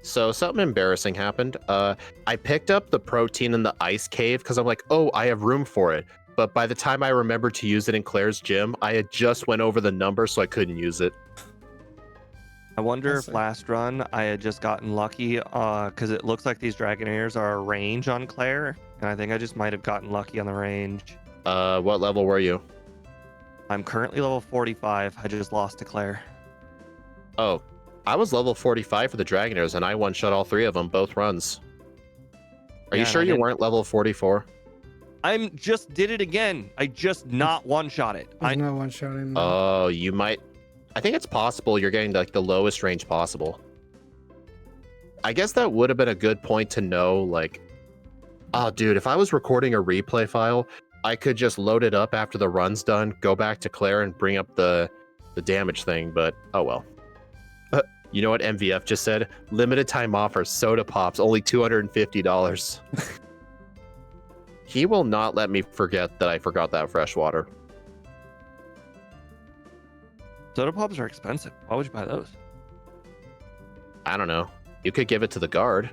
So something embarrassing happened. I picked up the protein in the ice cave because I'm like, oh, I have room for it. But by the time I remembered to use it in Claire's gym, I had just went over the number, so I couldn't use it. I wonder if last run I had just gotten lucky, because it looks like these Dragonairs are a range on Claire, and I think I just might have gotten lucky on the range. What level were you? I'm currently level 45. I just lost to Claire. Oh, I was level 45 for the Dragonairs, and I one-shot all 3 of them, both runs. Are you sure you weren't level 44? I'm just did it again. I just not one-shot it. There's no one shot in there. Oh, you might. I think it's possible you're getting like the lowest range possible. I guess that would have been a good point to know. Like, oh, dude, if I was recording a replay file, I could just load it up after the run's done, go back to Claire, and bring up the damage thing. But oh well. You know what MVF just said? Limited time offer, soda pops, only $250. He will not let me forget that I forgot that fresh water. Soda pops are expensive. Why would you buy those? I don't know. You could give it to the guard.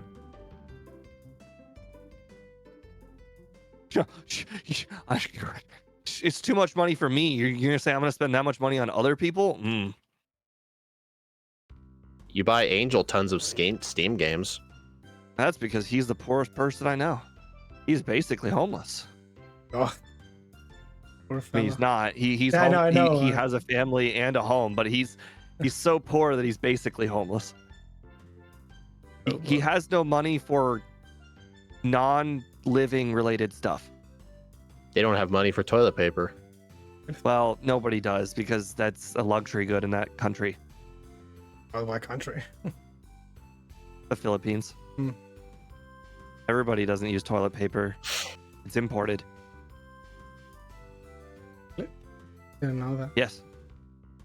It's too much money for me. You're gonna say I'm gonna spend that much money on other people? You buy Angel tons of Steam games. That's because he's the poorest person I know. He's basically homeless. Oh. Poor I mean, fella. he's not. He's Yeah, I home. know, I know. He has a family and a home, but he's so poor that he's basically homeless. He has no money for non-living related stuff. They don't have money for toilet paper. Well, nobody does because that's a luxury good in that country, Out of my country. the Philippines. Hmm. Everybody doesn't use toilet paper. It's imported. Didn't know that. Yes.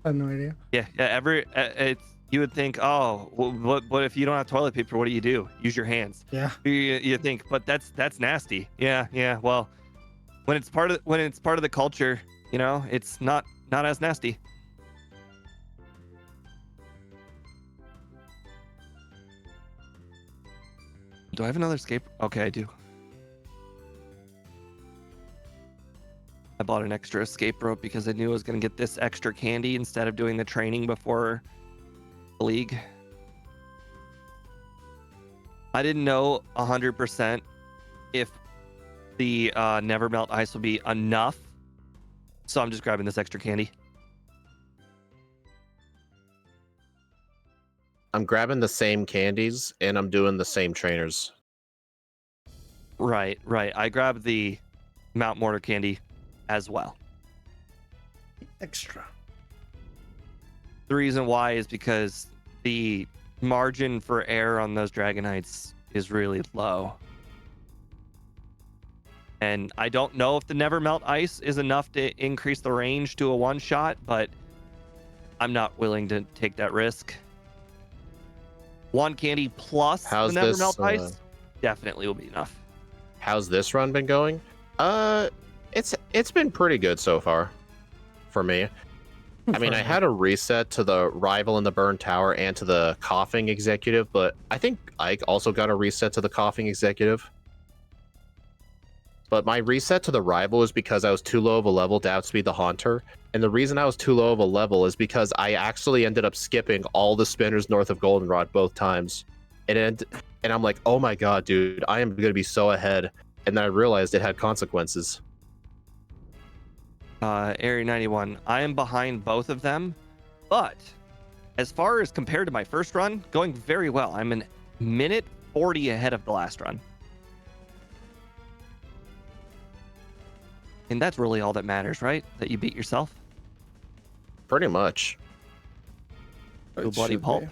I had no idea. Yeah. It's you would think, oh, what if you don't have toilet paper? What do? Use your hands. Yeah. You think, but that's nasty. Yeah. Well, when it's part of the culture, you know, it's not as nasty. Do I have another escape? Okay, I do. I bought an extra escape rope because I knew I was going to get this extra candy instead of doing the training before the league. I didn't know 100% if the never melt ice will be enough, so I'm just grabbing this extra candy. I'm grabbing the same candies and I'm doing the same trainers. Right. I grabbed the Mount Mortar candy as well. Extra. The reason why is because the margin for error on those Dragonites is really low. And I don't know if the never melt ice is enough to increase the range to a one shot, but I'm not willing to take that risk. One candy plus How's the never this, melt ice definitely will be enough. How's this run been going? It's been pretty good so far for me. I mean, I had a reset to the rival in the burn tower and to the coughing executive, but I think Ike also got a reset to the coughing executive. But my reset to the rival is because I was too low of a level to outspeed the Haunter. And the reason I was too low of a level is because I actually ended up skipping all the spinners north of Goldenrod both times. And I'm like, oh my god, dude, I am going to be so ahead. And then I realized it had consequences. Area 91, I am behind both of them, but as far as compared to my first run, going very well. I'm a minute 40 ahead of the last run. And that's really all that matters, right? That you beat yourself. Pretty much. Go bloody pulp.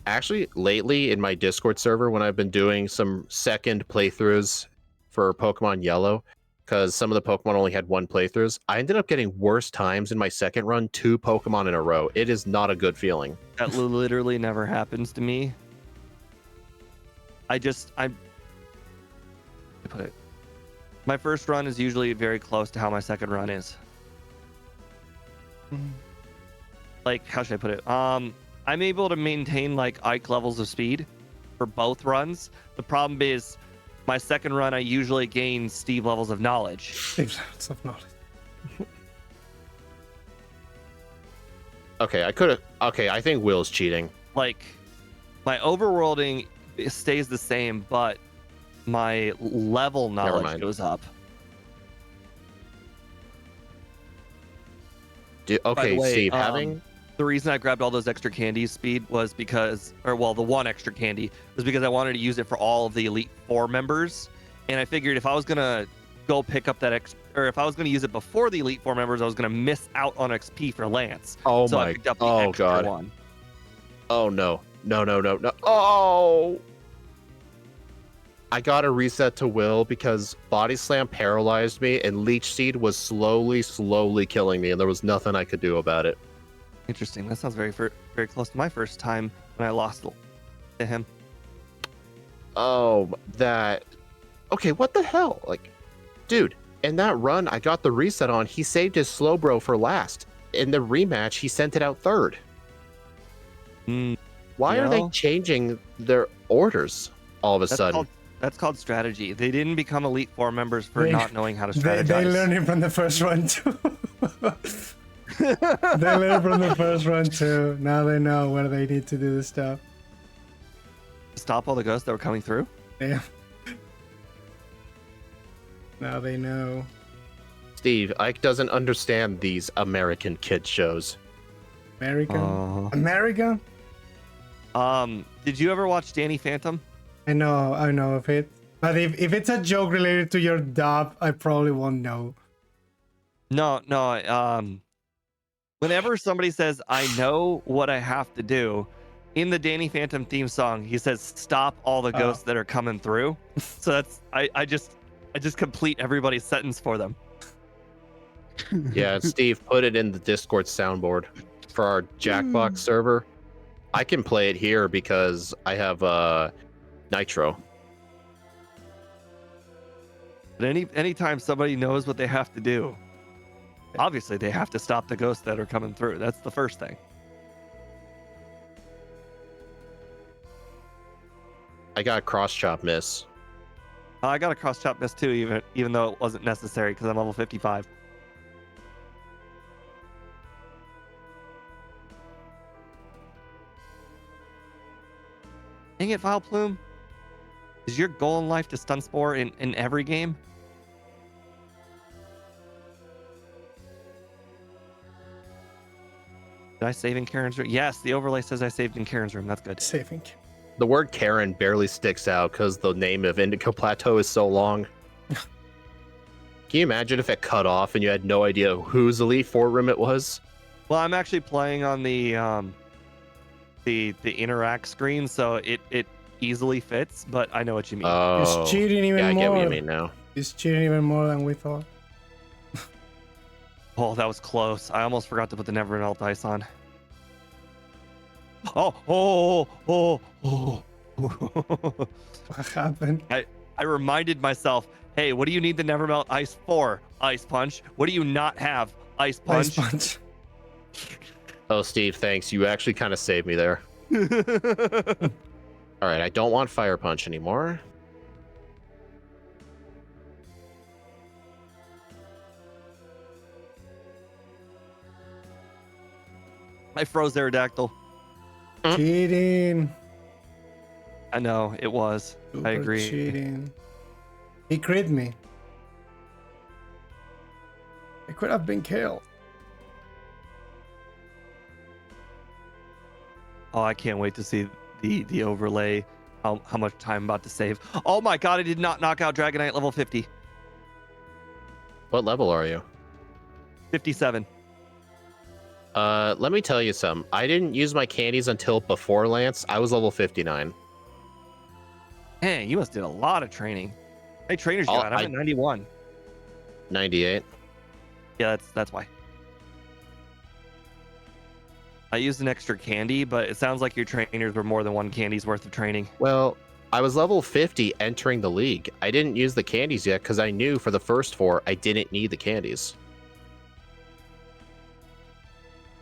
Actually, lately in my Discord server, when I've been doing some second playthroughs for Pokemon Yellow, because some of the Pokemon only had one playthroughs, I ended up getting worse times in my second run, 2 Pokemon in a row. It is not a good feeling. That literally never happens to me. I put it. My first run is usually very close to how my second run is. Like, how should I put it? I'm able to maintain like Ike levels of speed for both runs. The problem is my second run, I usually gain Steve levels of knowledge. Lots of knowledge. Okay, I think Will's cheating. Like, my overworlding stays the same, but my level knowledge goes up. Okay, By the way, Steve, having... The reason I grabbed all those extra candies, Speed, was because, the one extra candy was because I wanted to use it for all of the Elite Four members. And I figured if I was gonna go pick up that or if I was gonna use it before the Elite Four members, I was gonna miss out on XP for Lance. Oh so my. I picked up the Oh extra god. one. Oh no. No. Oh. I got a reset to Will because Body Slam paralyzed me and Leech Seed was slowly killing me, and there was nothing I could do about it. Interesting. That sounds very close to my first time when I lost to him. Oh, that. Okay, what the hell? Like, dude, in that run I got the reset on, he saved his slow bro for last. In the rematch, he sent it out third. Why are they changing their orders all of a sudden? That's called strategy. They didn't become Elite Four members for not knowing how to strategize. They learned it from the first run too. They learned from the first run too. Now they know where they need to do the stuff. Stop all the ghosts that were coming through? Yeah. Now they know. Steve, Ike doesn't understand these American kid shows. America? America? Did you ever watch Danny Phantom? I know of it. But if it's a joke related to your dub, I probably won't know. No. Whenever somebody says, I know what I have to do, in the Danny Phantom theme song, he says, stop all the ghosts that are coming through. So that's, I just complete everybody's sentence for them. Yeah, Steve, put it in the Discord soundboard for our Jackbox server. I can play it here because I have Nitro. But anytime somebody knows what they have to do, obviously they have to stop the ghosts that are coming through. That's the first thing. I got a cross chop miss. I got a cross chop miss too, even though it wasn't necessary because I'm level 55. Dang it, Vile Plume. Is your goal in life to stun Spore in every game? Did I save in Karen's room? Yes, the overlay says I saved in Karen's room. That's good. Saving. The word Karen barely sticks out because the name of Indigo Plateau is so long. Can you imagine if it cut off and you had no idea whose Elite Four room it was? Well, I'm actually playing on the interact screen, so it easily fits, but I know what you mean. Oh, He's cheating even yeah, more. I get what you mean now. He's cheating even more than we thought. Oh, that was close. I almost forgot to put the Never Melt Ice on. Oh. What happened? I reminded myself, hey, what do you need the Never Melt Ice for? Ice Punch. What do you not have? Ice Punch. Ice punch. Oh, Steve, thanks. You actually kind of saved me there. All right, I don't want Fire Punch anymore. I froze Aerodactyl. Cheating. I know, it was. Super I agree. Cheating. He crit me. I could have been killed. Oh, I can't wait to see the overlay, how much time I'm about to save. Oh my god, I did not knock out Dragonite level 50. What level are you? 57. Let me tell you something. I didn't use my candies until before Lance. I was level 59. Man, you must did a lot of training. Hey, trainers you got? I'm at 91. 98. Yeah, that's why. I used an extra candy, but it sounds like your trainers were more than one candy's worth of training. Well, I was level 50 entering the league. I didn't use the candies yet because I knew for the first 4 I didn't need the candies.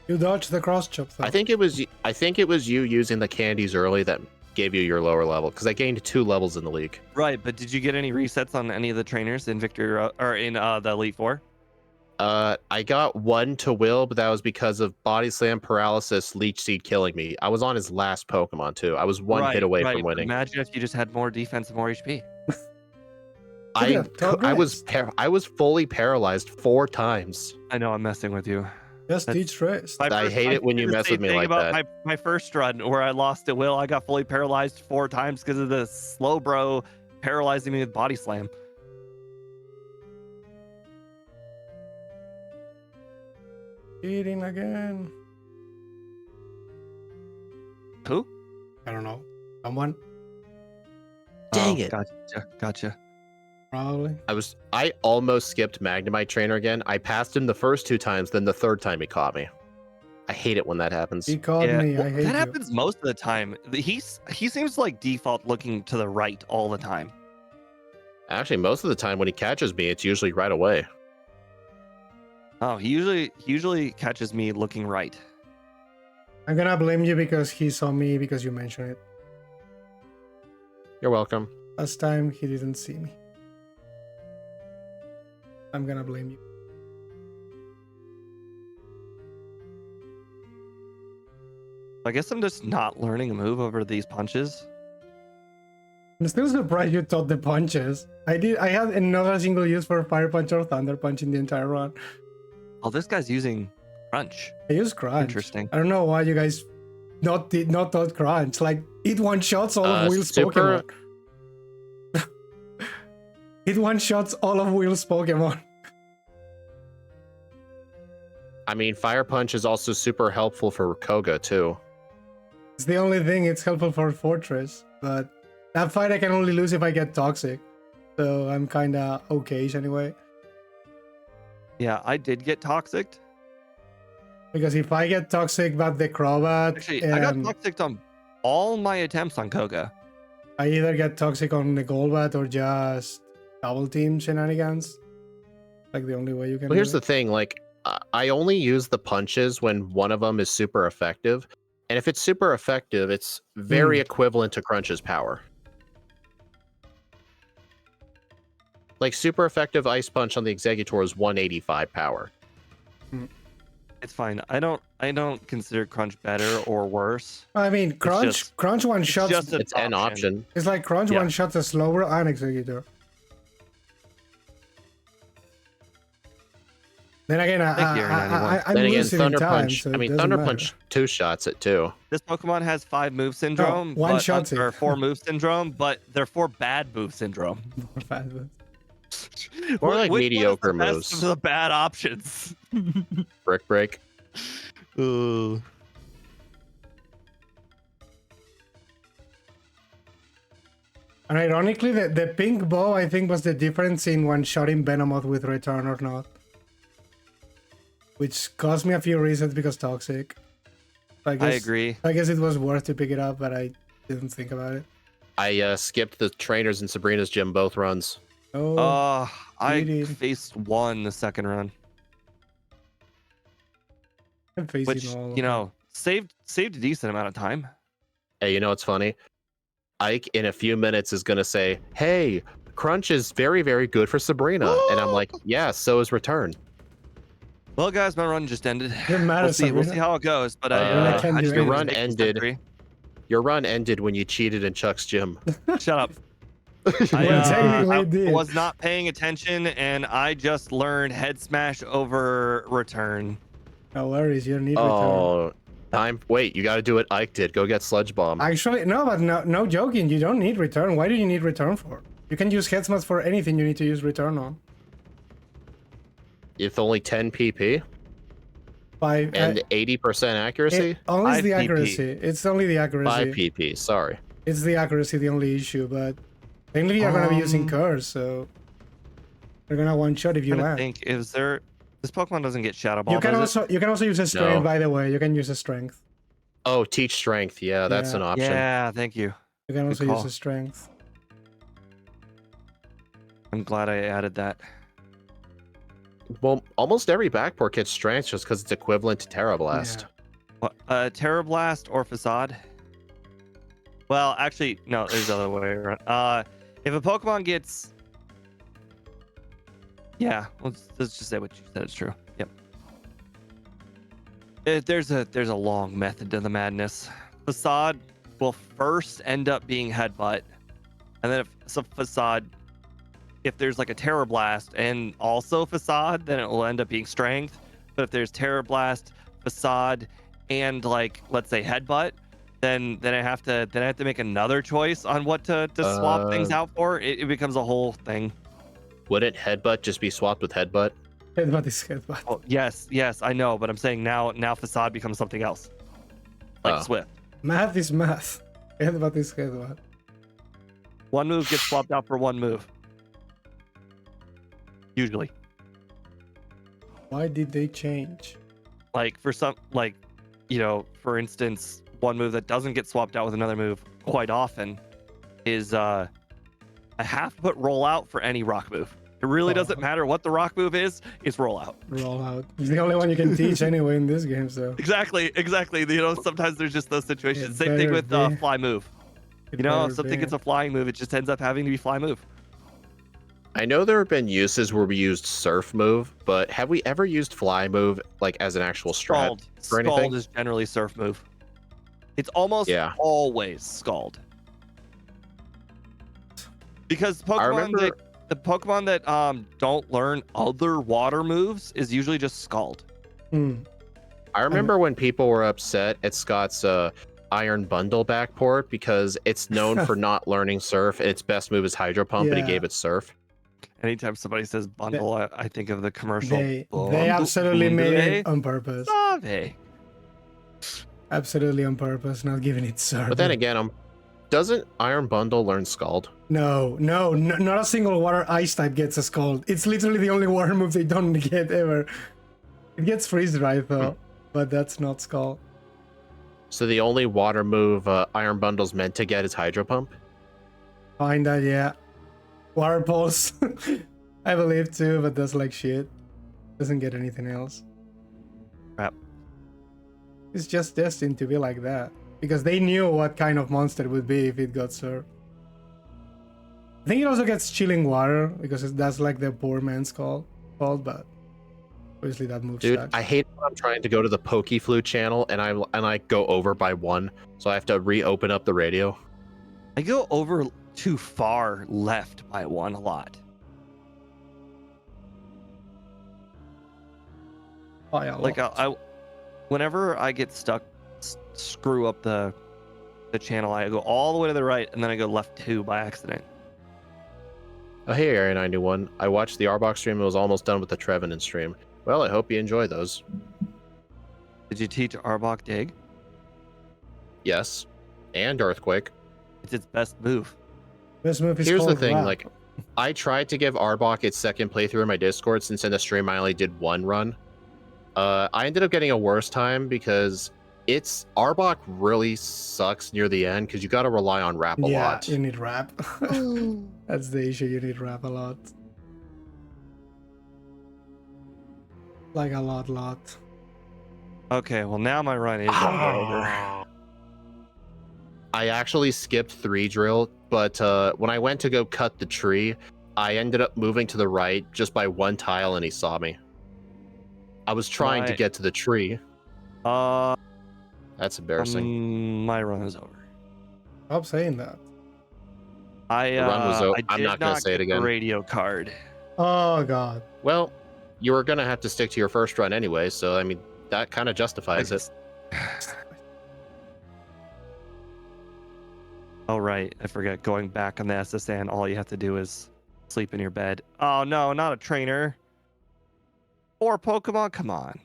You dodged the cross chop though. I think it was you using the candies early that gave you your lower level because I gained 2 levels in the league. Right, but did you get any resets on any of the trainers in Victor or in the Elite Four? I got 1 to Will, but that was because of Body Slam, Paralysis, Leech Seed killing me. I was on his last Pokemon too. I was one hit away from winning. Imagine if you just had more defense and more HP. I was fully paralyzed 4 times. I know I'm messing with you. Just teach rest. I hate it when you mess with me like that. My first run where I lost to Will, I got fully paralyzed 4 times because of the slow bro paralyzing me with body slam. Eating again. Who? I don't know. Someone? Dang it. Gotcha. Probably. I almost skipped Magnemite Trainer again. I passed him the first 2 times, then the 3rd time he caught me. I hate it when that happens. He called me. I hate that you. happens most of the time. He seems like default looking to the right all the time. Actually, most of the time when he catches me, it's usually right away. Oh, he usually catches me looking right. I'm gonna blame you because he saw me because you mentioned it. You're welcome. Last time he didn't see me. I'm gonna blame you. I guess I'm just not learning a move over these punches. I'm still surprised you taught the punches. I had not a single use for Fire Punch or Thunder Punch in the entire run. Oh, this guy's using crunch. I use Crunch. Interesting. I don't know why you guys did not taught Crunch. Like, it one-shots all of Will's super... Pokemon. It one-shots all of Will's Pokemon. I mean, Fire Punch is also super helpful for Koga, too. It's the only thing it's helpful for Fortress, but that fight I can only lose if I get Toxic. So I'm kinda okay anyway. Yeah, I did get toxic. Because if I get Toxic but the Crobat, Actually, I got toxic on all my attempts on Koga. I either get Toxic on the Golbat or just double team shenanigans. Like the only way you can Well, here's the thing, like, I only use the punches when one of them is super effective. And if it's super effective, it's very equivalent to Crunch's power. Like, super effective Ice Punch on the Exeggutor is 185 power. It's fine. I don't consider crunch better or worse. I mean, Crunch one shots. It's an option. It's like Crunch one shots a slower and Exeggutor. Then again, I'm then again, losing Thunder time, Punch. so I mean, Thunder Punch 2 shots it too. This Pokemon has 5 move syndrome, one shot or 4 move syndrome, but they're 4 bad move syndrome. More like Which mediocre one is the moves. best of the bad options. Brick Break. Ooh. And ironically, the pink bow I think was the difference in one-shotting Venomoth with Return or not. Which cost me a few reasons because Toxic. I agree. I guess it was worth to pick it up, but I didn't think about it. I skipped the trainers in Sabrina's gym both runs. Oh, I faced 1 the second run. I'm facing Which, all you know, saved a decent amount of time. Hey, you know what's funny? Ike in a few minutes is gonna say, "Hey, Crunch is very, very good for Sabrina," and I'm like, "Yeah, so is Return." Well, guys, my run just ended. Doesn't matter, We'll see how it goes. But I can't I do just anything. Your made a run mistake ended. victory. Your run ended when you cheated in Chuck's gym. Shut up. technically I did. was not paying attention, and I just learned head smash over return. No worries, you don't need Return. Oh, wait, you got to do what Ike did. Go get Sludge Bomb. Actually, no, but no joking. You don't need Return. Why do you need Return for? You can use Head Smash for anything you need to use Return on. If only 10 PP and 80% accuracy. Only 5 the PP. accuracy. It's only the accuracy. 5 PP. Sorry. It's the accuracy the only issue, but mainly you're gonna be using Curse, so you're gonna one shot if you I'm trying land. to think, is there? This Pokemon doesn't get Shadow Ball. You can does it? also use a Strength, No. by the way. You can use a Strength. Oh, Teach Strength. Yeah, that's Yeah. an option. Yeah, thank you. You can also call. use a Strength. I'm glad I added that. Well, almost every Backport gets Strength just because it's equivalent to Terra Blast. What? Terra Blast or Facade? Well, actually, no. There's the other way around. If a Pokemon gets, yeah, let's just say what you said is true. Yep. There's a long method to the madness. Facade will first end up being Headbutt, and then if there's like a Terror Blast and also Facade, then it will end up being Strength. But if there's Terror Blast, Facade, and like let's say Headbutt, then I have to make another choice on what to swap things out for. It becomes a whole thing. Wouldn't headbutt just be swapped with headbutt? Headbutt is headbutt. Oh, yes, I know, but I'm saying now facade becomes something else, like Swift. Math is math. Headbutt is headbutt. One move gets swapped out for one move. Usually. Why did they change? Like for some, like, you know, for instance, one move that doesn't get swapped out with another move quite often is I have to put rollout for any rock move. It really doesn't matter what the rock move is, it's rollout. Rollout. It's the only one you can teach anyway in this game, so. Exactly. You know, sometimes there's just those situations. It Same thing with better be. fly move. It You know, if better something be. gets a flying move, it just ends up having to be fly move. I know there have been uses where we used surf move, but have we ever used fly move like as an actual strat for anything? Scald is generally surf move. It's almost always Scald. Because the Pokemon that don't learn other water moves is usually just Scald. I remember when people were upset at Scott's Iron Bundle backport because it's known for not learning Surf, and its best move is Hydro Pump, and he gave it Surf. Anytime somebody says bundle, I think of the commercial. They absolutely made it on purpose. Suave. Absolutely on purpose, not giving it Surf. But then again, doesn't Iron Bundle learn Scald? No, not a single water ice type gets a Scald. It's literally the only water move they don't get ever. It gets freeze drive though, but that's not Scald. So the only water move Iron Bundle's meant to get is Hydro Pump? Kinda, yeah. Water Pulse, I believe too, but that's like shit. Doesn't get anything else. Crap. It's just destined to be like that. Because they knew what kind of monster it would be if it got served. I think it also gets Chilling Water, because that's like the poor man's called, but obviously that move Dude, sucks. I hate when I'm trying to go to the Pokeflu channel and I go over by one, so I have to reopen up the radio. I go over too far left by one a lot. By a Like lot. whenever I get stuck, screw up the channel, I go all the way to the right and then I go left 2 by accident. Oh, hey, Area 91. I watched the Arbok stream and was almost done with the Trevenant stream. Well, I hope you enjoy those. Did you teach Arbok Dig? Yes. And Earthquake. It's its best move. This move is Here's the called thing, Wrap. like, I tried to give Arbok its second playthrough in my Discord since in the stream I only did one run. I ended up getting a worse time because Arbok really sucks near the end because you got to rely on Wrap a lot. Yeah, you need Wrap. That's the issue, you need Wrap a lot. Like a lot. Okay, well now my run is over. I actually skipped 3 drill, but when I went to go cut the tree, I ended up moving to the right just by 1 tile and he saw me. I was trying to get to the tree. That's embarrassing. My run is over. Stop saying that. The run was over. I I'm did not gonna say it get again. the radio card. Oh god. Well, you were gonna have to stick to your first run anyway, so I mean that kind of justifies it. Oh right, I forget. Going back on the SSN, all you have to do is sleep in your bed. Oh no, not a trainer. Or Pokemon, come on.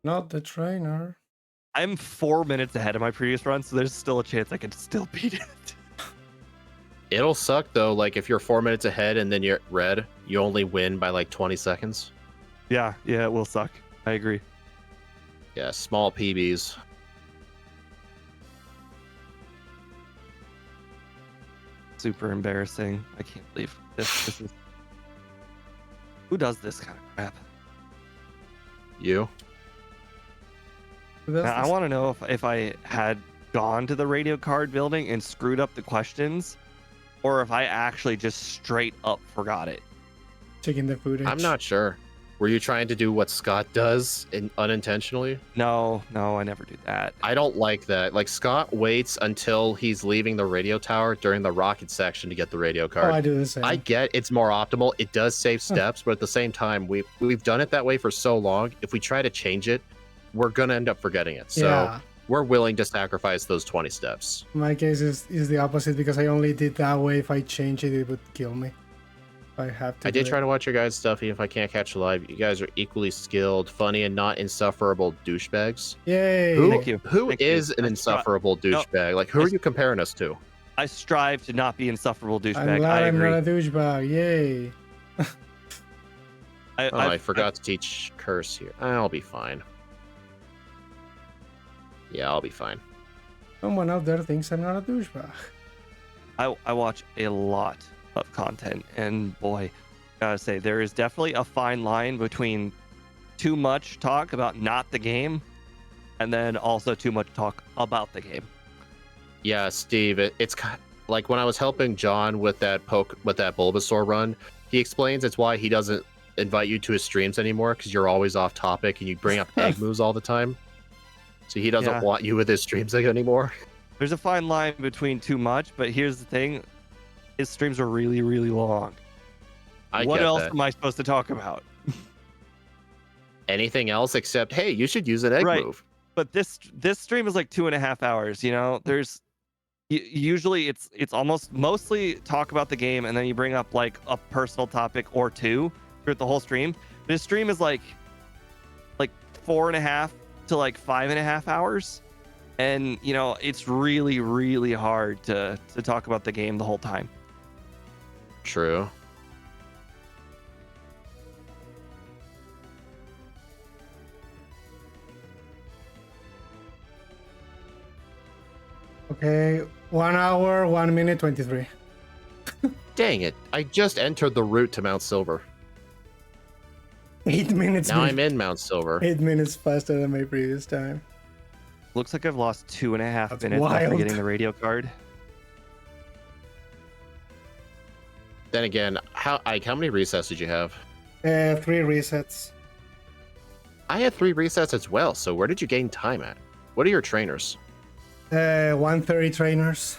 Not the trainer. I'm 4 minutes ahead of my previous run, so there's still a chance I could still beat it. It'll suck though, like if you're 4 minutes ahead and then you're red, you only win by like 20 seconds. Yeah, it will suck. I agree. Yeah, small PBs. Super embarrassing. I can't believe this is. Who does this kind of crap? You? Now, I want to know if I had gone to the radio card building and screwed up the questions, or if I actually just straight up forgot it. Checking the footage. I'm not sure. Were you trying to do what Scott does unintentionally? No, I never do that. I don't like that. Like Scott waits until he's leaving the radio tower during the rocket section to get the radio card. Oh, I do the same. I get it's more optimal. It does save steps, but at the same time, we've done it that way for so long. If we try to change it, we're gonna end up forgetting it. So we're willing to sacrifice those 20 steps. My case is the opposite because I only did that way. If I change it, it would kill me. I have to. I did try to watch your guys' stuff, even if I can't catch you live. You guys are equally skilled, funny, and not insufferable douchebags. Yay! Thank you. Who Thank is you. an insufferable douchebag? Like, who are you comparing us to? I strive to not be insufferable douchebag. I'm glad I I'm agree. not a douchebag. Yay! I forgot to teach curse here. I'll be fine. Yeah, I'll be fine. Someone out there thinks I'm not a douchebag. I watch a lot of content, and boy, gotta say, there is definitely a fine line between too much talk about not the game, and then also too much talk about the game. Yeah, Steve, it's like when I was helping John with that Bulbasaur run, he explains it's why he doesn't invite you to his streams anymore, because you're always off topic and you bring up egg moves all the time. So he doesn't want you with his streams anymore. There's a fine line between too much, but here's the thing. His streams are really, really long. What else am I supposed to talk about? Anything else except, hey, you should use an egg move. But this stream is like 2.5 hours, you know? There's usually it's almost mostly talk about the game, and then you bring up like a personal topic or two throughout the whole stream. This stream is like 4.5 to like 5.5 hours. And you know, it's really, really hard to talk about the game the whole time. True. Okay, 1 hour, 1 minute, 23. Dang it. I just entered the route to Mount Silver. 8 minutes. Now I'm in Mount Silver. 8 minutes faster than my previous time. Looks like I've lost 2.5 That's minutes wild. after getting the radio card. Then again, how many resets did you have? 3 resets. I had 3 resets as well, so where did you gain time at? What are your trainers? 130 trainers.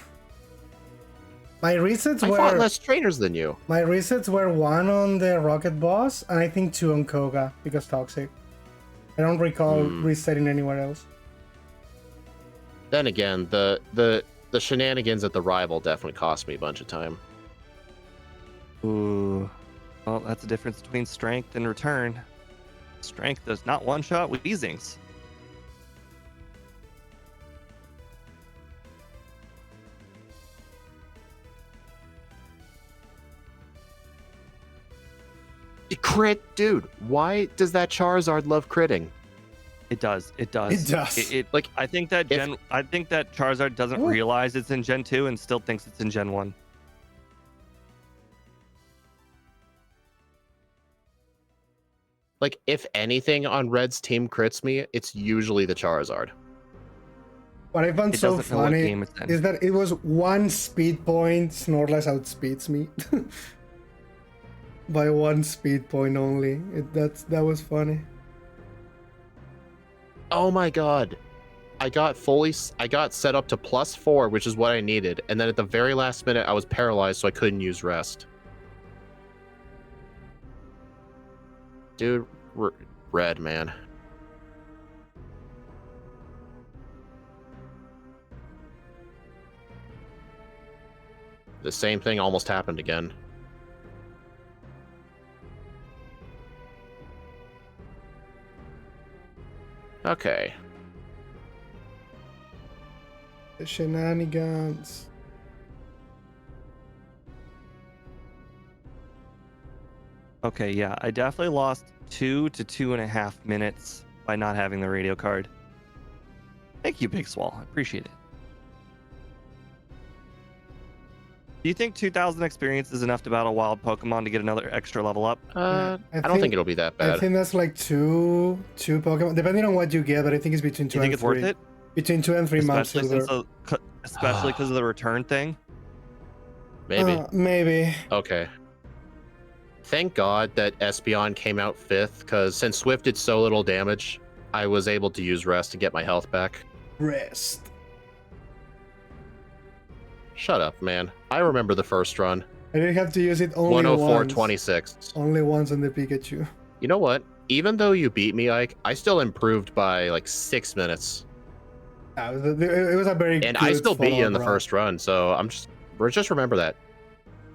My resets I were fought less trainers than you. My resets were 1 on the rocket boss, and I think 2 on Koga because toxic. I don't recall resetting anywhere else. Then again, the shenanigans at the rival definitely cost me a bunch of time. Ooh. Well, that's the difference between strength and return. Strength does not one-shot Weezings. Crit, dude. Why does that Charizard love critting? It does. It does. It does. Like I think that Charizard doesn't realize it's in Gen 2 and still thinks it's in Gen 1. Like, if anything on Red's team crits me, it's usually the Charizard. What I found so funny is that it was 1 speed point. Snorlax outspeeds me by 1 speed point only. That was funny. Oh my god. I got set up to +4, which is what I needed, and then at the very last minute I was paralyzed, so I couldn't use rest. Dude, Red, man. The same thing almost happened again. Okay. The shenanigans. Okay, yeah, I definitely lost 2 to 2.5 minutes by not having the radio card. Thank you, Big Swall. I appreciate it. Do you think 2,000 experience is enough to battle wild Pokemon to get another extra level up? I don't think it'll be that bad. I think that's like two Pokemon, depending on what you get, but I think it's between 2 and 3. You think it's worth it? Between 2 and 3 months. Especially because of the return thing? Maybe. Maybe. Okay. Thank God that Espeon came out 5th, because since Swift did so little damage, I was able to use Rest to get my health back. Rest. Shut up, man. I remember the first run. I didn't have to use it only 104.26. Only once on the Pikachu. You know what? Even though you beat me, Ike, I still improved by like 6 minutes. It was a very And good I still beat you in the follow-up run. first run, so just remember that.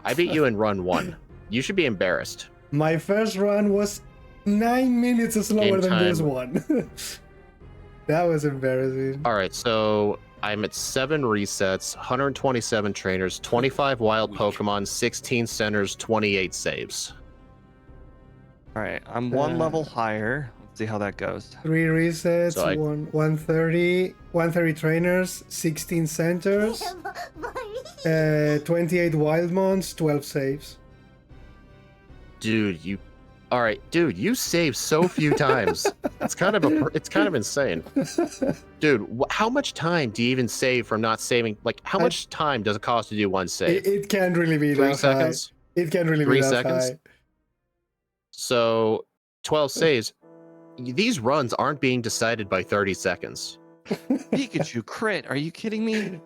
I beat you in run 1. You should be embarrassed. My first run was 9 minutes slower Game than this time. one. That was embarrassing. All right, so I'm at 7 resets, 127 trainers, 25 wild Pokemon, 16 centers, 28 saves. All right, I'm one level higher. Let's see how that goes. 3 resets, So 130 trainers, 16 centers, 28 Wildmons, 12 saves. Dude, you save so few times. It's kind of insane. Dude, how much time do you even save from not saving? Like, how much time does it cost to do one save? It can't really be 3 that seconds? high. It can't really 3 be that seconds? high. So, 12 saves. These runs aren't being decided by 30 seconds. Pikachu crit. Are you kidding me?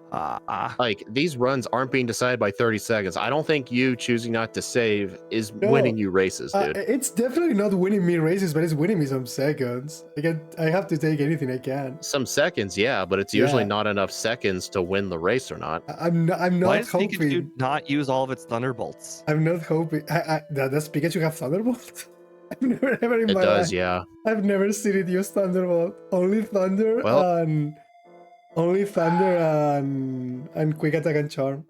Like, these runs aren't being decided by 30 seconds. I don't think you choosing not to save is No. winning you races, dude. It's definitely not winning me races, but it's winning me some seconds. I have to take anything I can. Some seconds, yeah, but it's usually not enough seconds to win the race or not. I'm Why not does hoping. Pikachu not use all of its Thunderbolts? I'm not hoping. Does Pikachu have Thunderbolt? I've never ever in It my does, life. yeah. I've never seen it use Thunderbolt. Only Thunder Well- and Quick Attack and Charm.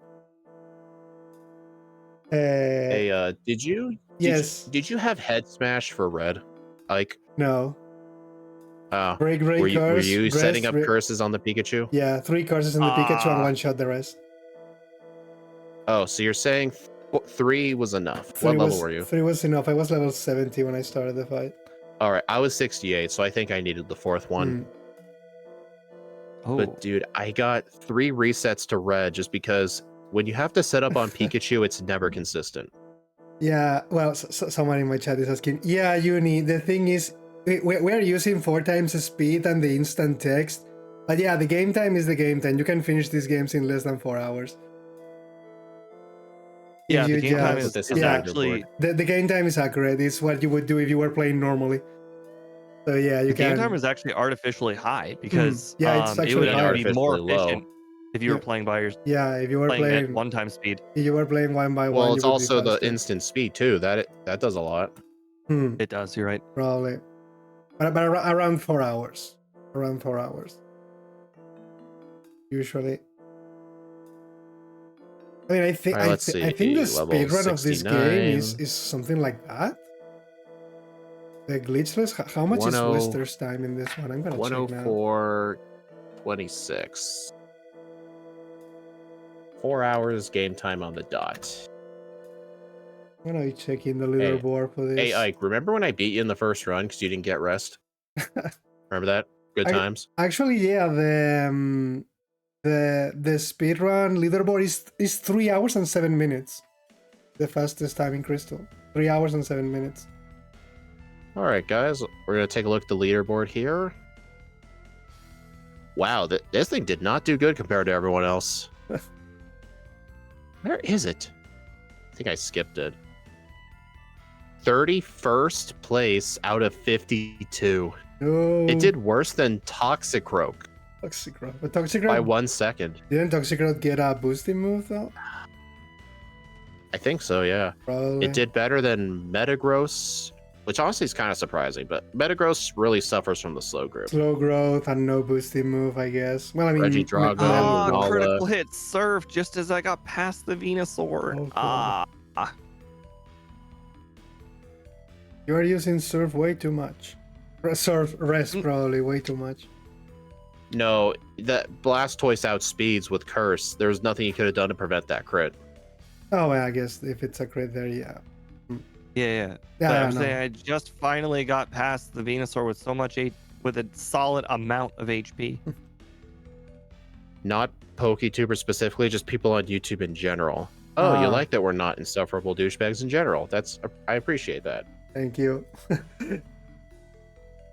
Hey, did you Yes. did you have head smash for red? Like, No. oh, Break, were you curse, setting up rest, curses on the Pikachu? Yeah, 3 curses in the Pikachu and 1 shot the rest. Oh, so you're saying 3 was enough. 3 What level was, were you? 3 was enough. I was level 70 when I started the fight. All right, I was 68, so I think I needed the 4th one. Oh, But dude, I got 3 resets to red just because when you have to set up on Pikachu, it's never consistent. Yeah, well, someone in my chat is asking. Yeah, Uni, the thing is, we're using 4 times the speed and the instant text. But yeah, the game time is the game time. You can finish these games in less than 4 hours. yeah. If The you game time just- is yeah. actually The game time is accurate. It's what you would do if you were playing normally. So yeah, you the can. game timer is actually artificially high because Yeah, it's it actually would higher. actually be more Artificially low. efficient if you were Yeah. playing by your Yeah, if you were playing at playing, one time speed. if you were playing 1 by 1. Well, you it's would be also the faster. instant speed too. That does a lot. It does. You're right. Probably, but around 4 hours. Around 4 hours. Usually. I mean, I think Alright, let's I think the see, level speedrun of this 69. game is something like that. The glitchless. How much is 10 Wester's time in this one? I'm gonna check now. 104.26. 4 hours game time on the dot. I'm gonna be checking the leaderboard for this. Hey, Ike, remember when I beat you in the first run because you didn't get rest? Remember that? Good times. Actually, yeah. The speedrun leaderboard is 3 hours and 7 minutes. The fastest time in Crystal. 3 hours and 7 minutes. All right, guys, we're gonna take a look at the leaderboard here. Wow, this thing did not do good compared to everyone else. Where is it? I think I skipped it. 31st place out of 52. No. It did worse than Toxicroak Toxicroak. But by Toxicroak 1 second. didn't Toxicroak get a boosting move though? I think so, yeah. Probably. It did better than Metagross, which honestly is kind of surprising, but Metagross really suffers from the slow group. Slow growth and no boosting move, I guess. Well, I mean, Regidrago, Ah, Lunala. critical hit surf just as I got past the Venusaur. Oh, cool. Ah, You are using surf way too much. Surf rest probably way too much. No, that Blastoise outspeeds with Curse. There's nothing you could have done to prevent that crit. Oh, well, I guess if it's a crit there, yeah. yeah. Yeah, But I I'm know. saying I just finally got past the Venusaur with so much with a solid amount of HP. Not PokeTuber specifically, just people on YouTube in general. Oh, you Ah. like that we're not insufferable douchebags in general. I appreciate that. Thank you.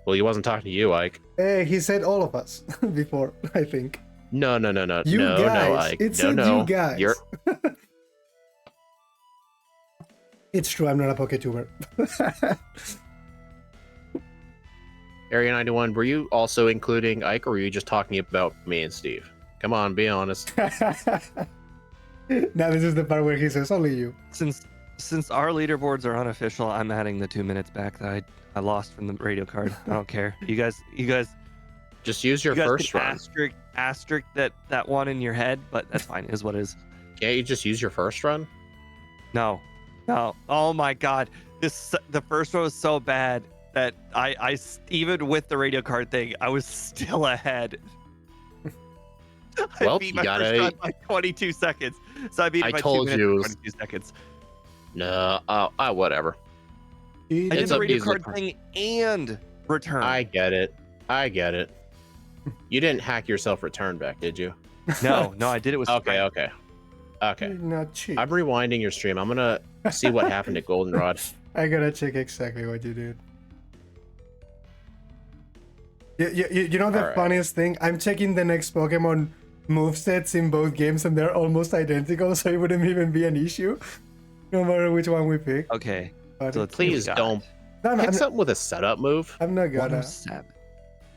Well, he wasn't talking to you, Ike. Hey, he said all of us before, I think. No, You no, guys. Ike. It No, said no. you guys. You're It's true, I'm not a PokeTuber. Area 91, were you also including Ike, or were you just talking about me and Steve? Come on, be honest. Now this is the part where he says only you. Since our leaderboards are unofficial, I'm adding the 2 minutes back that I lost from the radio card. I don't care. You guys Just use your you guys first can run. asterisk that one in your head, but that's fine. Is what is. Can't you just use your first run? No. Oh my God, the first one was so bad that I even with the radio card thing, I was still ahead. I Well, beat you my gotta- first run by 22 seconds, so I beat it I by 2 told minutes you. and 22 seconds. No, whatever. I did It's the up radio to card you. thing and return. I get it. You didn't hack yourself return back, did you? No, I did it with Okay, Sprint. okay. Not cheap. I'm rewinding your stream. I'm gonna see what happened at Goldenrod. I gotta check exactly what you did. You know the Alright. funniest thing? I'm checking the next Pokemon movesets in both games and they're almost identical, so it wouldn't even be an issue. No matter which one we pick. Okay. But So let's see what we Please got. don't no, pick I'm, something with a setup move. I'm not gonna. 107.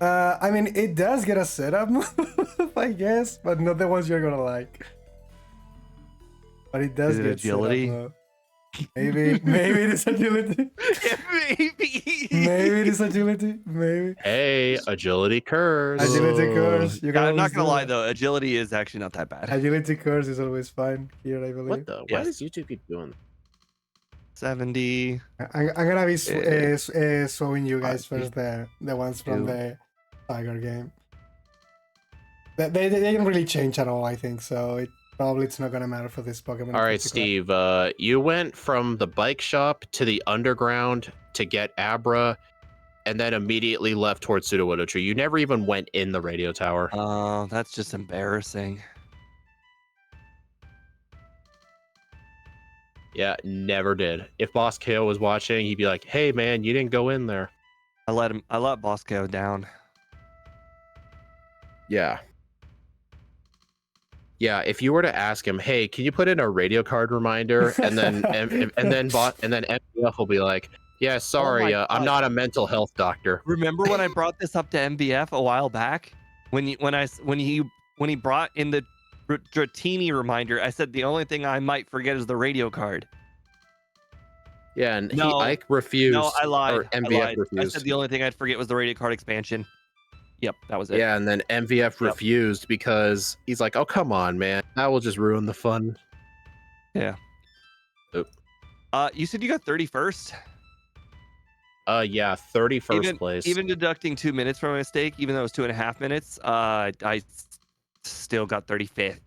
I mean, it does get a setup move, I guess, but not the ones you're gonna like. But it does Is it get agility? setup move. Maybe it is agility. Maybe. Maybe it is agility. Maybe. Hey, agility curse. Agility curse. You can I'm not always gonna do lie that. though, agility is actually not that bad. Agility curse is always fine here, I believe. What the? Why Yes. does YouTube keep doing? 70. I'm gonna be Eh, showing you guys five, first the ones from two. the Tiger game. They didn't really change at all, I think. So it's not gonna matter for this Pokemon. in All right, particular. Steve. You went from the bike shop to the underground to get Abra, and then immediately left towards Sudowoodo Tree. You never even went in the radio tower. Oh, that's just embarrassing. Yeah, never did. If Boss KO was watching, he'd be like, "Hey, man, you didn't go in there." I let Boss KO down. Yeah. Yeah, if you were to ask him, "Hey, can you put in a radio card reminder?" and then MBF will be like, "Yeah, sorry, my I'm God. not a mental health doctor." Remember when I brought this up to MBF a while back? When he brought in the Dratini reminder, I said the only thing I might forget is the radio card. Yeah, and No. Ike refused. No, I lied. Or I MVF lied. I refused. said the only thing I'd forget was the radio card expansion. Yep, that was it. Yeah, and then MVF Yep. refused because he's like, "Oh, come on, man. That will just ruin the fun." You said you got 31st? Yeah, 31st place. Even deducting 2 minutes from a mistake, even though it was 2.5 minutes, I still got 35th.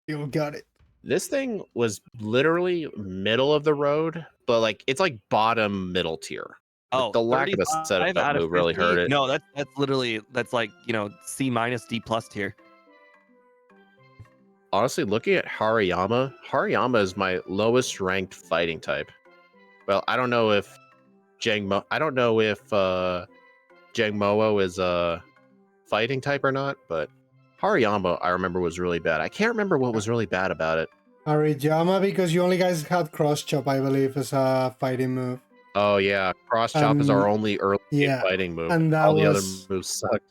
You got it. This thing was literally middle of the road, but like it's like bottom middle tier. Oh, the lack of a 35 setup out of move really 50? hurt it. No, that's literally like, C minus D plus tier. Honestly, looking at Hariyama is my lowest ranked fighting type. Well, I don't know if Jangmo is a fighting type or not, but Hariyama I remember was really bad. I can't remember what was really bad about it. Hariyama, because you only guys had cross chop, I believe, as a fighting move. Oh yeah, cross chop is our only early game yeah, fighting move. and that All the other was- moves sucked.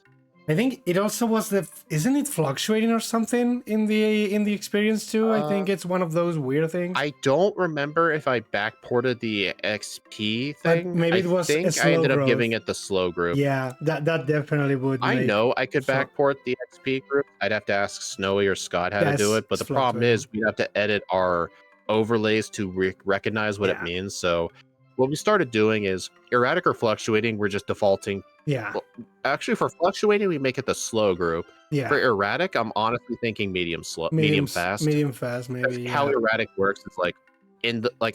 I think it also was isn't it fluctuating or something in the experience too? I think it's one of those weird things. I don't remember if I backported the XP But thing. maybe I it was a think I slow ended up growth. giving it the slow group. Yeah, that definitely would. I make- know I could so- backport the XP group. I'd have to ask Snowy or Scott how to do Yes, it, but the it's problem fluctuating. is we'd have to edit our overlays to recognize what it Yeah. means. So what we started doing is erratic or fluctuating, we're just defaulting. Yeah, Actually, for fluctuating, we make it the slow group. yeah. For erratic, I'm honestly thinking medium fast. Medium fast, Because maybe. how Yeah. erratic works is like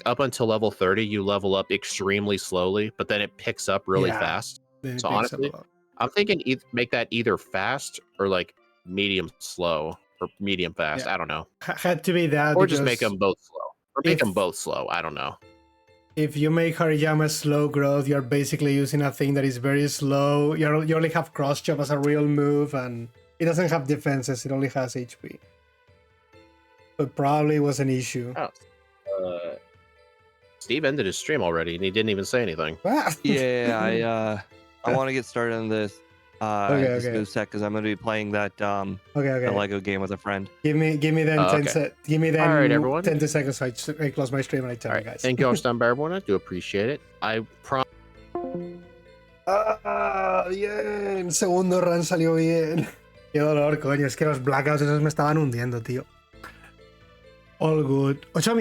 up until level 30, you level up extremely slowly, but then it picks up really Yeah. fast. Then it So picks up honestly, a lot. I'm thinking make that either fast or like medium slow or medium fast. Yeah. I don't know. Had to be that, Or just make because them both slow. Or make if- them both slow. I don't know. if you make Hariyama slow growth, you're basically using a thing that is very slow. You only have cross chop as a real move, and it doesn't have defenses. It only has HP. But probably was an issue. Steve ended his stream already and he didn't even say anything. Ah, Yeah, I want to get started on this. This new set because I'm going to be playing that the Lego game with a friend. Give me then Oh, 10 okay. sec. Give me then All right, everyone. 10 seconds so I close my stream and I tell All you right. guys. Thank you all for stopping by, everyone. I do appreciate it. I promise. Bien. Segundo run salió bien. Qué dolor, coño. Es que los blackouts esos me estaban hundiendo, tío. All good. 8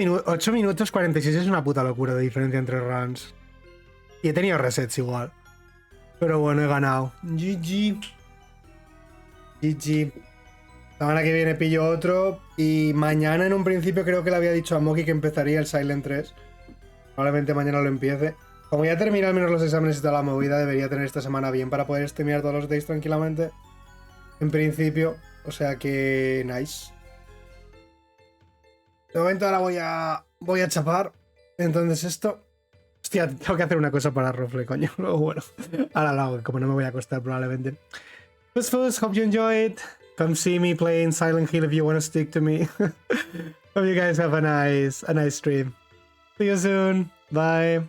minutos 46 es una puta locura de diferencia entre runs. Y he tenido resets igual. Pero bueno, he ganado. GG. GG. La semana que viene pillo otro. Y mañana en un principio creo que le había dicho a Moki que empezaría el Silent 3. Probablemente mañana lo empiece. Como ya terminé al menos los exámenes y toda la movida, debería tener esta semana bien para poder streamear todos los days tranquilamente. En principio. O sea que... nice. De momento ahora voy a chapar. Entonces esto... Hostia, tengo que hacer una cosa para Rofle, coño. Luego, bueno, ahora lo hago, como no me voy a acostar probablemente. Pues, hope you enjoyed. Come see me playing Silent Hill if you want to stick to me. Hope you guys have a nice stream. See you soon. Bye.